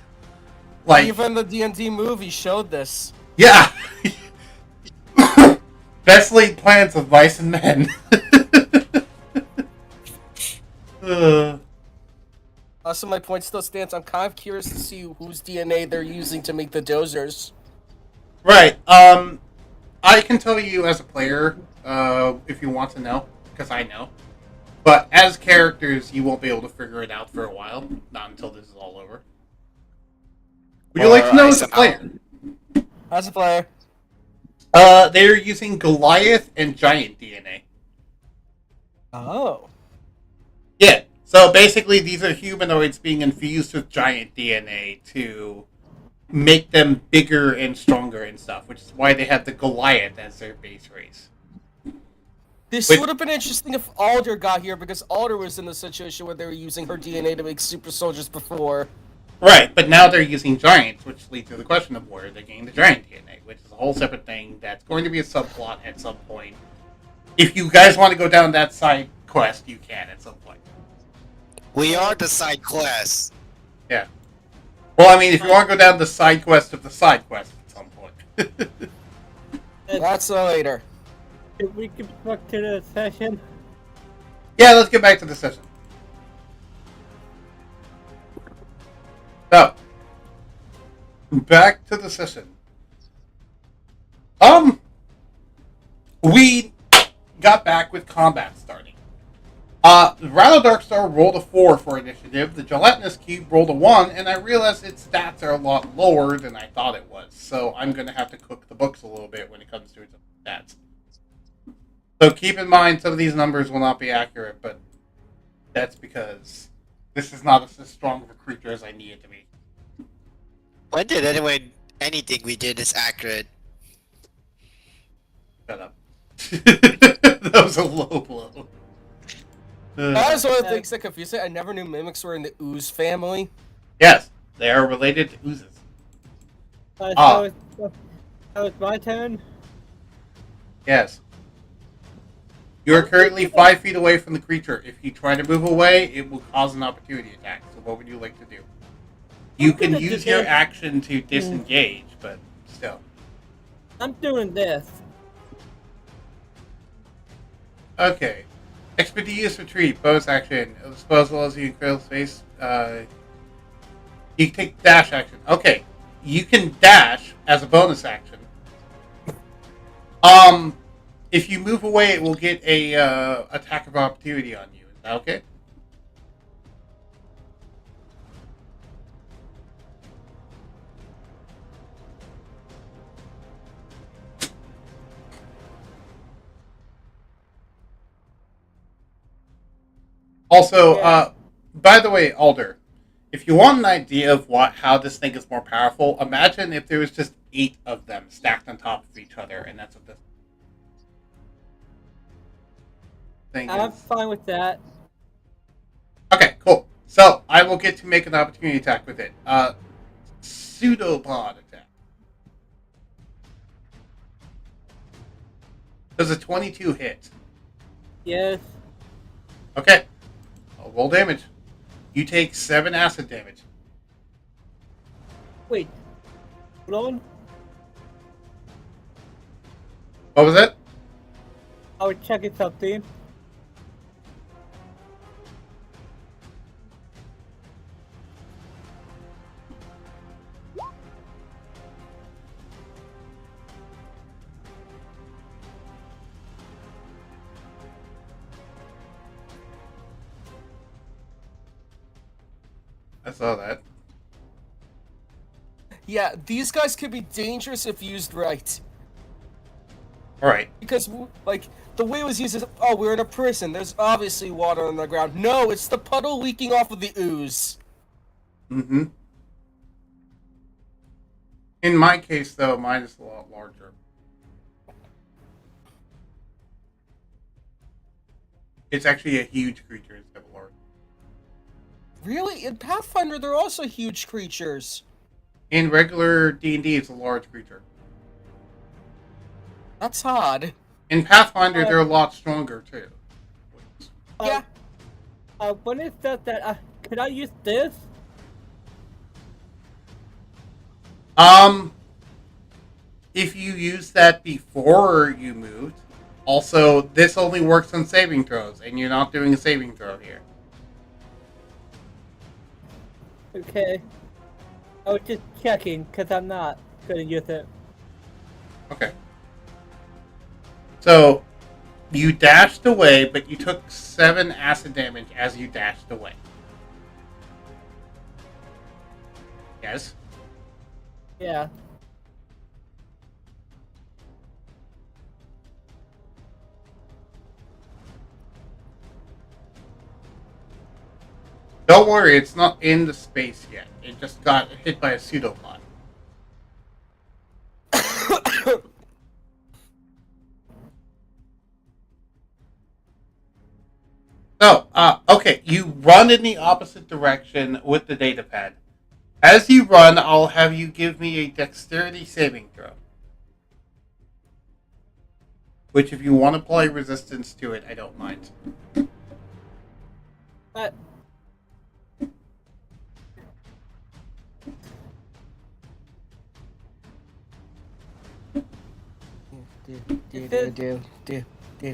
Like, Even the D&D movie showed this. yeah. Best laid plans of mice and men. So my point still stands. I'm kind of curious to see whose DNA they're using to make the dozers. Right. I can tell you as a player, if you want to know, because I know. But as characters, you won't be able to figure it out for a while. Not until this is all over. Would you like to know as a player? As a player. They're using Goliath and Giant DNA. Oh. Yeah. So basically, these are humanoids being infused with Giant DNA to make them bigger and stronger and stuff, which is why they have the Goliath as their base race. This Wait. would have been interesting if Alder got here, because Alder was in the situation where they were using her DNA to make super soldiers before. Right, but now they're using giants, which leads to the question of where they're getting the giant DNA, which is a whole separate thing that's going to be a subplot at some point. If you guys want to go down that side quest, you can at some point. We are the side quest. Yeah. Well, I mean, if you want to go down the side quest of the side quest at some point. That's later. If we could back to the session. Yeah, let's get back to the session. So, back to the session. We got back with combat starting. Rattle Darkstar rolled a 4 for initiative, the Gelatinous Cube rolled a 1, and I realized its stats are a lot lower than I thought it was, so I'm going to have to cook the books a little bit when it comes to its stats. So keep in mind, some of these numbers will not be accurate, but that's because this is not as strong of a creature as I need it to be. When did anything we did is accurate? Shut up. That was a low blow. That is one of the things that confused me. I never knew mimics were in the ooze family. Yes, they are related to oozes. So it's my turn. Yes. You are currently 5 feet away from the creature. If you try to move away, it will cause an opportunity attack. So what would you like to do? You can use your action to disengage, but still. I'm doing this. Okay. Expeditious retreat, bonus action. Disposal as you increase space. You can take dash action. Okay. You can dash as a bonus action. If you move away, it will get a attack of opportunity on you. Is that okay? Also, by the way, Alder, if you want an idea of how this thing is more powerful, imagine if there was just 8 of them stacked on top of each other, and that's what this thing is. I'm fine with that. Okay, cool. So, I will get to make an opportunity attack with it. Pseudopod attack. Does a 22 hit? Yes. Okay. I'll roll damage. You take 7 acid damage. Wait. Hold on. What was it? I was checking something. I saw that. Yeah, these guys could be dangerous if used right. Alright. Because, like, the way it was used is, oh, we're in a prison. There's obviously water on the ground. No, it's the puddle leaking off of the ooze. Mm-hmm. In my case, though, mine is a lot larger. It's actually a huge creature instead of large. Really? In Pathfinder, they're also huge creatures. In regular D&D, it's a large creature. That's odd. In Pathfinder, they're a lot stronger, too. Yeah. When it says that, could I use this? If you used that before you moved, also, this only works on saving throws, and you're not doing a saving throw here. Okay. I was just checking, because I'm not gonna use it. Okay. So, you dashed away, but you took 7 acid damage as you dashed away. Yes? Yeah. Don't worry, it's not in the space yet. It just got hit by a pseudopod. So, okay, you run in the opposite direction with the data pad. As you run, I'll have you give me a dexterity saving throw. Which, if you want to apply resistance to it, I don't mind.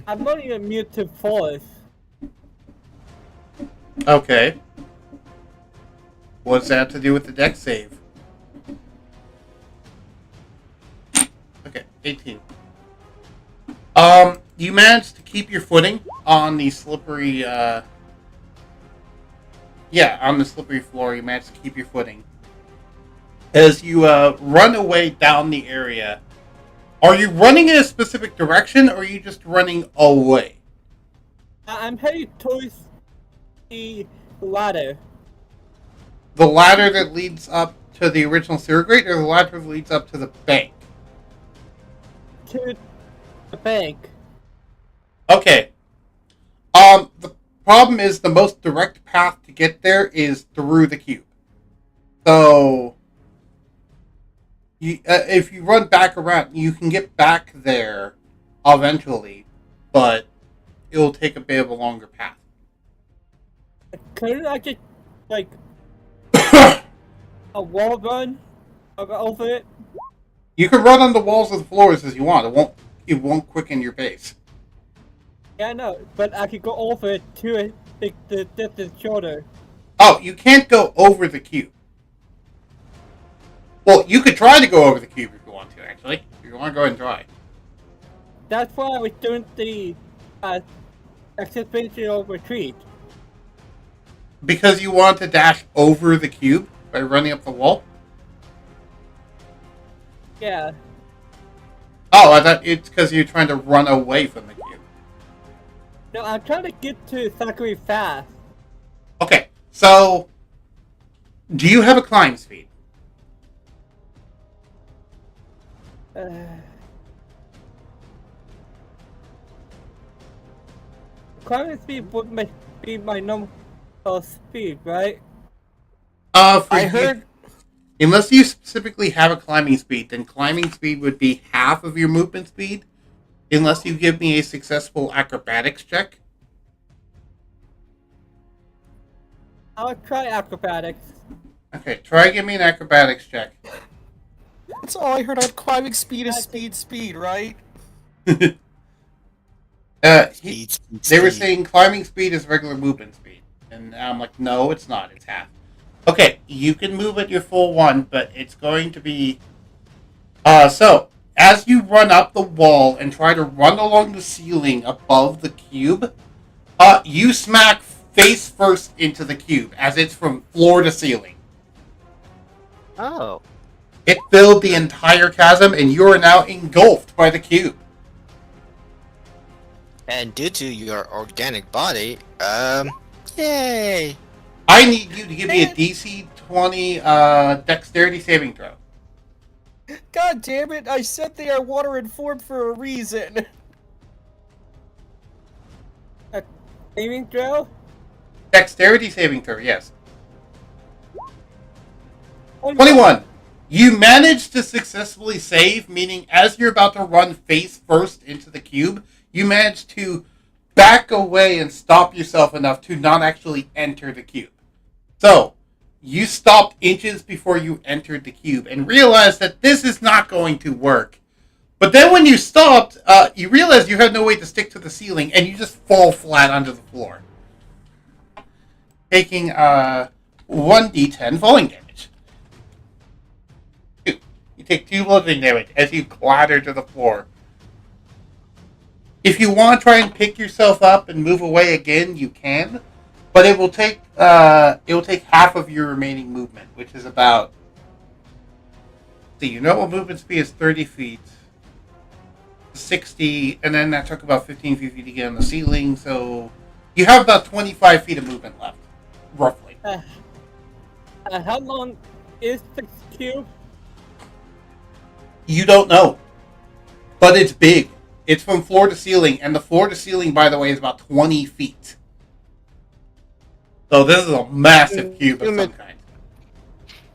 I'm only immune to force. Okay. What's that have to do with the deck save? Okay, 18. You managed to keep your footing on the slippery, on the slippery floor. You managed to keep your footing. As you, run away down the area, are you running in a specific direction, or are you just running away? I'm heading towards the ladder. The ladder that leads up to the original sewer grate, or the ladder that leads up to the bank? To the bank. Okay. The problem is the most direct path to get there is through the cube. So, if you run back around, you can get back there eventually, but it'll take a bit of a longer path. Couldn't I just, like, a wall run over it? You can run on the walls of the floors as you want. It won't quicken your pace. Yeah, I know, but I could go over it to the distance shorter. Oh, you can't go over the cube. Well, you could try to go over the cube if you want to, actually. If you want to go ahead and try. That's why I was doing the exhibitional retreat. Because you want to dash over the cube by running up the wall? Yeah. Oh, I thought it's because you're trying to run away from the cube. No, I'm trying to get to Zachary fast. Okay, so do you have a climb speed? Climbing speed would be my normal speed, right? I heard. Unless you specifically have a climbing speed, then climbing speed would be half of your movement speed. Unless you give me a successful acrobatics check. I'll try acrobatics. Okay, try give me an acrobatics check. That's all I heard. Climbing speed is speed, right? Speed, They were speed. saying climbing speed is regular movement speed. And I'm like, no, it's not. It's half. Okay, you can move at your full one, but it's going to be... So, as you run up the wall and try to run along the ceiling above the cube, you smack face first into the cube, as it's from floor to ceiling. Oh. It filled the entire chasm, and you are now engulfed by the cube. And due to your organic body, yay! I need you to give me a DC 20 dexterity saving throw. God damn it! I said they are water informed for a reason. Saving throw? Dexterity saving throw, yes. 21! You managed to successfully save, meaning as you're about to run face first into the cube, you managed to back away and stop yourself enough to not actually enter the cube. So, you stopped inches before you entered the cube and realized that this is not going to work. But then when you stopped, you realized you had no way to stick to the ceiling and you just fall flat onto the floor. Taking 1d10 falling damage. You take 2 bludgeoning damage as you clatter to the floor. If you want to try and pick yourself up and move away again, you can. But it will take half of your remaining movement, which is about... See, your normal movement speed is 30 feet. 60, and then that took about 15 feet to get on the ceiling, so... You have about 25 feet of movement left, roughly. How long is the cube? You don't know. But it's big. It's from floor to ceiling, and the floor to ceiling, by the way, is about 20 feet. So this is a massive cube of some kind.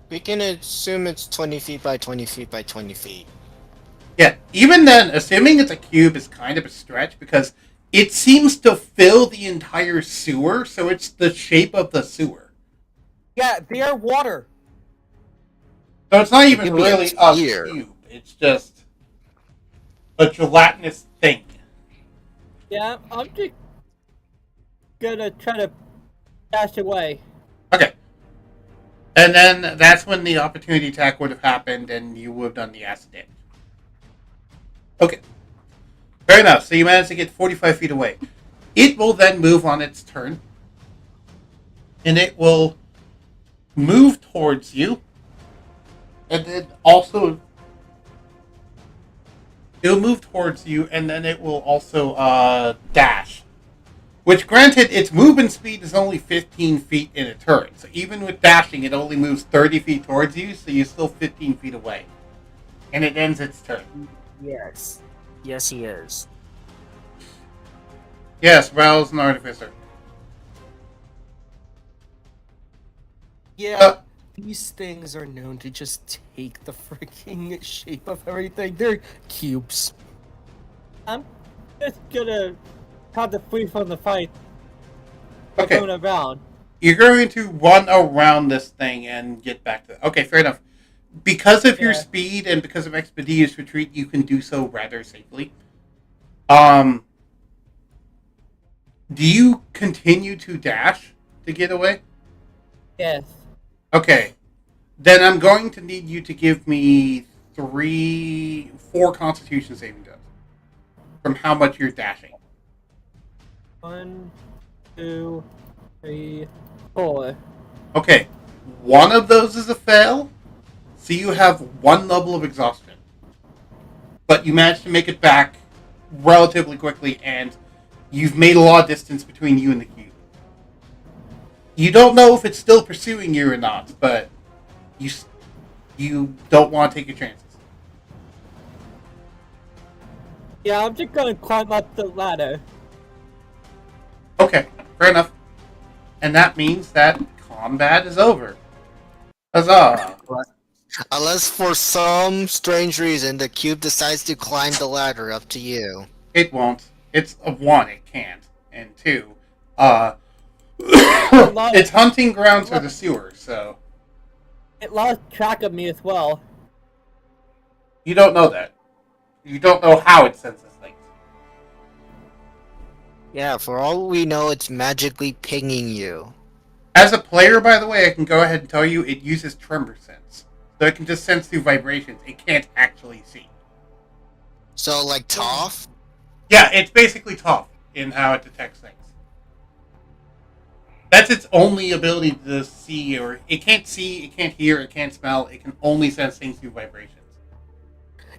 We can assume it's 20 feet by 20 feet by 20 feet. Yeah, even then, assuming it's a cube is kind of a stretch, because it seems to fill the entire sewer, so it's the shape of the sewer. Yeah, they are water. So it's not even Give me a really a tier. cube. It's just the gelatinous thing. Yeah, I'm just gonna try to dash away. Okay. And then that's when the opportunity attack would have happened and you would have done the acid damage. Okay. Fair enough. So you managed to get 45 feet away. It will then move on its turn. And it will move towards you. And then also... It'll move towards you, and then it will also dash. Which, granted, its movement speed is only 15 feet in a turn. So even with dashing, it only moves 30 feet towards you, so you're still 15 feet away. And it ends its turn. Yes. Yes, he is. Yes, Raoul's an artificer. Yeah, these things are known to just take the freaking shape of everything. They're cubes. I'm just gonna have to flee from the fight. Okay. Going around. You're going to run around this thing and get back to it. Okay, fair enough. Because of your speed and because of Expeditious Retreat, you can do so rather safely. Do you continue to dash to get away? Yes. Okay. Then I'm going to need you to give me 4 Constitution saving throws from how much you're dashing. 1, 2, 3, 4. Okay. One of those is a fail, so you have 1 level of exhaustion. But you managed to make it back relatively quickly, and you've made a lot of distance between you and the cube. You don't know if it's still pursuing you or not, but you don't want to take your chances. Yeah, I'm just gonna climb up the ladder. Okay, fair enough. And that means that combat is over. Huzzah! Unless for some strange reason the cube decides to climb the ladder, up to you. It won't. It's a 1, it can't. And 2, its hunting grounds are the sewers, so... It lost track of me as well. You don't know that. You don't know how it senses things. Yeah, for all we know, it's magically pinging you. As a player, by the way, I can go ahead and tell you it uses tremor sense. So it can just sense through vibrations. It can't actually see. So, like Toph? Yeah, it's basically tough in how it detects things. That's its only ability to see, or it can't see, it can't hear, it can't smell, it can only sense things through vibrations.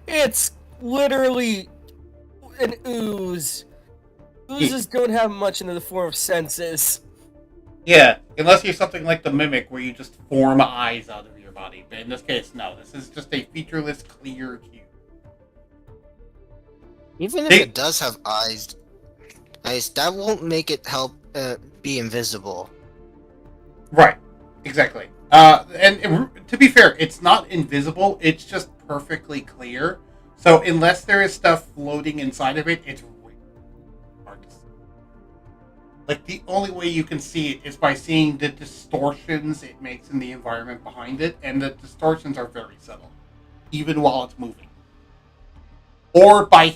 It's literally an ooze. Oozes don't have much in the form of senses. Yeah, unless you're something like the Mimic, where you just form eyes out of your body. But in this case, no. This is just a featureless, clear cube. Even if it does have eyes, that won't make it help be invisible. Right, exactly. And to be fair, it's not invisible, it's just perfectly clear. So unless there is stuff floating inside of it, it's really hard to see. Like, the only way you can see it is by seeing the distortions it makes in the environment behind it, and the distortions are very subtle, even while it's moving. Or by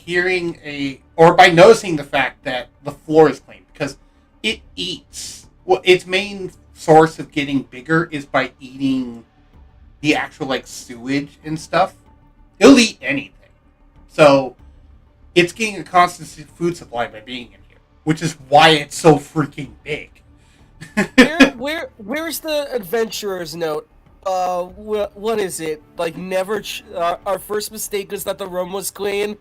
noticing the fact that the floor is clean, because it eats. Well, its main source of getting bigger is by eating the actual, like, sewage and stuff. It'll eat anything. So, it's getting a constant food supply by being in here, which is why it's so freaking big. Where's the adventurer's note? What is it? Like, never... our first mistake was that the room was clean?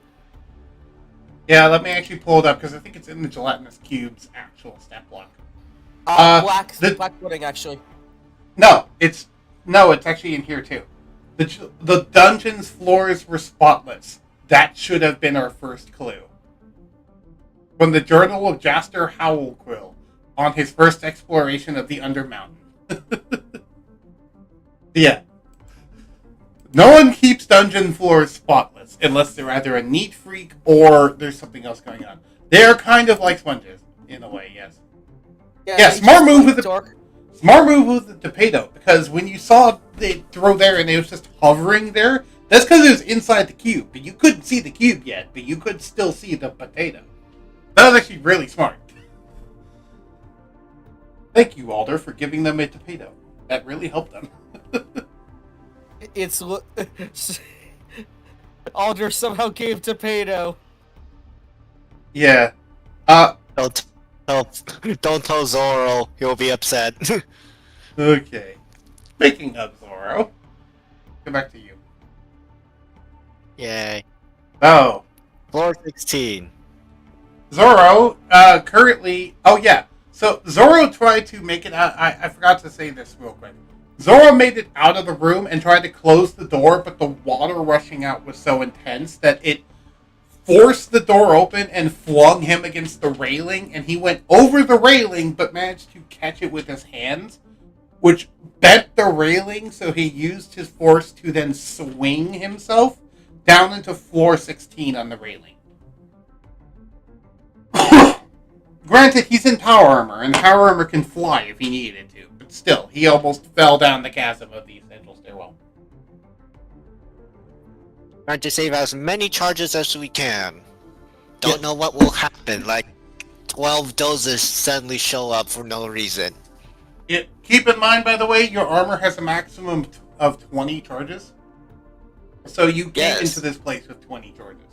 Yeah, let me actually pull it up, because I think it's in the Gelatinous Cube's actual stat block. Black pudding, actually. No, it's actually in here, too. The dungeon's floors were spotless. That should have been our first clue. From the Journal of Jaster Howlquill, on his first exploration of the Undermountain. Yeah. No one keeps dungeon floors spotless, unless they're either a neat freak or there's something else going on. They're kind of like sponges, in a way, yes. Yeah, smart move with the potato, because when you saw it throw there and it was just hovering there, That's because it was inside the cube, but you couldn't see the cube yet, but you could still see the potato. That was actually really smart. Thank you, Alder, for giving them a potato. That really helped them. It's Alder somehow gave Tomato. Yeah. Don't don't tell Zoro. He'll be upset. Okay. Speaking of Zoro, go back to you. Yay. Oh, Floor 16. Zoro, currently... Oh, yeah. So, Zoro tried to make it out... I forgot to say this real quick. Zoro made it out of the room and tried to close the door, but the water rushing out was so intense that it forced the door open and flung him against the railing, and he went over the railing, but managed to catch it with his hands, which bent the railing, so he used his force to then swing himself down into floor 16 on the railing. Granted, he's in power armor, and power armor can fly if he needed to, but still, he almost fell down the chasm of the essential stairwell. Trying to save as many charges as we can. Don't know what will happen, like 12 doses suddenly show up for no reason. Keep in mind, by the way, your armor has a maximum of 20 charges. So you came into this place with 20 charges.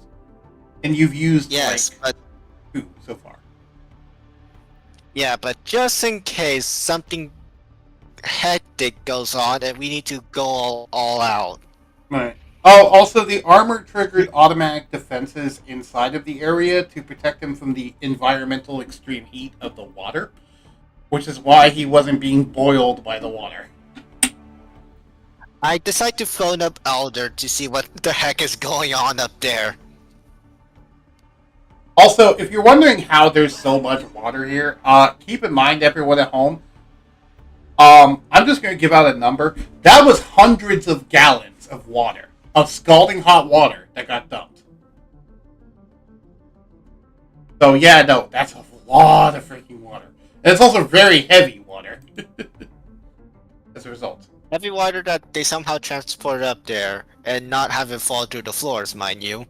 And you've used, but 2 so far. yeah, but just in case something hectic goes on and we need to go all out. Right. Oh, also, the armor triggered automatic defenses inside of the area to protect him from the environmental extreme heat of the water, which is why he wasn't being boiled by the water. I decide to phone up Elder to see what the heck is going on up there. Also, if you're wondering how there's so much water here, keep in mind, everyone at home, I'm just going to give out a number. That was hundreds of gallons of water, of scalding hot water that got dumped. So yeah, no, that's a lot of freaking water. And it's also very heavy water. As a result. Heavy water that they somehow transported up there and not have it fall through the floors, mind you.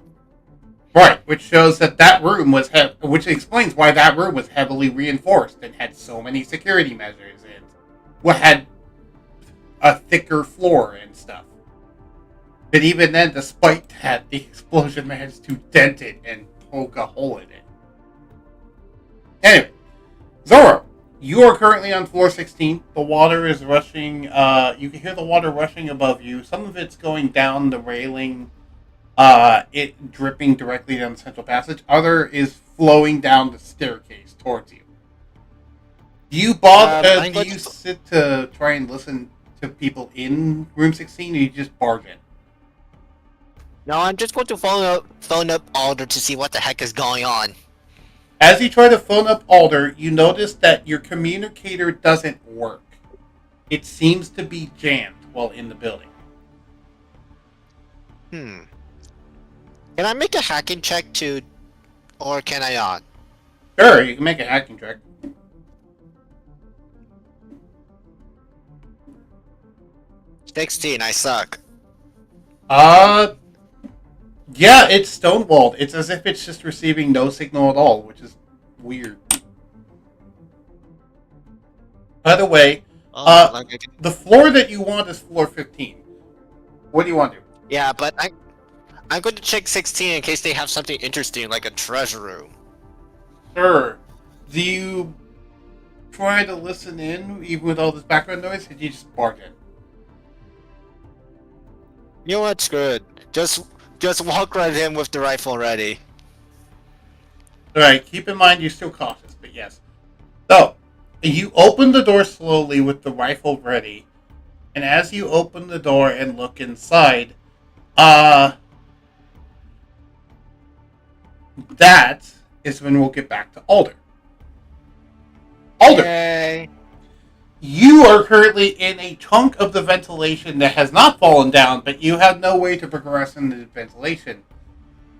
Right, which shows that room was which explains why that room was heavily reinforced and had so many security measures and had a thicker floor and stuff. But even then, despite that, the explosion managed to dent it and poke a hole in it. Anyway, Zoro, you are currently on floor 16. The water is rushing. You can hear the water rushing above you. Some of it's going down the railing, it dripping directly down the central passage. Other is flowing down the staircase towards you. Do you bother? Do you sit to try and listen to people in room 16, or you just barge in? No, I'm just going to phone up Alder to see what the heck is going on. As you try to phone up Alder, you notice that your communicator doesn't work. It seems to be jammed while in the building. Can I make a hacking check or can I not? Sure, you can make a hacking check. $16, I suck. Yeah, it's stonewalled. It's as if it's just receiving no signal at all, which is weird. By the way, the floor that you want is floor 15. What do you want to do? Yeah, but I'm going to check 16 in case they have something interesting, like a treasure room. Sure. Do you try to listen in, even with all this background noise, or do you just barge in? You know what? Screw it. Just walk right in with the rifle ready. Alright, keep in mind you're still cautious, but yes. So, you open the door slowly with the rifle ready, and as you open the door and look inside, that is when we'll get back to Alder. Alder! Yay. You are currently in a chunk of the ventilation that has not fallen down, but you have no way to progress in the ventilation.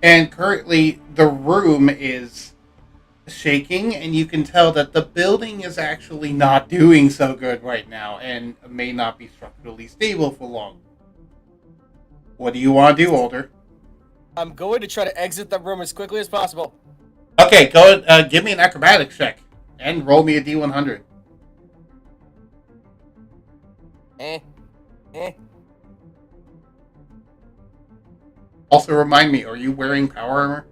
And currently, the room is shaking, and you can tell that the building is actually not doing so good right now, and may not be structurally stable for long. What do you want to do, Older? I'm going to try to exit the room as quickly as possible. Okay, go and give me an acrobatics check. And roll me a D100. Eh. Also, remind me, are you wearing power armor?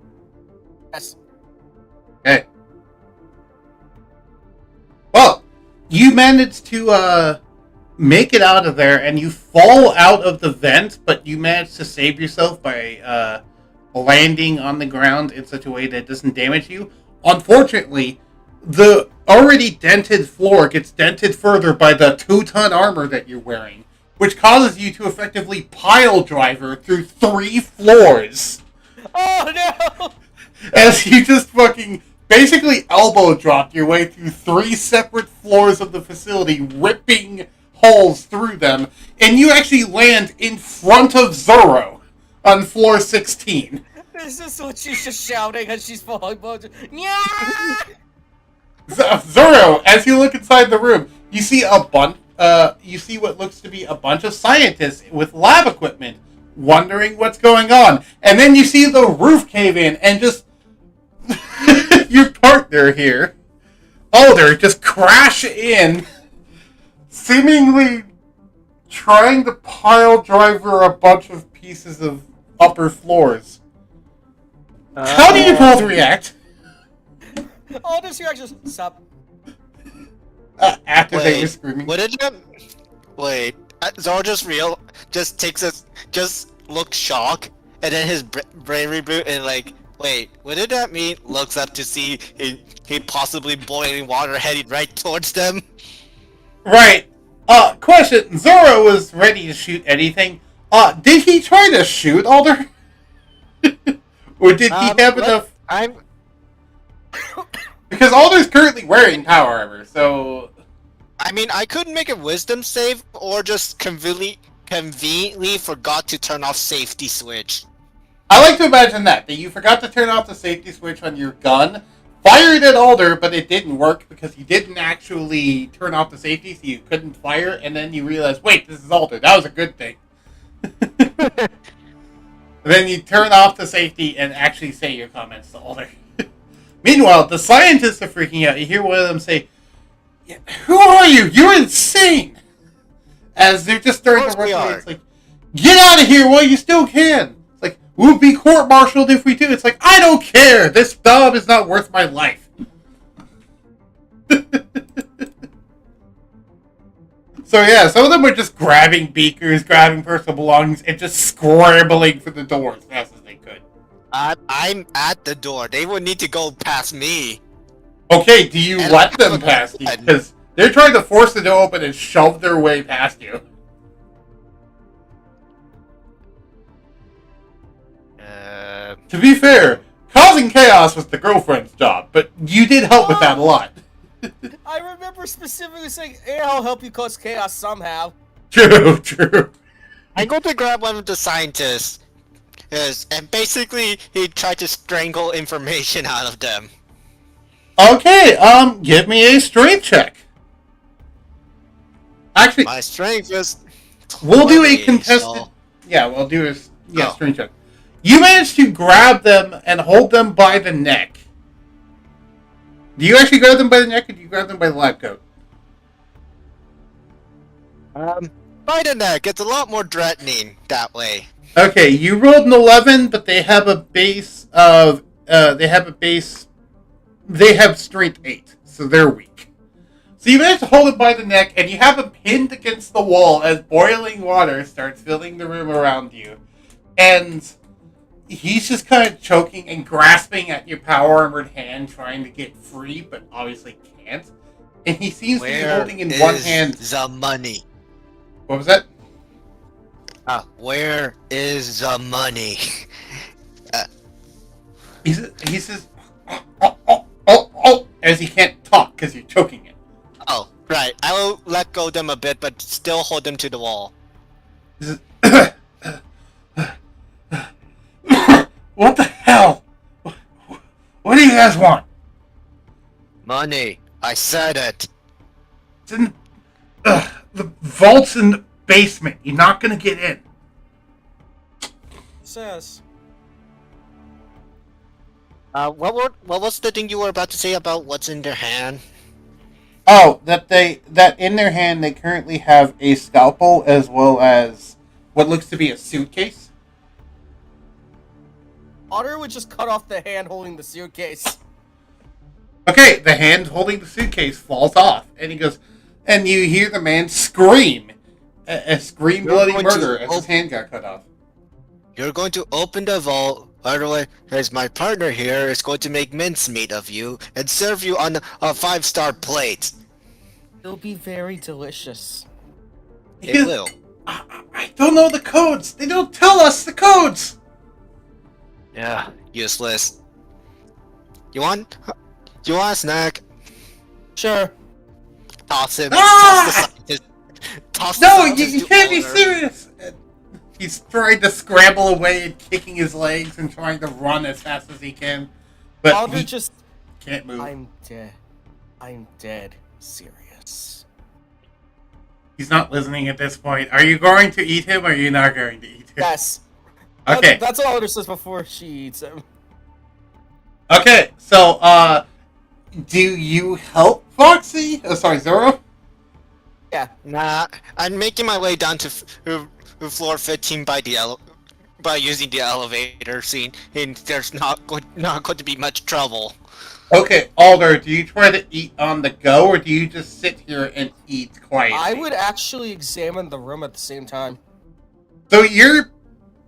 Yes. Okay. Well, you managed to make it out of there, and you fall out of the vent, but you managed to save yourself by landing on the ground in such a way that it doesn't damage you. Unfortunately, the already dented floor gets dented further by the 2-ton armor that you're wearing, which causes you to effectively pile driver through 3 floors. Oh no! As you just fucking basically elbow dropped your way through 3 separate floors of the facility, ripping holes through them, and you actually land in front of Zoro on floor 16. This is what she's just shouting as she's falling. Yeah! Zoro, as you look inside the room, you see you see what looks to be a bunch of scientists with lab equipment, wondering what's going on, and then you see the roof cave in, and just your partner here, Alder, just crash in, seemingly trying to pile driver a bunch of pieces of upper floors. How do you both react? All this reactions. Stop. After they were screaming. What did you? Wait, Zoro just looks shocked, and then his brain reboot and like, wait, what did that mean? Looks up to see he possibly boiling water heading right towards them. Right. Question. Zoro was ready to shoot anything. Did he try to shoot Alder? Or did he have enough? Because Alder's currently wearing power armor, so... I mean, I could make a wisdom save, or just conveniently forgot to turn off safety switch. I like to imagine that you forgot to turn off the safety switch on your gun, fired at Alder, but it didn't work because you didn't actually turn off the safety, so you couldn't fire, and then you realized, wait, this is Alder, that was a good thing. Then you turn off the safety and actually say your comments to Alder. Meanwhile, the scientists are freaking out. You hear one of them say, "Who are you? You're insane!" As they're just starting to rush away. It's like, get out of here while you still can. It's like, we'll be court-martialed if we do. It's like, I don't care. This job is not worth my life. So yeah, some of them were just grabbing beakers, grabbing personal belongings, and just scrambling for the door as fast as they could. I'm at the door. They would need to go past me. Okay, do you let them past you? Because they're trying to force the door open and shove their way past you. To be fair, causing chaos was the girlfriend's job, but you did help with that a lot. I remember specifically saying, "Hey, I'll help you cause chaos somehow." True. I go to grab one of the scientists, and basically he tried to strangle information out of them. Okay, give me a strength check. Actually, My strength is. we'll do a 20, contested. so- Yeah, we'll do a strength check. You managed to grab them and hold them by the neck. Do you actually grab them by the neck, or do you grab them by the lab coat? By the neck. It's a lot more threatening that way. Okay, you rolled an 11, but they have a base of they have strength 8, so they're weak. So you manage to hold him by the neck, and you have him pinned against the wall as boiling water starts filling the room around you. And he's just kind of choking and grasping at your power-armored hand, trying to get free, but obviously can't. And he seems to be holding in one hand... the money? What was that? Where is the money? He says, as he can't talk because you're choking him. Oh, right. I will let go of them a bit, but still hold them to the wall. He says, what the hell? What do you guys want? Money. I said it. It's in the vault's in the basement. You're not gonna get in. says. What was the thing you were about to say about what's in their hand? Oh, that in their hand they currently have a scalpel as well as what looks to be a suitcase. Otter would just cut off the hand holding the suitcase. Okay, the hand holding the suitcase falls off, and he goes, and you hear the man scream, a scream You're bloody going murder to as his hand got cut off. You're going to open the vault. By the way, there's my partner here is going to make mincemeat of you and serve you on a 5-star plate. It'll be very delicious. It will. I don't know the codes. They don't tell us the codes. Yeah, useless. You want a snack? Sure. Toss him. Ah! Toss the scientist. Toss the No, scientist you to can't be Alder. serious. He's trying to scramble away and kicking his legs and trying to run as fast as he can, but Alder he just... can't move. I'm dead. I'm dead. Serious. He's not listening at this point. Are you going to eat him or are you not going to eat him? Yes. Okay. That's what Alder says before she eats him. Okay, so, do you help Foxy? Oh, sorry, Zoro? Yeah. Nah, I'm making my way down to floor 15 by using the elevator scene, and there's not going to be much trouble. Okay, Alder, do you try to eat on the go, or do you just sit here and eat quietly? I would actually examine the room at the same time. So you're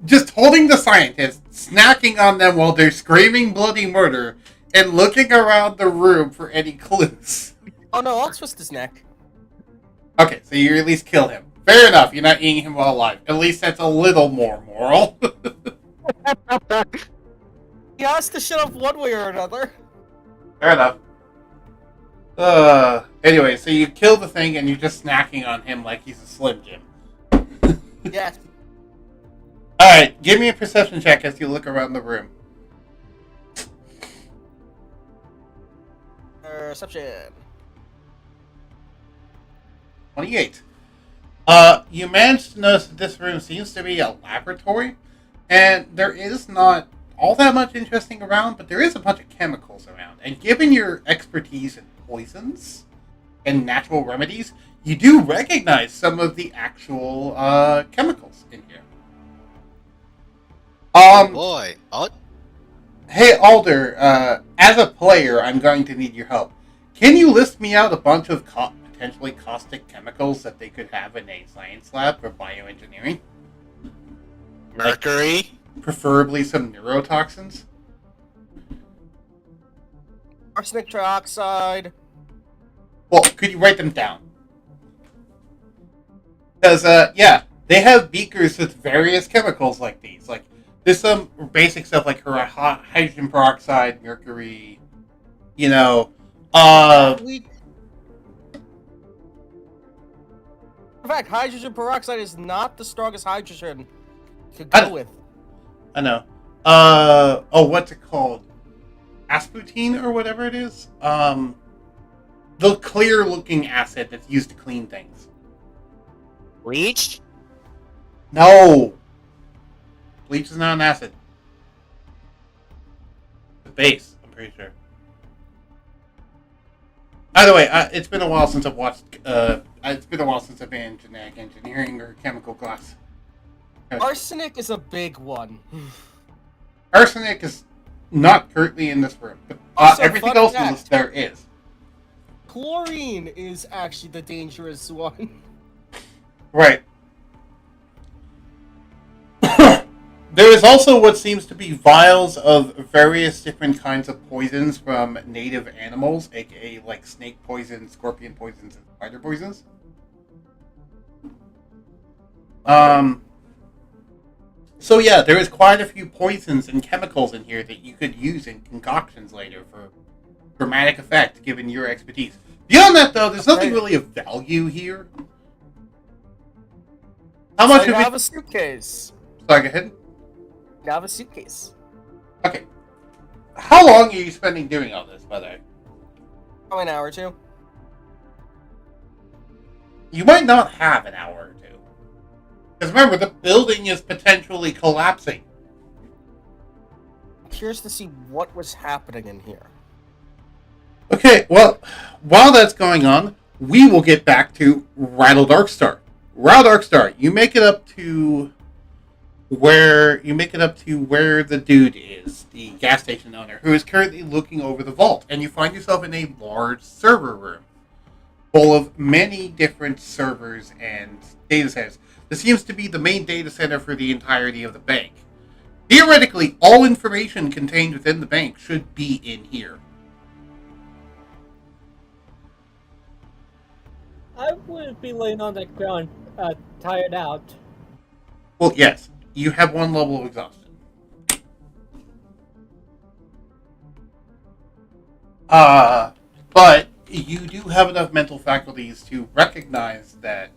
just holding the scientists, snacking on them while they're screaming bloody murder, and looking around the room for any clues. Oh no, I'll twist his neck. Okay, so you at least kill him. Fair enough, you're not eating him while alive. At least that's a little more moral. He has to shut up one way or another. Fair enough. Anyway, so you kill the thing and you're just snacking on him like he's a Slim Jim. Yes. Alright, give me a perception check as you look around the room. Perception. 28. You managed to notice that this room seems to be a laboratory, and there is not all that much interesting around, but there is a bunch of chemicals around. And given your expertise in poisons and natural remedies, you do recognize some of the actual chemicals in here. Boy, Hey Alder, as a player, I'm going to need your help. Can you list me out a bunch of potentially caustic chemicals that they could have in a science lab for bioengineering? mercury. Preferably some neurotoxins? Arsenic trioxide. Well, could you write them down? Because, yeah, they have beakers with various chemicals like these. Like, there's some basic stuff like hydrogen peroxide, mercury, you know, In fact, hydrogen peroxide is not the strongest hydrogen you could go with. I know. What's it called? Aspartame or whatever it is? The clear-looking acid that's used to clean things. Bleach? No! Bleach is not an acid. It's a base, I'm pretty sure. Either way, it's been a while since I've watched, it's been a while since I've been in genetic engineering or chemical class. Arsenic is a big one. Arsenic is not currently in this room, but Also, everything fun else fact. there is. Chlorine is actually the dangerous one. Right. There is also what seems to be vials of various different kinds of poisons from native animals, aka like snake poison, scorpion poisons, and spider poisons. So yeah, there is quite a few poisons and chemicals in here that you could use in concoctions later for dramatic effect, given your expertise. Beyond that, though, there's nothing really of value here. How much So you of have it? a suitcase. Sorry, go ahead. You have a suitcase. Okay. How long are you spending doing all this, by the way? Probably an hour or two. You might not have an hour or two. Because remember, the building is potentially collapsing. curious to see what was happening in here. Okay, well, while that's going on, we will get back to Rattle Darkstar. Rattle Darkstar, you make it up to where the dude is, the gas station owner, who is currently looking over the vault, and you find yourself in a large server room full of many different servers and data centers. This seems to be the main data center for the entirety of the bank. Theoretically, all information contained within the bank should be in here. I would be laying on the ground, tired out. Well, yes, you have one level of exhaustion. But you do have enough mental faculties to recognize that.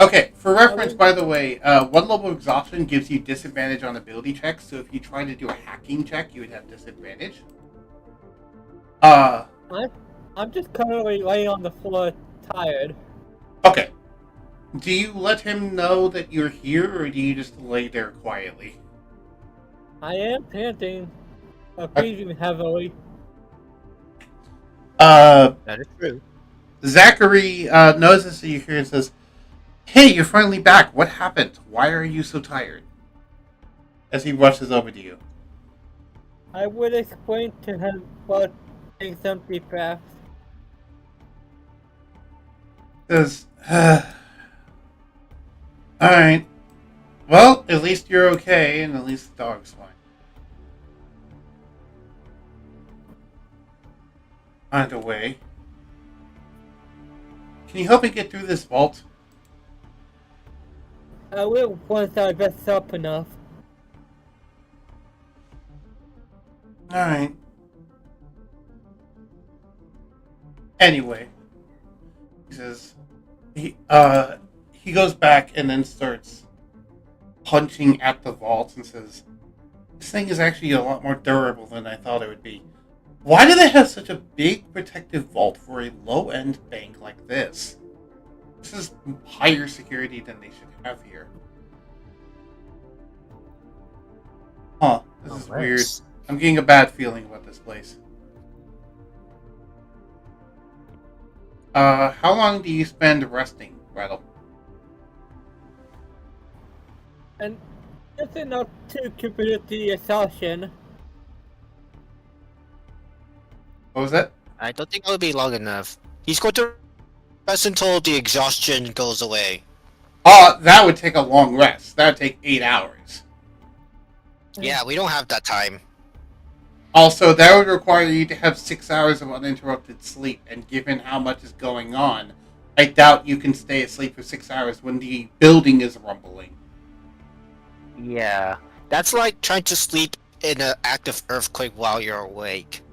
Okay, for reference, by the way, one level of exhaustion gives you disadvantage on ability checks, so if you try to do a hacking check, you would have disadvantage. I'm just currently laying on the floor, tired. Okay. Do you let him know that you're here, or do you just lay there quietly? I am panting, breathing heavily. That is true. Zachary notices that you're here and says, "Hey, you're finally back. What happened? Why are you so tired?" As he rushes over to you. I would explain to him what takes some deep breaths. Says, "Alright. Well, at least you're okay, and at least the dog's fine." On the way. Can you help me get through this vault? I will once I rest up enough. Alright. Anyway. He says he goes back and then starts punching at the vault and says, "This thing is actually a lot more durable than I thought it would be. Why do they have such a big protective vault for a low-end bank like this? This is higher security than they should have here." Huh, this is weird. I'm getting a bad feeling about this place. How long do you spend resting, Rattle? And it's enough to contribute the exhaustion. What was that? I don't think it would be long enough. He's going to rest until the exhaustion goes away. That would take a long rest. That would take 8 hours. Yeah, we don't have that time. Also, that would require you to have 6 hours of uninterrupted sleep, and given how much is going on, I doubt you can stay asleep for 6 hours when the building is rumbling. Yeah. That's like trying to sleep in an active earthquake while you're awake.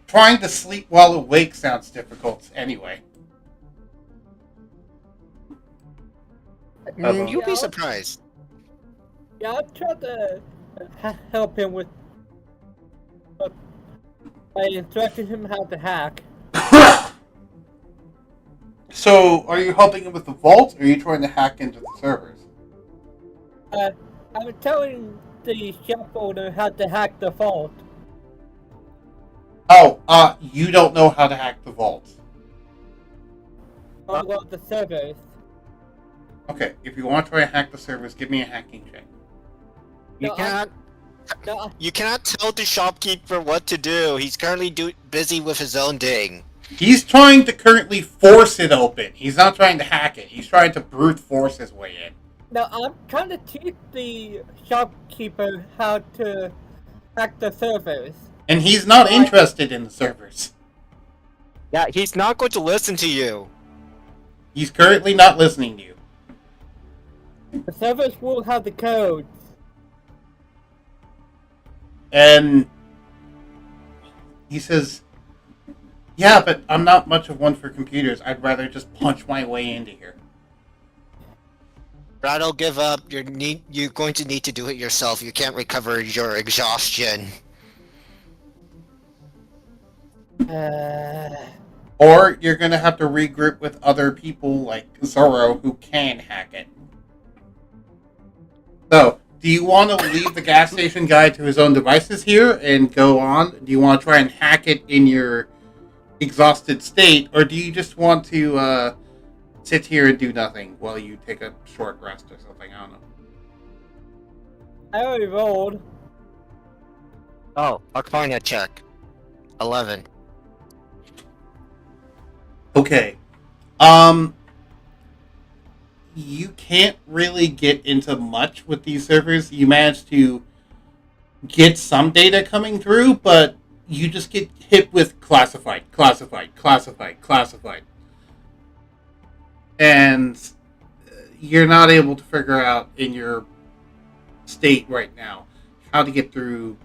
Trying to sleep while awake sounds difficult anyway. You'll be surprised. Yeah, I'll try to help him with by instructing him how to hack. So, are you helping him with the vault, or are you trying to hack into the servers? I'm telling the shop owner how to hack the vault. Oh, you don't know how to hack the vault. Well, the servers. Okay, if you want to try to hack the servers, give me a hacking check. You No, cannot. No, You cannot tell the shopkeeper what to do. He's currently busy with his own thing. He's trying to currently force it open. He's not trying to hack it. He's trying to brute force his way in. no, I'm trying to teach the shopkeeper how to hack the servers. And he's not interested in the servers. Yeah, he's not going to listen to you. He's currently not listening to you. The servers will have the codes. And he says, "Yeah, but I'm not much of one for computers. I'd rather just punch my way into here." Rattle, give up. You're going to need to do it yourself. You can't recover your exhaustion. Or you're going to have to regroup with other people like Zoro who can hack it. So, do you want to leave the gas station guy to his own devices here and go on? Do you want to try and hack it in your exhausted state, or do you just want to sit here and do nothing while you take a short rest or something? I don't know. I already rolled. Oh, Arcana check. 11. Okay. You can't really get into much with these servers. You manage to get some data coming through, but you just get hit with classified, classified, classified, classified. And you're not able to figure out in your state right now how to get through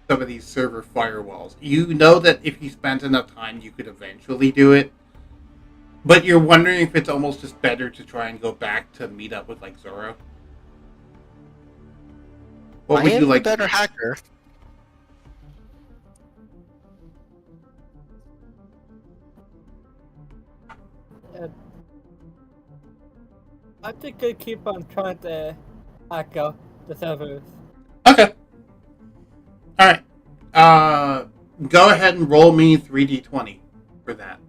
some of these server firewalls. You know that if you spent enough time, you could eventually do it. But you're wondering if it's almost just better to try and go back to meet up with, like, Zoro. What would you like? A better hacker. I think I keep on trying to hack out the servers. Okay. Alright. Go ahead and roll me 3d20 for that.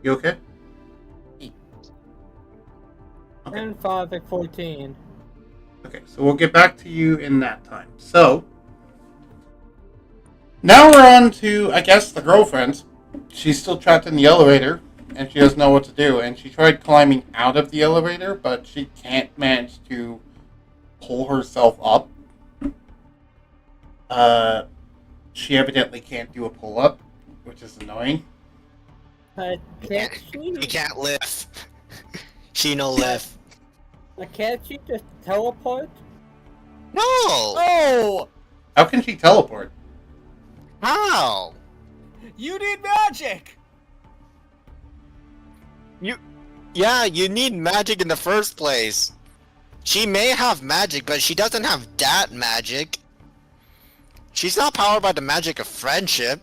You okay? Okay. And 5 like 14. Okay, so we'll get back to you in that time. So, now we're on to, I guess, the girlfriend. She's still trapped in the elevator, and she doesn't know what to do. And she tried climbing out of the elevator, but she can't manage to pull herself up. She evidently can't do a pull-up, which is annoying. Can't she? She can't lift. She no lift. Can't she just teleport? No! Oh! How can she teleport? How? You need magic! Yeah, you need magic in the first place. She may have magic, but she doesn't have that magic. She's not powered by the magic of friendship.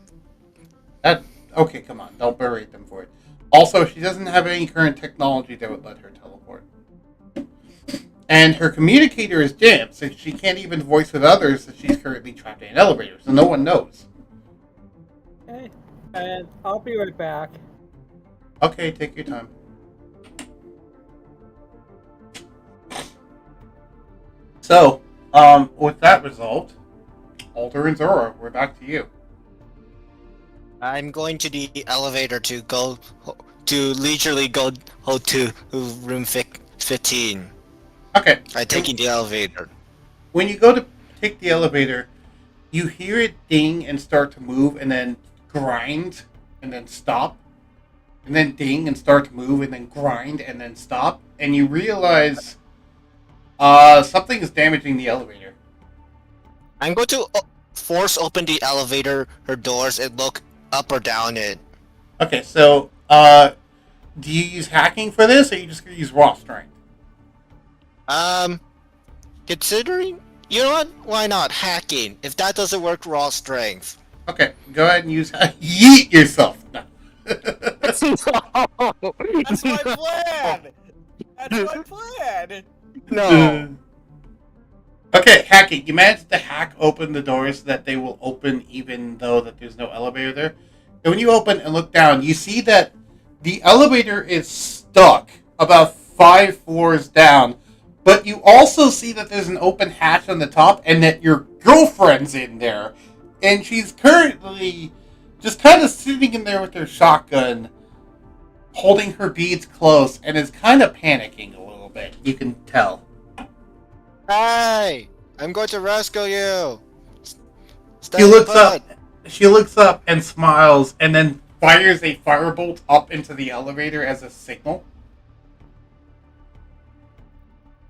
Okay, come on. Don't berate them for it. Also, she doesn't have any current technology that would let her teleport. And her communicator is jammed, so she can't even voice with others that she's currently trapped in an elevator, so no one knows. Okay. And I'll be right back. Okay, take your time. So, with that result, Alter and Zora, we're back to you. I'm going to the elevator to leisurely go to room 15. Okay. I'm taking the elevator. When you go to take the elevator, you hear it ding and start to move, and then grind, and then stop. And then ding and start to move, and then grind, and then stop. And you realize something is damaging the elevator. I'm going to force open the elevator, her doors, and look up or down it. Okay, so, do you use hacking for this, or you just use raw strength? Considering, you know what? Why not hacking? If that doesn't work, raw strength. Okay, go ahead and use yeet yourself. No. That's my plan! That's my plan! No. Okay, hacking. You managed to hack open the doors so that they will open even though that there's no elevator there. And when you open and look down, you see that the elevator is stuck about 5 floors down. But you also see that there's an open hatch on the top and that your girlfriend's in there. And she's currently just kind of sitting in there with her shotgun, holding her beads close, and is kind of panicking a little bit. You can tell. Hey! I'm going to rescue you! She looks up and smiles and then fires a firebolt up into the elevator as a signal.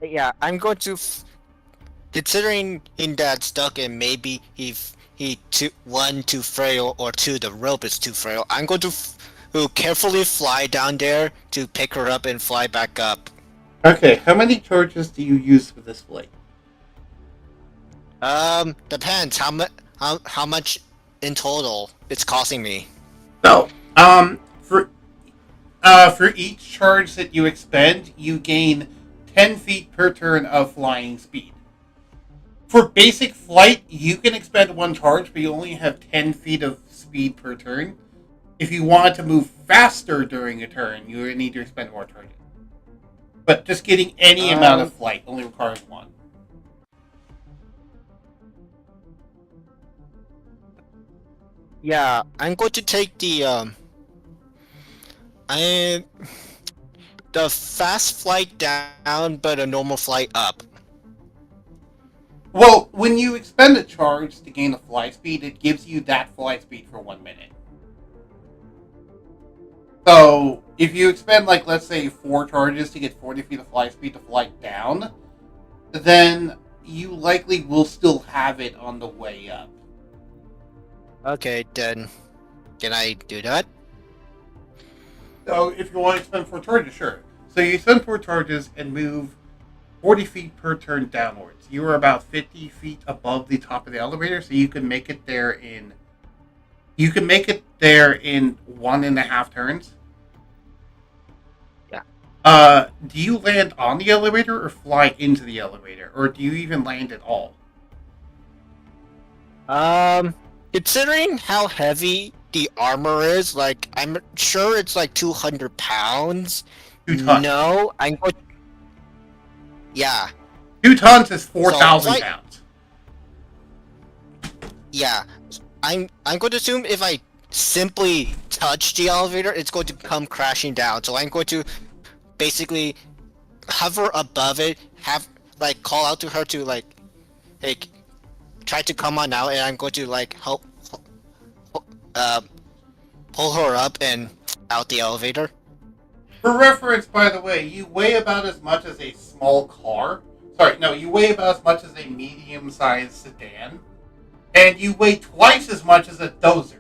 Yeah, I'm going to... Considering in that stuck and maybe one too frail or two the rope is too frail, I'm going to carefully fly down there to pick her up and fly back up. Okay, how many charges do you use for this flight? Depends how much in total it's costing me. So, for For each charge that you expend, you gain 10 feet per turn of flying speed. For basic flight, you can expend one charge, but you only have 10 feet of speed per turn. If you want to move faster during a turn, you need to expend more charges. But just getting any amount of flight only requires one. Yeah, I'm going to take I the fast flight down, but a normal flight up. Well, when you expend a charge to gain a fly speed, it gives you that fly speed for 1 minute. So, if you expend, like, let's say 4 charges to get 40 feet of fly speed to fly down, then you likely will still have it on the way up. Okay, then can I do that? So, if you want to expend 4 charges, sure. So, you spend 4 charges and move 40 feet per turn downwards. You are about 50 feet above the top of the elevator, so you can make it there in... You can make it there in 1.5 turns. Yeah. Do you land on the elevator or fly into the elevator? Or do you even land at all? Considering how heavy the armor is, like, I'm sure it's like 200 pounds. 2 tons. No, I'm going. Yeah, 2 tons is 4,000 So, like- pounds. yeah. I'm going to assume if I simply touch the elevator, it's going to come crashing down. So I'm going to basically hover above it, call out to her to like, hey, try to come on out, and I'm going to like help, pull her up and out the elevator. For reference, by the way, you weigh about as much as a small car. Sorry, no, you weigh about as much as a medium-sized sedan. And you weigh twice as much as a dozer.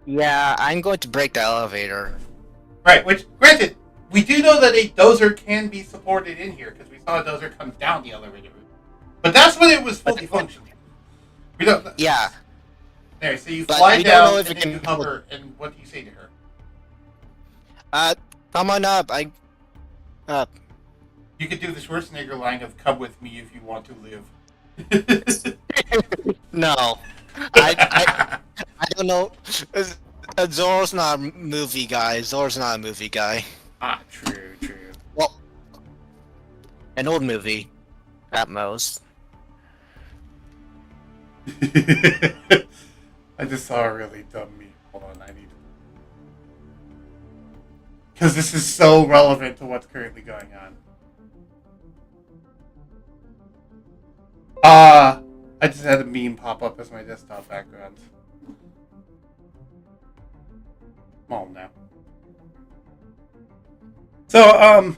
Yeah, I'm going to break the elevator. Right, which, granted, we do know that a dozer can be supported in here, because we saw a dozer come down the elevator route. But that's when it was fully functioning. We don't... Yeah. There, so you But fly we don't know down, if and it then you can- hover, and what do you say to her? Come on up. Up. You could do the Schwarzenegger line of "Come with me if you want to live." No. I don't know. Zor's not a movie guy. Zor's not a movie guy. Ah, true. Well, an old movie, at most. I just saw a really dumb meme. Hold on, I need... Because this is so relevant to what's currently going on. I just had a meme pop up as my desktop background. Come on now. So,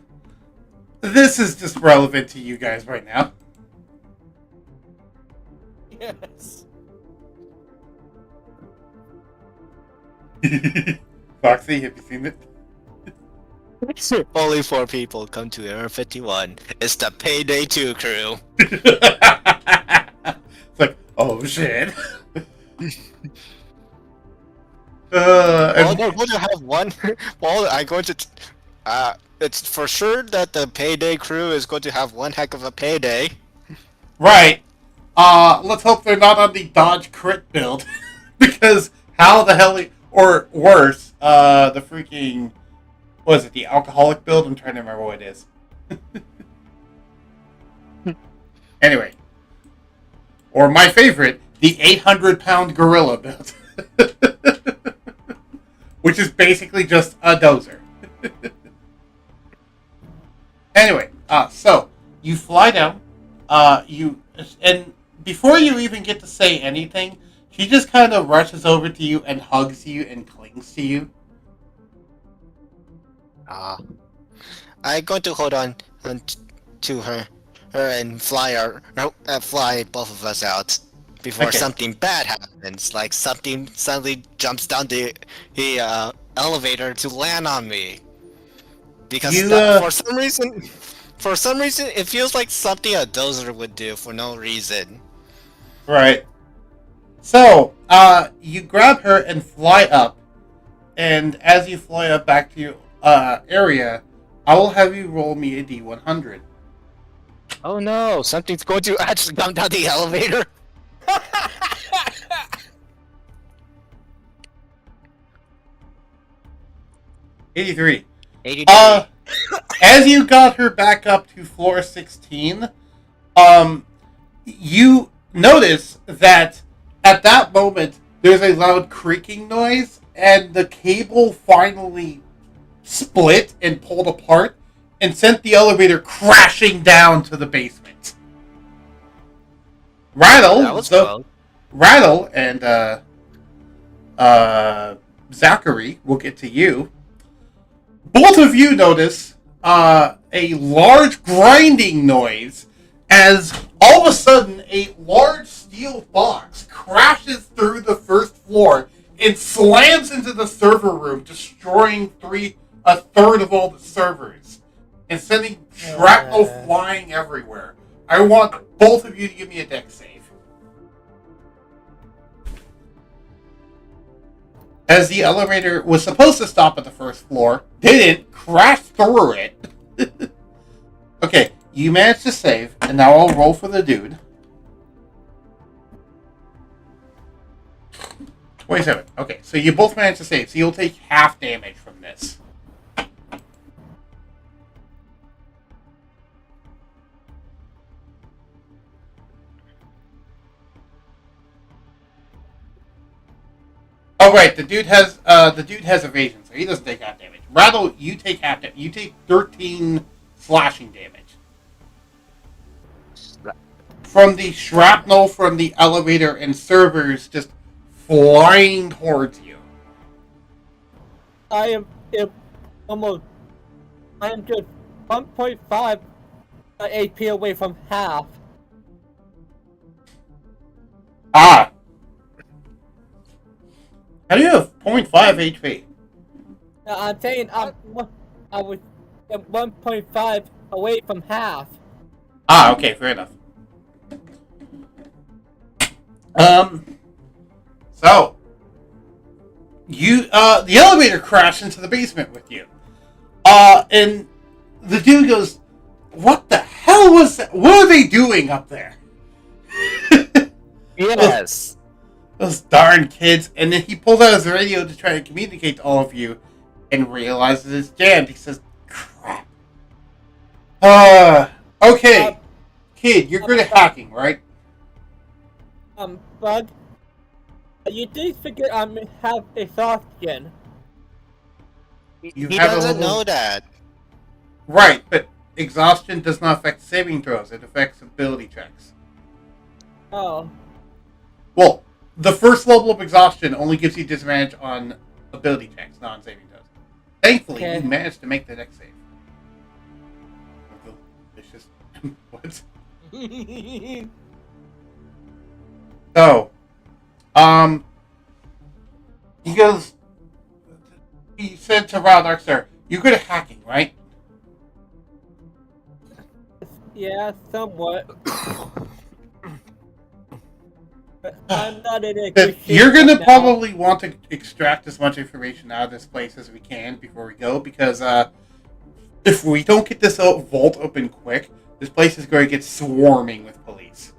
this is just relevant to you guys right now. Yes. Foxy, have you seen it? Only 4 people come to Area 51. It's the Payday 2 crew. It's like, oh shit. Well, they're going to have one. Well, I'm going to. It's for sure that the Payday crew is going to have one heck of a payday. Right. Let's hope they're not on the dodge crit build. Because how the hell... Or worse, the freaking... What is it, the alcoholic build? I'm trying to remember what it is. Anyway. Or my favorite, the 800-pound gorilla build. Which is basically just a dozer. Anyway, so, you fly down, and before you even get to say anything, she just kind of rushes over to you and hugs you and clings to you. I'm going to hold on to her and fly both of us out before Okay. something bad happens. Like something suddenly jumps down the elevator to land on me. Because for some reason, it feels like something a dozer would do for no reason. Right. So, you grab her and fly up, and as you fly up back to your area, I will have you roll me a D100. Oh no, something's going to actually come down the elevator. 83. 83. As you got her back up to floor 16, you notice that at that moment there's a loud creaking noise, and the cable finally split and pulled apart and sent the elevator crashing down to the basement. That was close. Rattle and Zachary, we'll get to you. Both of you notice a large grinding noise as all of a sudden a large steel box crashes through the first floor and slams into the server room, destroying a third of all the servers and sending shrapnel flying everywhere. I want both of you to give me a dex save. As the elevator was supposed to stop at the first floor, didn't, crashed through it. Okay, you managed to save, and now I'll roll for the dude. 27. Okay, so you both managed to save, so you'll take half damage from this. Oh right, the dude has evasion, so he doesn't take half damage. Rattle, you take half damage. You take 13 slashing damage from the shrapnel from the elevator and servers just flying towards you. I am just 1.5 AP away from half. Ah. How do you have 0.5 HP? I'm saying I was 1.5 away from half. Ah, okay, fair enough. So you the elevator crashed into the basement with you. And the dude goes, "What the hell was that? What are they doing up there?" Yes. Those darn kids. And then he pulls out his radio to try to communicate to all of you and realizes it's jammed. He says, "Crap." Okay. Kid, you're good at hacking, right? Bug, you do figure I have exhaustion. You He have a doesn't little- know that. Right, but exhaustion does not affect saving throws. It affects ability checks. Oh. Well, the first level of exhaustion only gives you disadvantage on ability checks, not on saving throws. Thankfully, Okay. you managed to make the next save. It's just... what? So, he goes... He said to Wild Darkstar, "You're good at hacking, right?" Yeah, somewhat. But I'm not in a That good shape you're gonna right now. probably want to extract as much information out of this place as we can before we go, because if we don't get this vault open quick, this place is going to get swarming with police.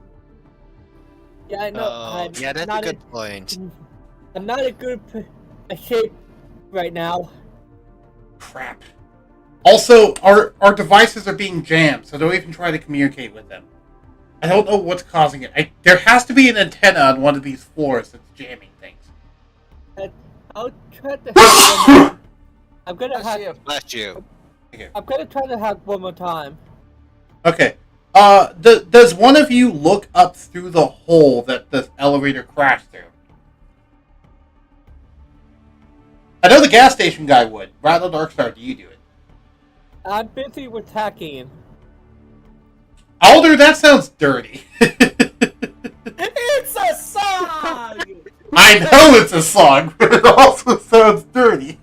Yeah, I know. I'm yeah, that's a not good point. I'm not in good shape right now. Crap. Also, our devices are being jammed, so don't even try to communicate with them. I don't know what's causing it. There has to be an antenna on one of these floors that's jamming things. I'll try to hack I'm gonna hack. Bless you. Okay. I'm gonna try to hack one more time. Okay. Does one of you look up through the hole that the elevator crashed through? I know the gas station guy would. Rattle Darkstar, do you do it? I'm busy with hacking. Alder, that sounds dirty. It's a song! I know it's a song, but it also sounds dirty.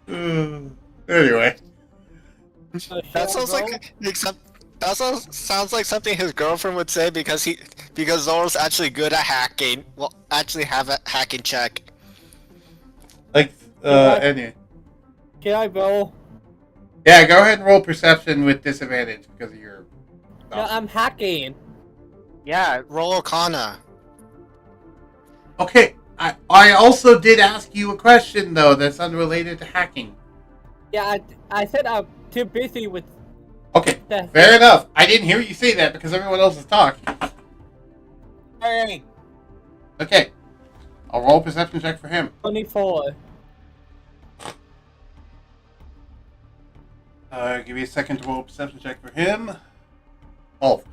Anyway. That sounds like something his girlfriend would say because Zoro's actually good at hacking. Well, actually have a hacking check. Anyway. Can I roll? Yeah, go ahead and roll perception with disadvantage because of your... No, I'm hacking. Yeah, roll Arcana. Okay, I also did ask you a question, though, that's unrelated to hacking. Yeah, I said I'm too busy with... Okay, fair enough. I didn't hear you say that because everyone else is talking. Hey, Okay, I'll roll a perception check for him. 24. Give me a second to roll a perception check for him. 12.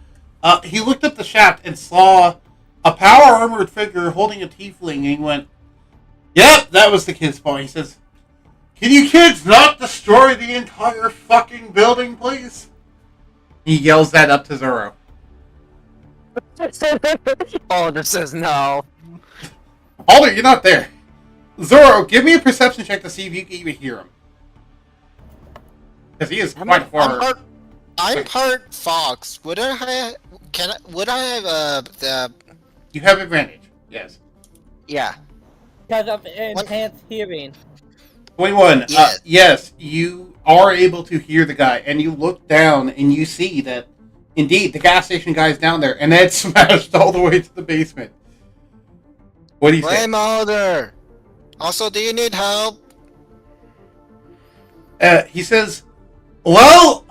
He looked up the shaft and saw a power-armored figure holding a tiefling, and he went, "Yep, that was the kid's fault." He says, "Can you kids not destroy the entire fucking building, please?" He yells that up to Zoro. Alder says no. Alder, you're not there. Zoro, give me a perception check to see if you can even hear him. Because he is quite far. I'm part fox. Would I have the... You have advantage, yes. Yeah. Because of enhanced hearing. 21. Yeah. Yes, you are able to hear the guy, and you look down and you see that, indeed, the gas station guy's down there, and it's smashed all the way to the basement. What do you say? Blame Alder. Also, do you need help? He says, "Well,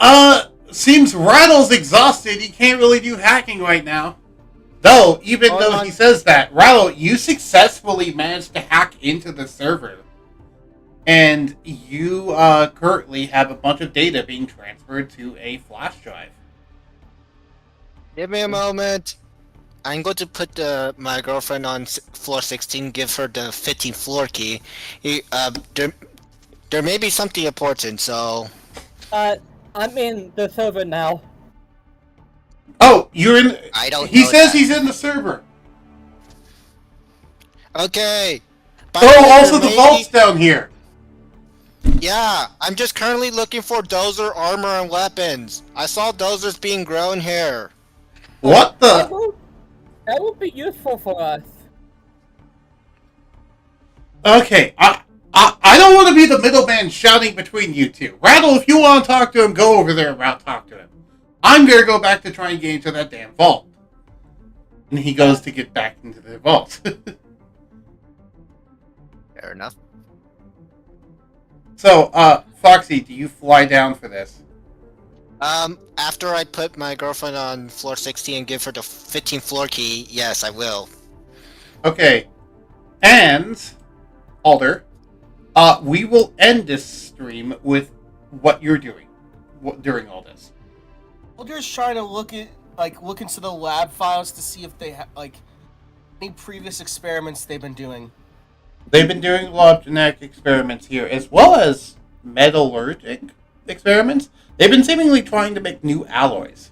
seems Rattle's exhausted. He can't really do hacking right now." Though, even though he says that, Rattle, you successfully managed to hack into the server. And you currently have a bunch of data being transferred to a flash drive. Give me a moment. I'm going to put my girlfriend on floor 16, give her the 15th floor key. There may be something important, so... I'm in the server now. Oh, you're in... I don't He know says that. he's in the server. Okay. Oh, also the vault's down here. Yeah, I'm just currently looking for dozer armor and weapons. I saw dozers being grown here. What the... That would be useful for us. Okay, I don't want to be the middleman shouting between you two. Rattle, if you want to talk to him, go over there and talk to him. I'm going to go back to try and get into that damn vault. And he goes to get back into the vault. Fair enough. So, Foxy, do you fly down for this? After I put my girlfriend on floor 16 and give her the 15th floor key, yes, I will. Okay. And, Alder, we will end this stream with what you're doing during all this. Alder's trying to look into the lab files to see if they have any previous experiments they've been doing. They've been doing a lot of genetic experiments here, as well as metallurgic experiments. They've been seemingly trying to make new alloys.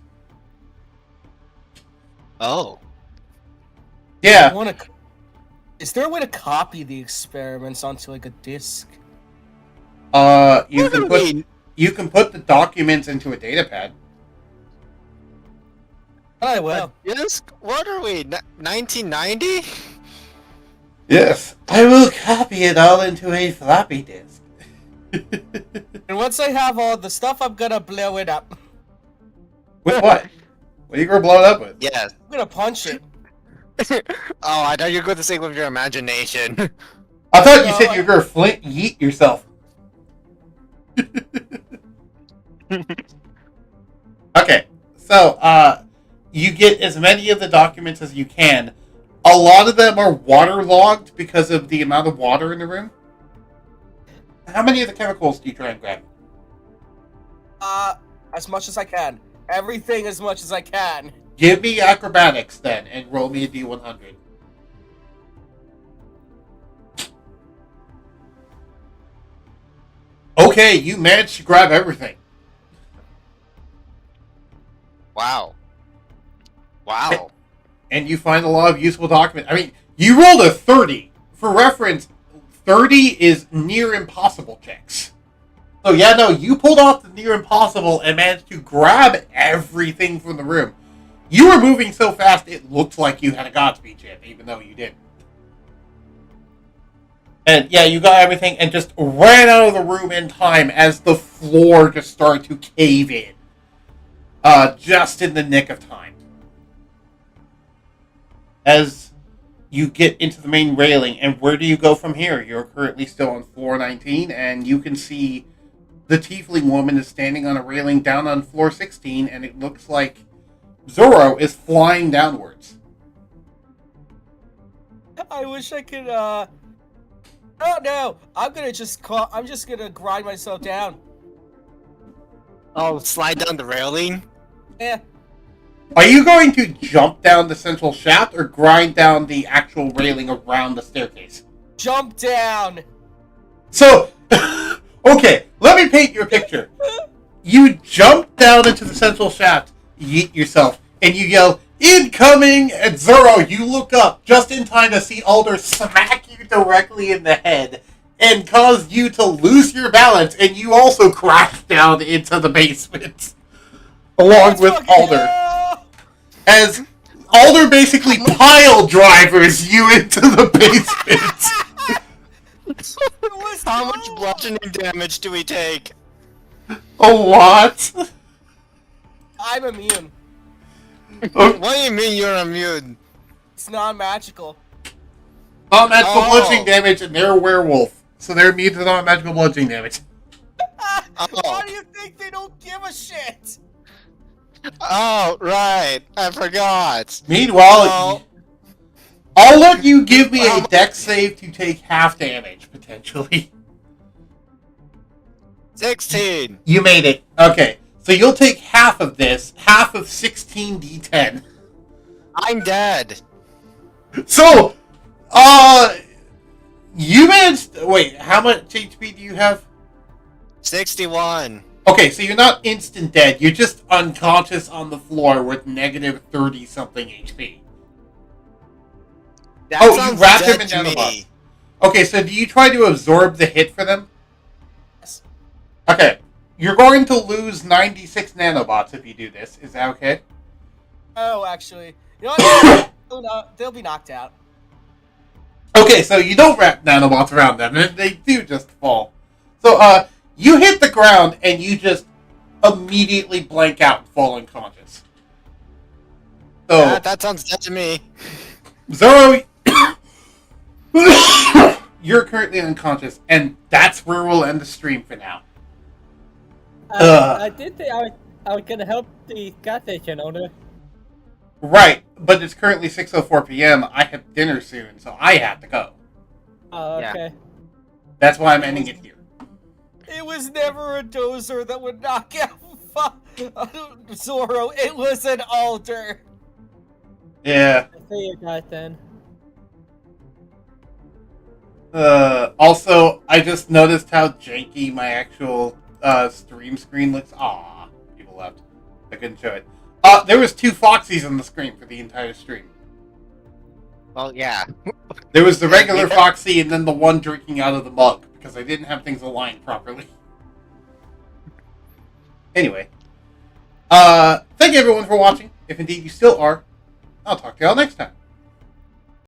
Oh. Yeah. Is there a way to copy the experiments onto a disk? You can put the documents into a datapad. I will. Yes? What are we? 1990? Yes. I will copy it all into a floppy disk. And once I have all the stuff, I'm gonna blow it up. With what? What are you gonna blow it up with? Yes. I'm gonna punch it. Oh, I thought you were going to say with your imagination. I thought you said you were gonna yeet yourself. Okay, so you get as many of the documents as you can. A lot of them are waterlogged because of the amount of water in the room. How many of the chemicals do you try and grab? As much as I can. Everything as much as I can. Give me acrobatics then, and roll me a d100. Okay, you managed to grab everything. Wow. Wow. And you find a lot of useful documents. I mean, you rolled a 30. For reference, 30 is near impossible checks. So yeah, no, you pulled off the near impossible and managed to grab everything from the room. You were moving so fast it looked like you had a Godspeed chip, even though you didn't. And yeah, you got everything and just ran out of the room in time as the floor just started to cave in. Just in the nick of time. As you get into the main railing, and where do you go from here? You're currently still on floor 19, and you can see the tiefling woman is standing on a railing down on floor 16, and it looks like Zoro is flying downwards. I wish I could, Oh no! I'm just gonna grind myself down. Oh, slide down the railing? Yeah. Are you going to jump down the central shaft or grind down the actual railing around the staircase? Jump down! So, okay, let me paint you a picture. You jump down into the central shaft, yeet yourself, and you yell, "Incoming!" And Zoro, you look up just in time to see Alder smack you directly in the head and cause you to lose your balance, and you also crash down into the basement. Along with Alder. As Alder basically pile drivers you into the basement. How much bludgeoning damage do we take? A lot. I'm immune. What do you mean you're immune? It's non-magical. Non-magical bludgeoning damage, and they're a werewolf. So they're immune to non-magical bludgeoning damage. Why do you think they don't give a shit? Oh, right. I forgot. Meanwhile, I'll let you give me a dex save to take half damage, potentially. 16. You made it. Okay. So you'll take half of this, half of 16d10. I'm dead. So, you managed... Wait, how much HP do you have? 61. Okay, so you're not instant dead. You're just unconscious on the floor with negative 30-something HP. That You sounds wrapped dead him in to nanobots. me. Okay, so do you try to absorb the hit for them? Yes. Okay. You're going to lose 96 nanobots if you do this. Is that okay? Oh, actually. You know what? They'll be knocked out. Okay, so you don't wrap nanobots around them, and they do just fall. So, you hit the ground, and you just immediately blank out and fall unconscious. So, That sounds dead to me. Zoro, you're currently unconscious, and that's where we'll end the stream for now. I did think I was gonna help the gas station owner. Right, but it's currently 6:04 p.m. I have dinner soon, so I have to go. Oh, Yeah. okay. That's why I'm ending it here. It was never a dozer that would knock out Zoro. It was an altar. Yeah. I'll see you guys then. Also, I just noticed how janky my actual stream screen looks. Aw, people left. I couldn't show it. There was 2 Foxies on the screen for the entire stream. Well, yeah. There was the regular Foxy and then the one drinking out of the mug, because I didn't have things aligned properly. Anyway. Thank you everyone for watching. If indeed you still are, I'll talk to y'all next time.